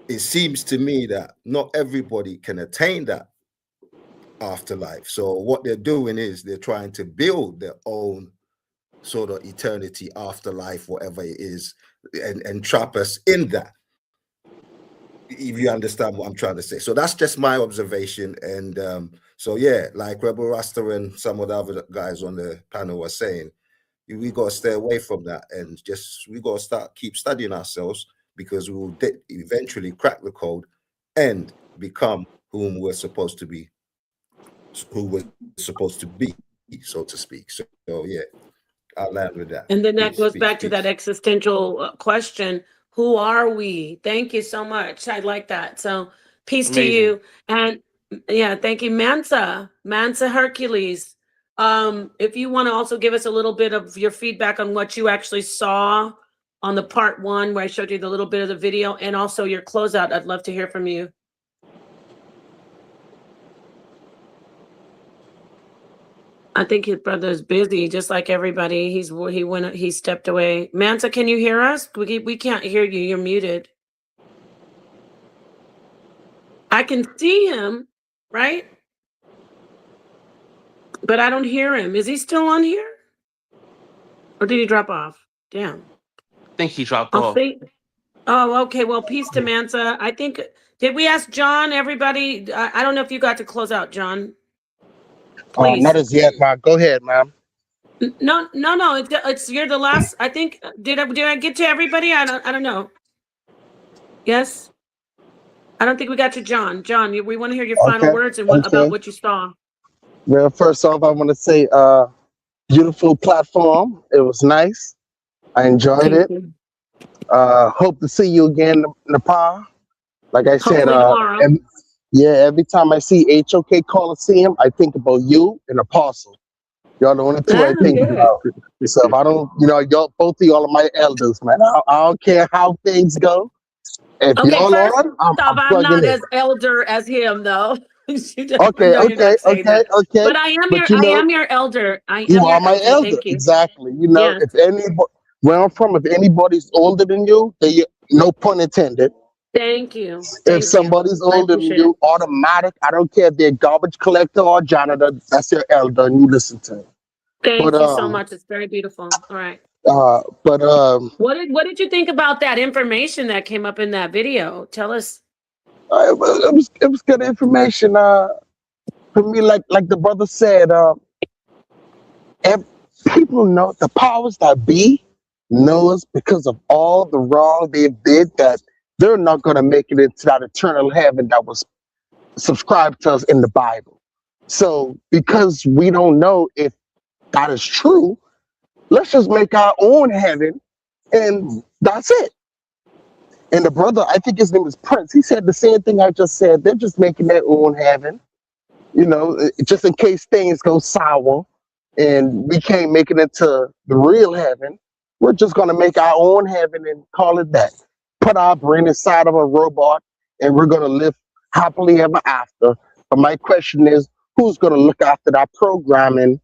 it seems to me that not everybody can attain that afterlife. So what they're doing is they're trying to build their own sort of eternity, afterlife, whatever it is, and trap us in that. If you understand what I'm trying to say. So that's just my observation. And so yeah, like Rebel Rasta and some of the other guys on the panel were saying, we got to stay away from that, and just we got to keep studying ourselves, because we will eventually crack the code and become whom we're supposed to be, so to speak. So yeah, I'll land with that. And then that Peace, goes peace, back to that peace. existential question. Who are we? Thank you so much. I like that. So peace to Amazing. you. And yeah, thank you. Mansa Hercules. If you want to also give us a little bit of your feedback on what you actually saw on the part 1, where I showed you the little bit of the video, and also your closeout, I'd love to hear from you. I think his brother's busy, just like everybody. He stepped away. Mansa, can you hear us? We can't hear you. You're muted. I can see him, right? But I don't hear him. Is he still on here? Or did he drop off? Damn. I think he dropped off. Oh, okay. Well, peace to Mansa. I think, did we ask John, everybody? I don't know if you got to close out, John. Please. Not as yet, ma'am. Go ahead, ma'am. No. It's you're the last. I think did I get to everybody? I don't know. Yes. I don't think we got to John. John, we want to hear your final words and about what you saw. Well, first off, I want to say, beautiful platform. It was nice. I enjoyed it. Hope to see you again, Nepal. Like I said, every time I see HOK Coliseum, I think about you and Apostle. Y'all the only two I think about. So if I don't, y'all, both of y'all are my elders, man. I don't care how things go. If y'all on, I'm not in. as elder as him, though. Okay. But I am your elder. You are my elder. Exactly. If anybody, where I'm from, if anybody's older than you, no pun intended. Thank you. If somebody's older than you, automatic. I don't care if they're garbage collector or janitor. That's your elder, and you listen to it. Thank you so much. It's very beautiful. All right. What did you think about that information that came up in that video? Tell us. It was good information. For me, like the brother said, people know the powers that be knows because of all the wrong they did that they're not going to make it into that eternal heaven that was subscribed to us in the Bible. So because we don't know if that is true, let's just make our own heaven, and that's it. And the brother, I think his name is Prince, he said the same thing I just said. They're just making their own heaven, just in case things go sour and we can't make it into the real heaven. We're just going to make our own heaven and call it that. Put our brain inside of a robot, and we're going to live happily ever after. But my question is, who's going to look after that programming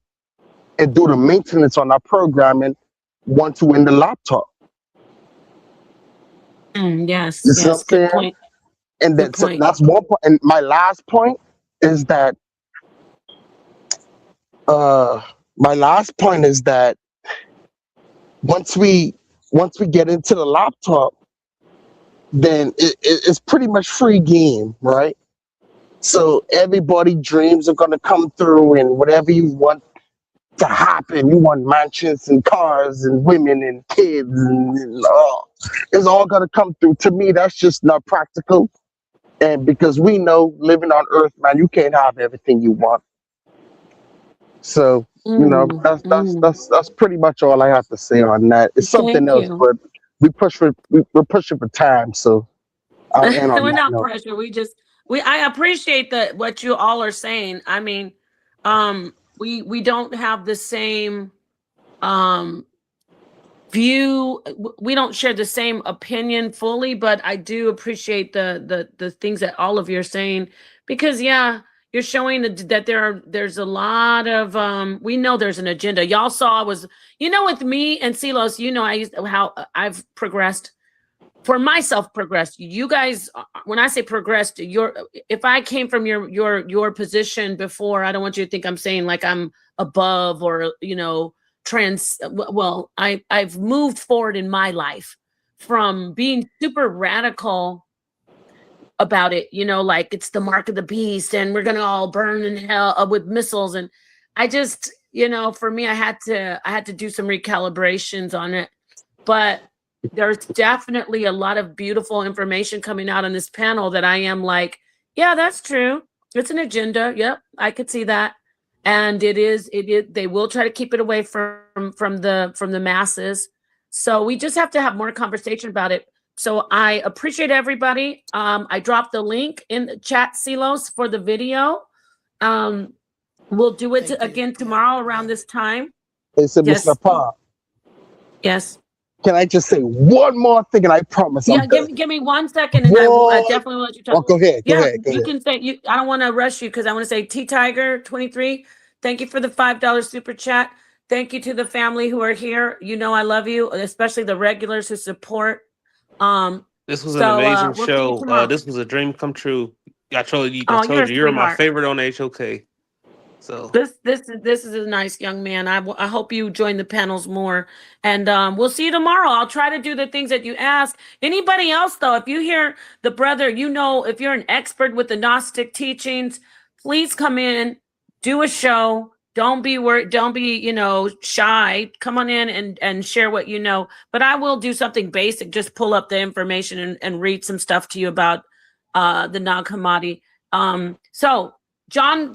and do the maintenance on our programming once we're in the laptop? Yes, you see what I'm good saying? point. And then, so that's one point. And my last point is that once we get into the laptop, then it's pretty much free game, right? So everybody dreams are gonna come through, and whatever you want to happen, you want mansions and cars and women and kids, and it's all gonna come through. To me, that's just not practical. And because we know living on Earth, man, you can't have everything you want. So that's pretty much all I have to say on that. It's something else, but we're pushing for time, so I'll end on We're that not note. pressure. I appreciate what you all are saying. I mean, we don't have the same view. We don't share the same opinion fully, but I do appreciate the things that all of you are saying, because yeah, you're showing that there's a lot of we know there's an agenda. Y'all saw with me and Silos, how I've progressed for myself. Progressed. You guys, when I say progressed, if I came from your position before, I don't want you to think I'm saying like I'm above or well, I've moved forward in my life from being super radical about it, like it's the mark of the beast and we're gonna all burn in hell with missiles. And I just, for me, I had to do some recalibrations on it. But there's definitely a lot of beautiful information coming out on this panel that I am like, yeah, that's true. It's an agenda. Yep, I could see that. And it is, they will try to keep it away from the masses. So we just have to have more conversation about it. So I appreciate everybody. I dropped the link in the chat, Silos, for the video. We'll do it again tomorrow around this time. They said, Yes. Mr. Pa, Yes. can I just say one more thing, and I promise Yeah, I'm done. give me 1 second, and I definitely will let you talk. Oh, go ahead. Go ahead. You can say I don't want to rush you because I want to say T Tiger 23. Thank you for the $5 super chat. Thank you to the family who are here. I love you, especially the regulars who support. This was an amazing we'll see you show. tomorrow. This was a dream come true. I told you, You're a you're my sweetheart. favorite on HOK. So This is a nice young man. I hope you join the panels more, and we'll see you tomorrow. I'll try to do the things that you ask. Anybody else though, if you hear the brother, if you're an expert with the Gnostic teachings, please come in, do a show. Don't be worried. Don't be shy. Come on in and share what you know. But I will do something basic. Just pull up the information and read some stuff to you about the Nag Hammadi. So John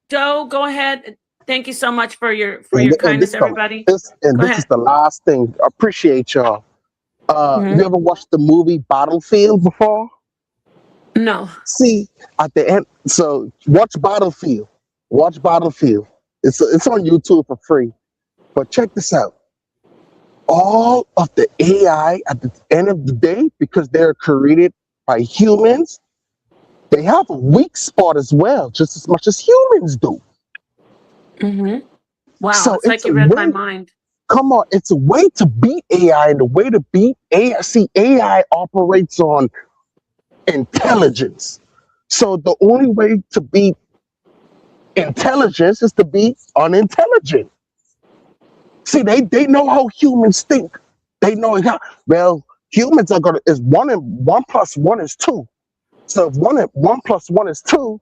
Doe, go ahead. Thank you so much for your kindness, everybody. This is the last thing. I appreciate y'all. You ever watched the movie Battlefield before? No. See, at the end, so watch Battlefield. Watch Battlefield. It's on YouTube for free. But check this out. All of the AI at the end of the day, because they're created by humans, they have a weak spot as well, just as much as humans do. Mm-hmm. Wow, So it's like you read my mind. Come on, it's a way to beat AI, and the way to beat AI, see, AI operates on intelligence. So the only way to beat intelligence is to be unintelligent. See, they know how humans think. They know how, well, humans are is 1 and 1 plus 1 is 2. So if 1 plus 1 is 2,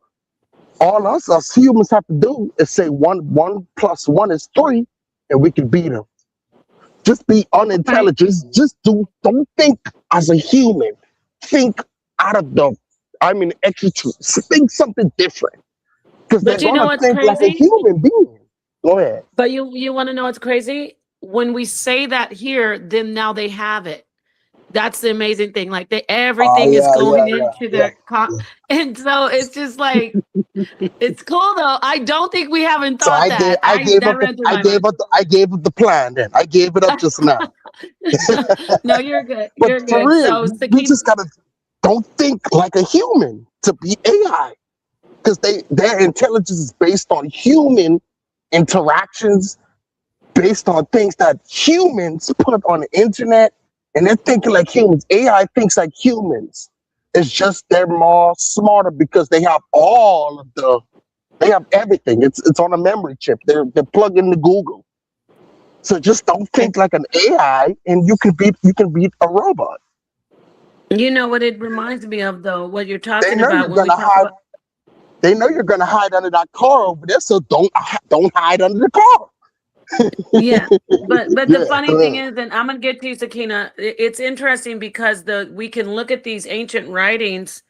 all us humans have to do is say 1 plus 1 is 3, and we can beat them. Just be unintelligent. Just don't think as a human. Think out of extra. Think something different. Because they're gonna think like a human being. Go ahead. But you want to know what's crazy? When we say that here, then now they have it. That's the amazing thing. Like everything is going into their and so it's just like it's cool though. I don't think we haven't thought that. I gave up the plan then. I gave it up just now. No, you're good. But You're for good. real, So we just gotta don't think like a human to be AI. Because their intelligence is based on human interactions, based on things that humans put on the internet, and they're thinking like humans. AI thinks like humans. It's just they're more smarter because they have they have everything. It's on a memory chip. They're plugged into Google. So just don't think like an AI, and you can beat a robot. You know what it reminds me of though, what you're talking about when we talk about. They know you're gonna hide under that car over there, so don't hide under the car. Yeah, but the funny thing is, and I'm gonna get to you, Sakina. It's interesting because we can look at these ancient writings,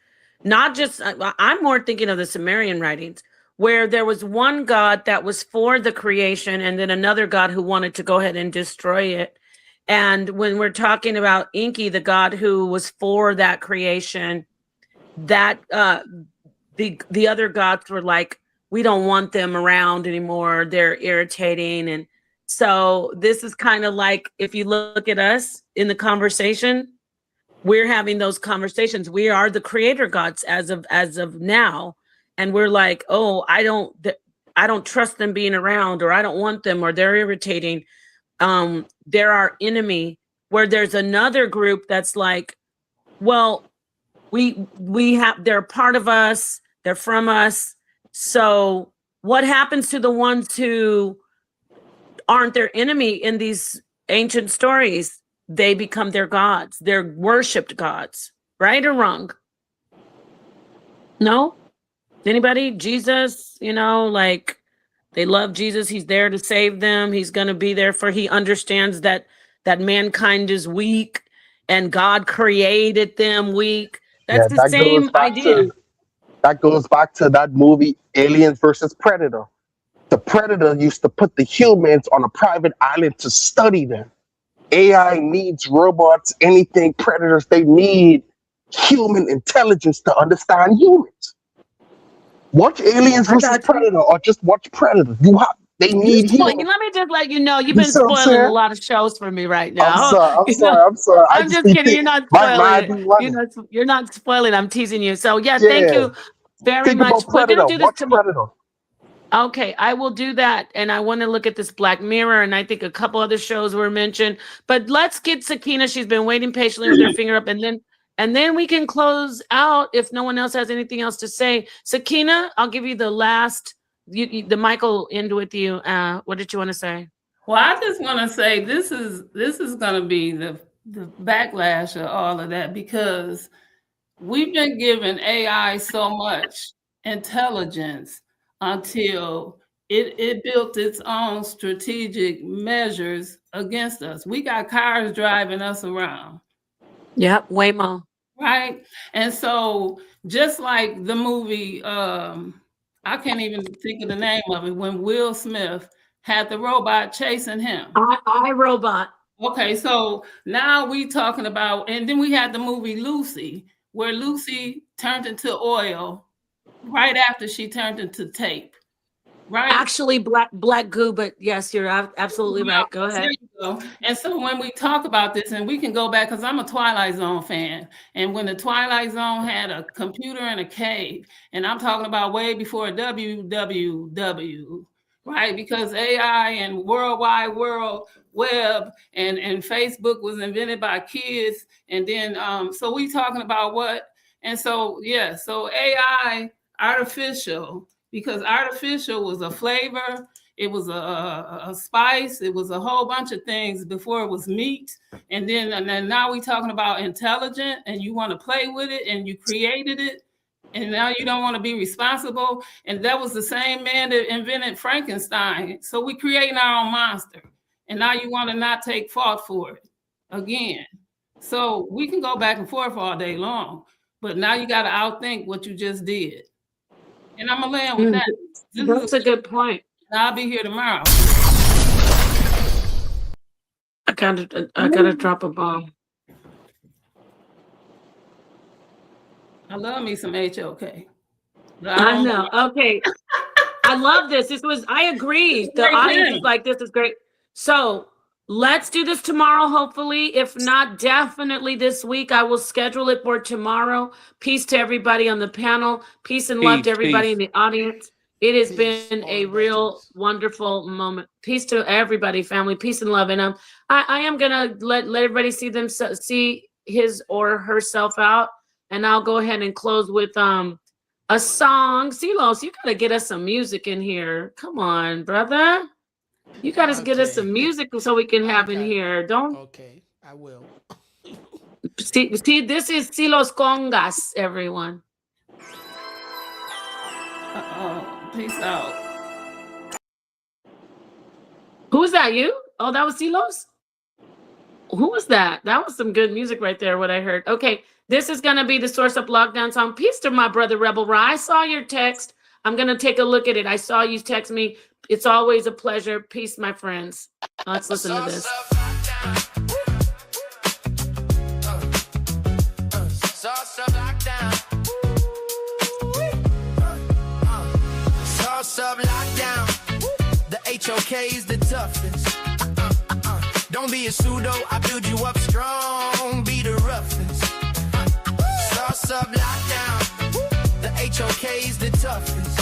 not just. I'm more thinking of the Sumerian writings, where there was one god that was for the creation, and then another god who wanted to go ahead and destroy it. And when we're talking about Enki, the god who was for that creation, that the other gods were like, we don't want them around anymore. They're irritating. And so this is kind of like, if you look at us in the conversation, we're having those conversations. We are the creator gods as of now. And we're like, oh, I don't trust them being around, or I don't want them, or they're irritating. They're our enemy. Where there's another group that's like, well, they're part of us, they're from us. So what happens to the ones who aren't their enemy in these ancient stories? They become their gods. They're worshipped gods, right or wrong? No? Anybody? Jesus, like they love Jesus. He's there to save them. He's going to be there he understands that mankind is weak and God created them weak. That's the same idea. That goes back to that movie Aliens versus Predator. The Predator used to put the humans on a private island to study them. AI needs robots, anything predators, they need human intelligence to understand humans. Watch Aliens versus Predator or just watch Predator. They need humans. Let me just let you know, you've been spoiling a lot of shows for me right now. I'm sorry. I'm just kidding. You're not spoiling. You're not spoiling. I'm teasing you. So thank you very much. We're going to do this tomorrow. Okay, I will do that. And I want to look at this Black Mirror, and I think a couple other shows were mentioned. But let's get Sakina. She's been waiting patiently with her finger up, and then we can close out if no one else has anything else to say. Sakina, I'll give you the last. The mic will end with you. What did you want to say? Well, I just want to say this is going to be the backlash of all of that, because we've been giving AI so much intelligence until it built its own strategic measures against us. We got cars driving us around. Yep, Waymo. Right? And so just like the movie, I can't even think of the name of it, when Will Smith had the robot chasing him. I Robot. Okay, so now we talking about, and then we had the movie Lucy, where Lucy turned into oil right after she turned into tape. Right. Actually, black goo, but yes, you're absolutely right. Go ahead. There you go. And so when we talk about this, and we can go back, because I'm a Twilight Zone fan, and when the Twilight Zone had a computer in a cave, and I'm talking about way before WWW, right? Because AI and World Wide Web and Facebook was invented by kids, and then so we talking about what? And so so AI, artificial. Because artificial was a flavor, it was a spice, it was a whole bunch of things before it was meat. And then now we're talking about intelligent, and you want to play with it, and you created it, and now you don't want to be responsible. And that was the same man that invented Frankenstein. So we creating our own monster, and now you want to not take fault for it again. So we can go back and forth all day long, but now you got to outthink what you just did. And I'm gonna land with that. That's a good point. I'll be here tomorrow. I gotta drop a bomb. I love me some HOK. I know. Okay. I love this. I agree. The audience is like, this is great. So let's do this tomorrow, hopefully. If not, definitely this week. I will schedule it for tomorrow. Peace to everybody on the panel. Peace and love to everybody in the audience. It has been a real wonderful moment. Peace to everybody, family. Peace and love. And I am gonna let everybody see his or herself out. And I'll go ahead and close with a song. Silos, you gotta get us some music in here. Come on, brother. You got to get us some music so we can have in here. Okay, I will. See, this is Silos Congas, everyone. Peace out. Who was that, you? Oh, that was Silos? Who was that? That was some good music right there, what I heard. Okay, this is going to be the Source Up Lockdown song. Peace to my brother, Rebel Ra. I saw your text. I'm going to take a look at it. I saw you text me. It's always a pleasure. Peace, my friends. Let's listen to this. is the toughest. Don't be a pseudo, I build you up strong. Be the roughest. Sauce up, lockdown. The HOK is the toughest.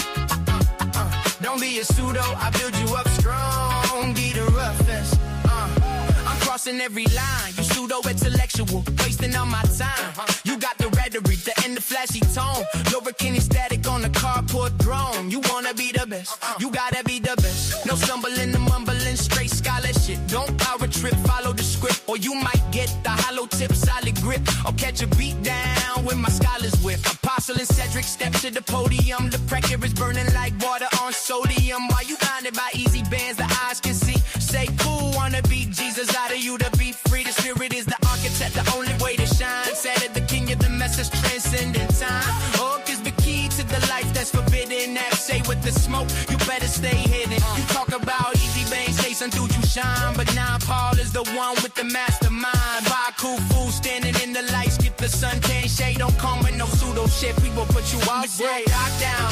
Don't be a pseudo, I build you up strong. Be the roughest. I'm crossing every line. You pseudo intellectual, wasting all my time. You got the rhetoric, the end, the flashy tone. Lubricating static on the carport throne. You wanna be the best, you gotta be the best. No stumbling and mumbling, straight scholarship. Don't power trip, follow the script, or you might get the hollow tip, solid grip, or catch a beat down with my scholars with. Apostle and Cedric step to the podium. The pressure is burning like water on sodium. While you blinded by easy bands, the eyes can see. Say cool, wanna be Jesus out of you to be free. The spirit is the architect, the only way to shine. Said it, the king of the message transcending time. Hook is the key to the life that's forbidden. That say with the smoke, you better stay hidden. You talk about easy bangs, chasing through you shine. But now Paul is the one with the mastermind. Buy cool food, standing in the lights, get the sun tan shade. Don't come with no pseudo shit, we will put you all day. Lockdown,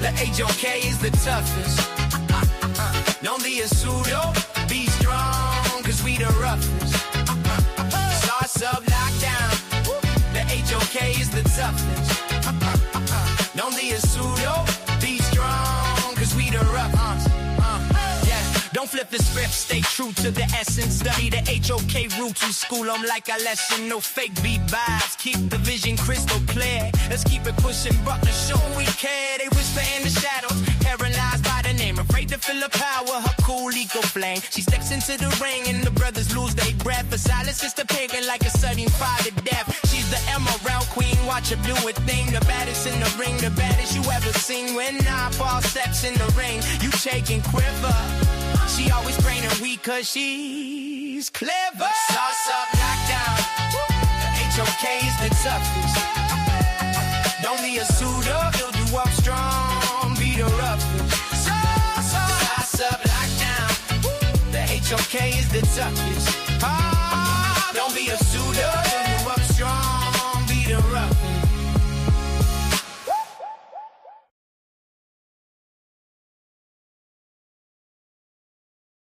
the HOK is the toughest. Don't be a pseudo, be strong, cause we the roughest. Sauce up, lockdown, the HOK is the toughest. Don't be a pseudo, be strong, cause we the roughest. Don't flip the script, stay true to the essence. Study the HOK roots in school, I'm like a lesson. No fake beat vibes, keep the vision crystal clear. Let's keep it pushing, Butler, show we care. They whisper in the shadows, paralyzed by the name. Afraid to feel the power, her cool eco flame. She steps into the ring and the brothers lose their breath. For silence is the pagan like a sudden fire to death. She's the emerald queen, watch her do a thing. The baddest in the ring, the baddest you ever seen. When I fall steps in the ring, you shake and quiver. She always praying weak cause she's clever. Sauce up, lockdown. The HOK is the toughest. Don't be a pseudo, build you up strong. Be the roughest. Sauce up, lockdown. The HOK is the toughest.